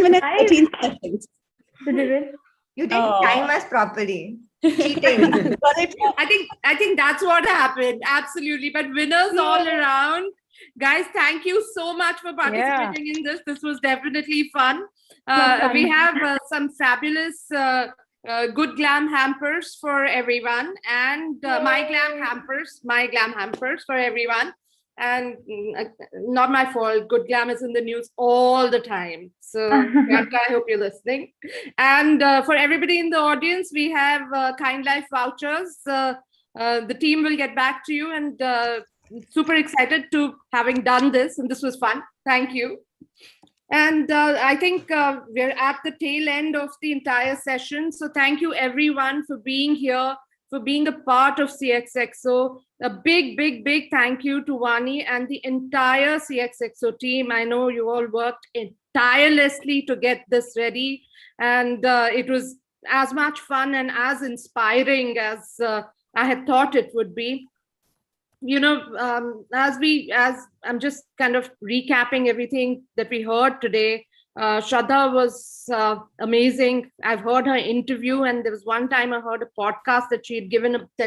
minutes, 13 seconds.
You didn't time us properly. Cheating.
I think that's what happened. Absolutely. But winners all around. Guys, thank you so much for participating in this. This was definitely fun. We have some fabulous good glam hampers for everyone, and my glam hampers for everyone. And not my fault, good glam is in the news all the time. So Priyanka, I hope you're listening. And for everybody in the audience, we have Kind Life vouchers. The team will get back to you, and super excited to having done this, and this was fun. Thank you. And I think we're at the tail end of the entire session. So thank you everyone for being here, for being a part of CXXO. A big, big, big thank you to Vani and the entire CXXO team. I know you all worked tirelessly to get this ready. And it was as much fun and as inspiring as I had thought it would be. You know, as I'm just kind of recapping everything that we heard today, Shraddha was amazing. I've heard her interview, and there was one time I heard a podcast that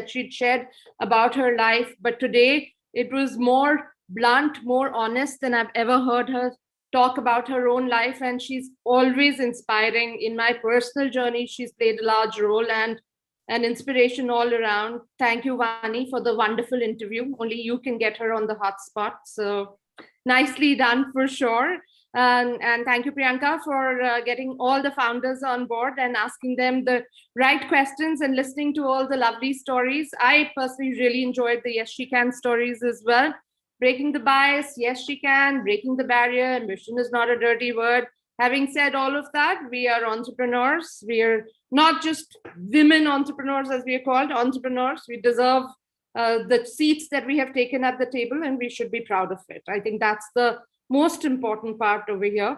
she'd shared about her life. But today it was more blunt, more honest than I've ever heard her talk about her own life. And she's always inspiring. In my personal journey, she's played a large role and an inspiration all around. Thank you, Vani, for the wonderful interview. Only you can get her on the hot spot. So nicely done for sure. And thank you, Priyanka, for getting all the founders on board and asking them the right questions and listening to all the lovely stories. I personally really enjoyed the Yes She Can stories as well. Breaking the bias, yes she can. Breaking the barrier, ambition is not a dirty word. Having said all of that, we are entrepreneurs. We are not just women entrepreneurs, as we are called, entrepreneurs. We deserve the seats that we have taken at the table, and we should be proud of it. I think that's the most important part over here.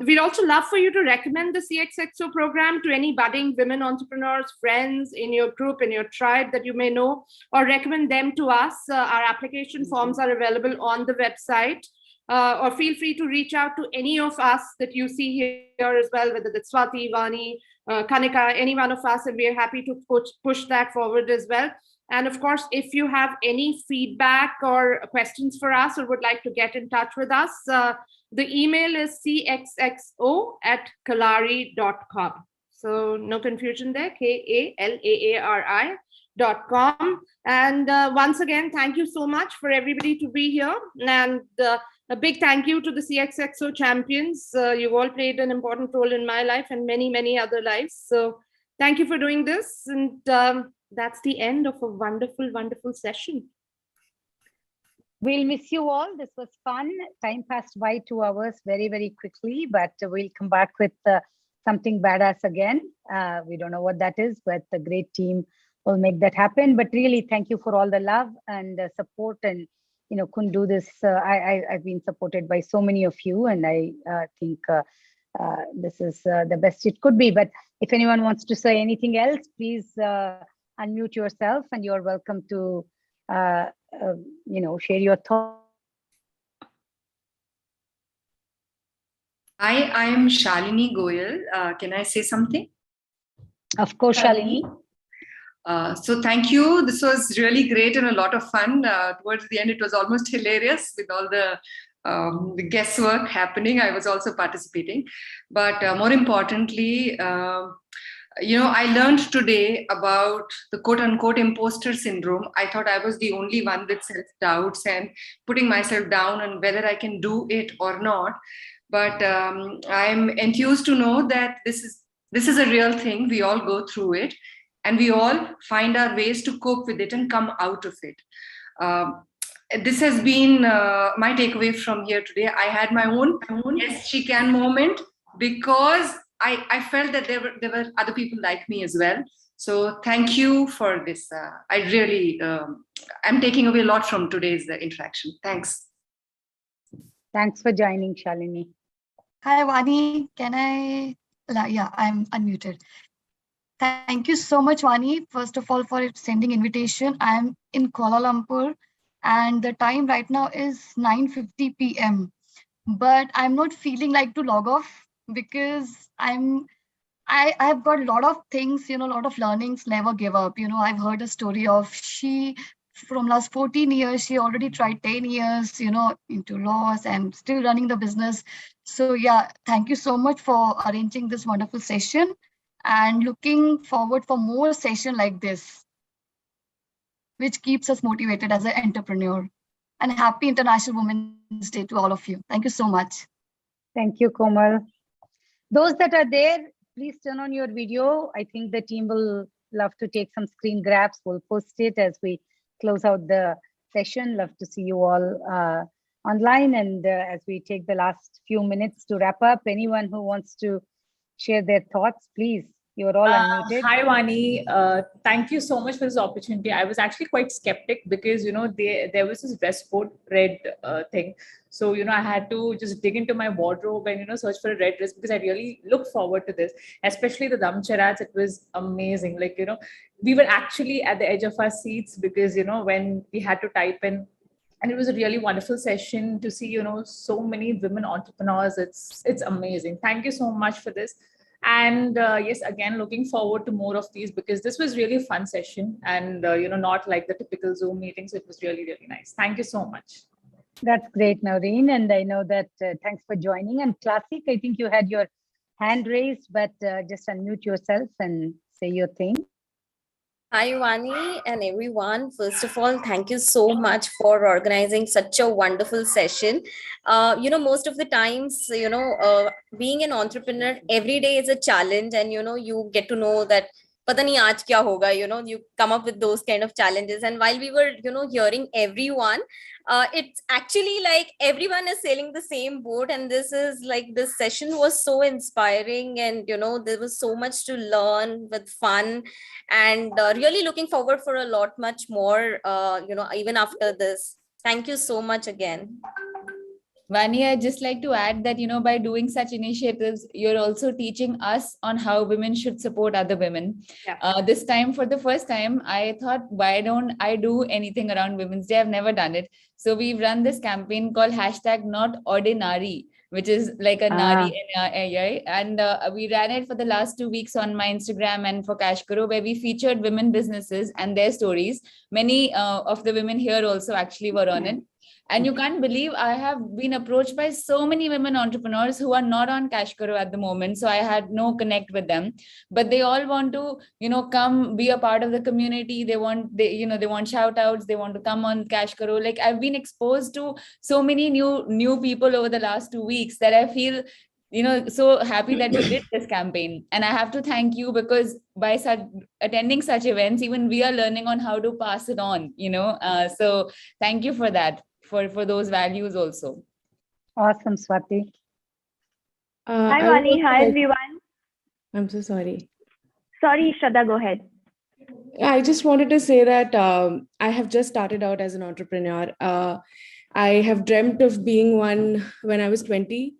We'd also love for you to recommend the CXXO program to any budding women entrepreneurs, friends in your group, in your tribe that you may know, or recommend them to us. Our application forms are available on the website. Or feel free to reach out to any of us that you see here as well, whether it's Swati, Vani, Kanika, any one of us, and we are happy to push that forward as well. And of course, if you have any feedback or questions for us or would like to get in touch with us, the email is cxxo@kalari.com. So no confusion there, KALAARI.com. And once again, thank you so much for everybody to be here. And a big thank you to the CXXO champions. You've all played an important role in my life and many, many other lives. So thank you for doing this. And that's the end of a wonderful, wonderful session.
We'll miss you all. This was fun. Time passed by 2 hours very, very quickly, but we'll come back with something badass again. We don't know what that is, but the great team will make that happen. But really, thank you for all the love and support, and couldn't do this. I've been supported by so many of you, and I think this is the best it could be. But if anyone wants to say anything else, please unmute yourself and you're welcome to, share your thoughts.
Hi, I am Shalini Goyal. Can I say something?
Of course, Shalini.
So thank you. This was really great and a lot of fun. Towards the end, it was almost hilarious with all the guesswork happening. I was also participating. But more importantly, I learned today about the quote-unquote imposter syndrome. I thought I was the only one with self-doubts and putting myself down on whether I can do it or not. But I'm enthused to know that this is a real thing. We all go through it, and we all find our ways to cope with it and come out of it. This has been my takeaway from here today. I had my own yes, she can moment, because I felt that there were other people like me as well. So thank you for this. I really, I'm taking away a lot from today's interaction. Thanks.
Thanks for joining, Shalini.
Hi, Vani. Can I? Yeah, I'm unmuted. Thank you so much, Vani, first of all, for sending invitation. I'm in Kuala Lumpur and the time right now is 9:50 p.m. But I'm not feeling like to log off because I've got a lot of things, a lot of learnings, never give up. I've heard a story of she from last 14 years, she already tried 10 years, into laws and still running the business. So yeah, thank you so much for arranging this wonderful session and looking forward for more session like this, which keeps us motivated as an entrepreneur. And happy International Women's Day to all of you. Thank you so much.
Thank you, Komal. Those that are there, please turn on your video. I think the team will love to take some screen grabs. We'll post it as we close out the session. Love to see you all online. And as we take the last few minutes to wrap up, anyone who wants to share their thoughts, please. You're all unmuted.
Hi, Vani. Thank you so much for this opportunity. I was actually quite skeptic because, there was this dress code red thing. So, I had to just dig into my wardrobe and, search for a red dress because I really look forward to this, especially the Dam Charats. It was amazing. Like, we were actually at the edge of our seats because, when we had to type in, and it was a really wonderful session to see, so many women entrepreneurs. It's amazing. Thank you so much for this. And yes, again, looking forward to more of these because this was really a fun session and, not like the typical Zoom meetings. It was really, really nice. Thank you so much.
That's great, Noreen. And I know that thanks for joining. And Classic, I think you had your hand raised, but just unmute yourself and say your thing.
Hi, Vani and everyone. First of all, thank you so much for organizing such a wonderful session. Most of the times, being an entrepreneur, every day is a challenge and, you get to know that pata nahi aaj kya hoga, you come up with those kind of challenges. And while we were, hearing everyone, it's actually like everyone is sailing the same boat. And this session was so inspiring and, there was so much to learn with fun and really looking forward for a lot much more, even after this. Thank you so much again.
Vani, I'd just like to add that, by doing such initiatives, you're also teaching us on how women should support other women. Yeah. This time, for the first time, I thought, why don't I do anything around Women's Day? I've never done it. So we've run this campaign called #NotOrdinary, which is like a Nari in AI. And we ran it for the last 2 weeks on my Instagram and for Kashkaro, where we featured women businesses and their stories. Many of the women here also actually were on it. And you can't believe I have been approached by so many women entrepreneurs who are not on Kashkaro at the moment. So I had no connect with them, but they all want to, come be a part of the community. They want shout outs. They want to come on Kashkaro. Like I've been exposed to so many new people over the last 2 weeks that I feel, so happy that we did this campaign. And I have to thank you because by attending such events, even we are learning on how to pass it on, so thank you for that. For those values also.
Awesome, Swati.
Hi, Vani. Hi, everyone.
I'm so sorry.
Sorry, Shraddha, go ahead.
I just wanted to say that I have just started out as an entrepreneur. I have dreamt of being one when I was 20.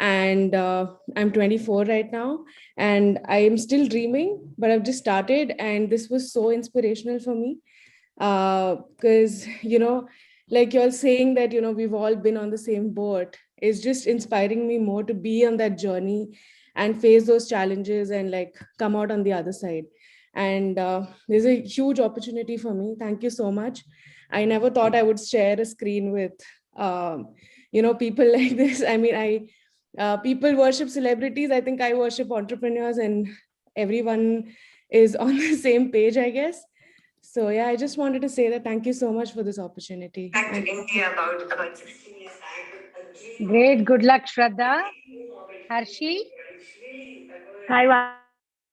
And I'm 24 right now, and I am still dreaming, but I've just started, and this was so inspirational for me. Because, like you're saying that, we've all been on the same boat. It's just inspiring me more to be on that journey and face those challenges and like come out on the other side. And there's a huge opportunity for me. Thank you so much. I never thought I would share a screen with, people like this. I mean, people worship celebrities. I think I worship entrepreneurs, and everyone is on the same page, I guess. So yeah, I just wanted to say that thank you so much for this opportunity.
Back to India about 16 years back.
Great. Good luck, Shraddha. Harshi?
Hi,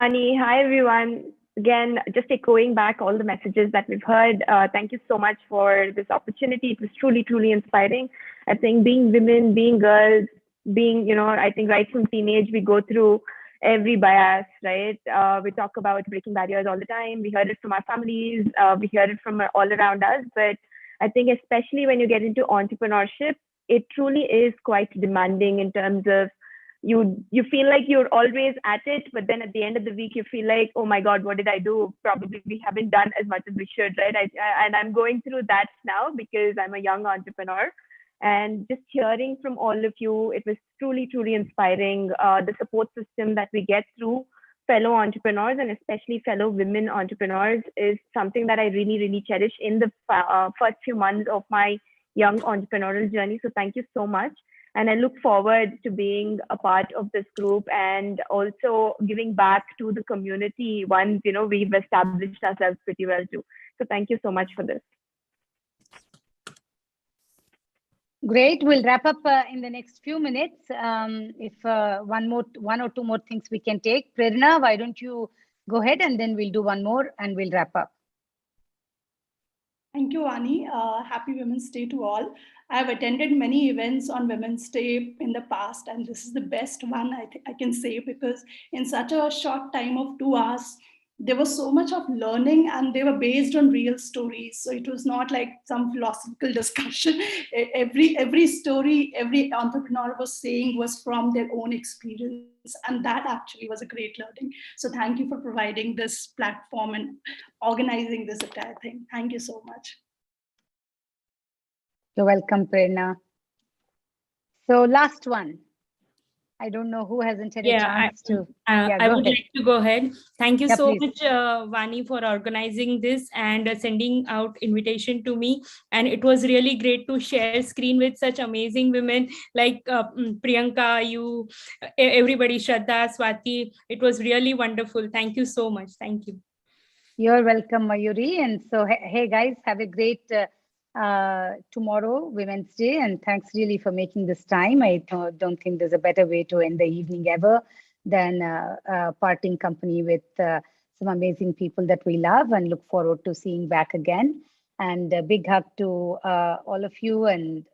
Vani. Hi, everyone. Again, just echoing back all the messages that we've heard. Thank you so much for this opportunity. It was truly, truly inspiring. I think being women, being girls, being, I think right from teenage, we go through every bias, right? We talk about breaking barriers all the time. We heard it from our families. We hear it from all around us. But I think especially when you get into entrepreneurship, it truly is quite demanding in terms of you feel like you're always at it, but then at the end of the week you feel like, oh my god, what did I do? Probably we haven't done as much as we should, right? And I'm going through that now because I'm a young entrepreneur, and just hearing from all of you, it was truly, truly inspiring. The support system that we get through fellow entrepreneurs, and especially fellow women entrepreneurs, is something that I really, really cherish in the first few months of my young entrepreneurial journey. So thank you so much. And I look forward to being a part of this group and also giving back to the community once, we've established ourselves pretty well too. So thank you so much for this.
Great. We'll wrap up in the next few minutes. If one or two more things we can take. Prerna, why don't you go ahead, and then we'll do one more and we'll wrap up.
Thank you, Ani. Happy Women's Day to all. I have attended many events on Women's Day in the past, and this is the best one I can say, because in such a short time of 2 hours, there was so much of learning, and they were based on real stories. So it was not like some philosophical discussion. Every story, every entrepreneur was saying was from their own experience, and that actually was a great learning. So thank you for providing this platform and organizing this entire thing. Thank you so much.
You're welcome, Prerna. So last one. I don't know who hasn't had a chance to.
I would like to go ahead. Thank you so
please.
much, Vani, for organizing this and sending out invitation to me. And it was really great to share screen with such amazing women like Priyanka, you, everybody, Shraddha, Swati. It was really wonderful. Thank you so much. Thank you.
You're welcome, Mayuri. And so, hey guys, have a great tomorrow, Women's Day, and thanks really for making this time. I don't think there's a better way to end the evening ever than parting company with some amazing people that we love, and look forward to seeing back again. And a big hug to all of you, and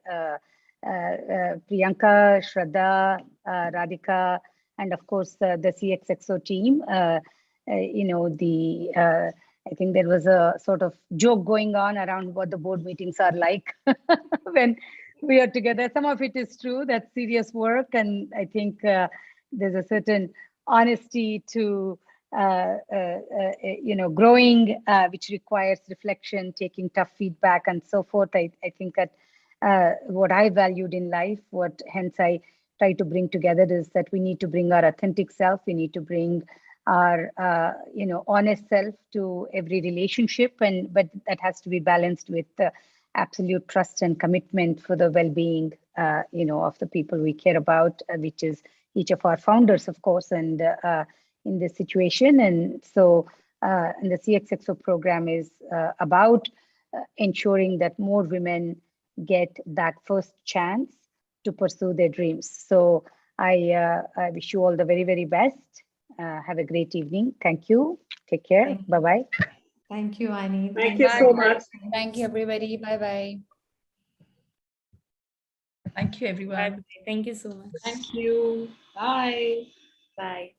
Priyanka, Shraddha, Radhika, and of course the CXXO team. I think there was a sort of joke going on around what the board meetings are like when we are together. Some of it is true, that's serious work. And I think there's a certain honesty to, growing, which requires reflection, taking tough feedback and so forth. I think that what I valued in life, what hence I try to bring together, is that we need to bring our authentic self. We need to bring our honest self to every relationship, but that has to be balanced with absolute trust and commitment for the well-being of the people we care about, which is each of our founders, of course, and in this situation. And so and the CXXO program is about ensuring that more women get that first chance to pursue their dreams. So I wish you all the very, very best. Have a great evening. Thank you. Take care. Bye-bye.
Thank you, Ani.
Thank you so much.
Thank you, everybody. Bye-bye.
Thank you, everyone.
Bye. Thank you so much.
Thank you. Bye.
Bye.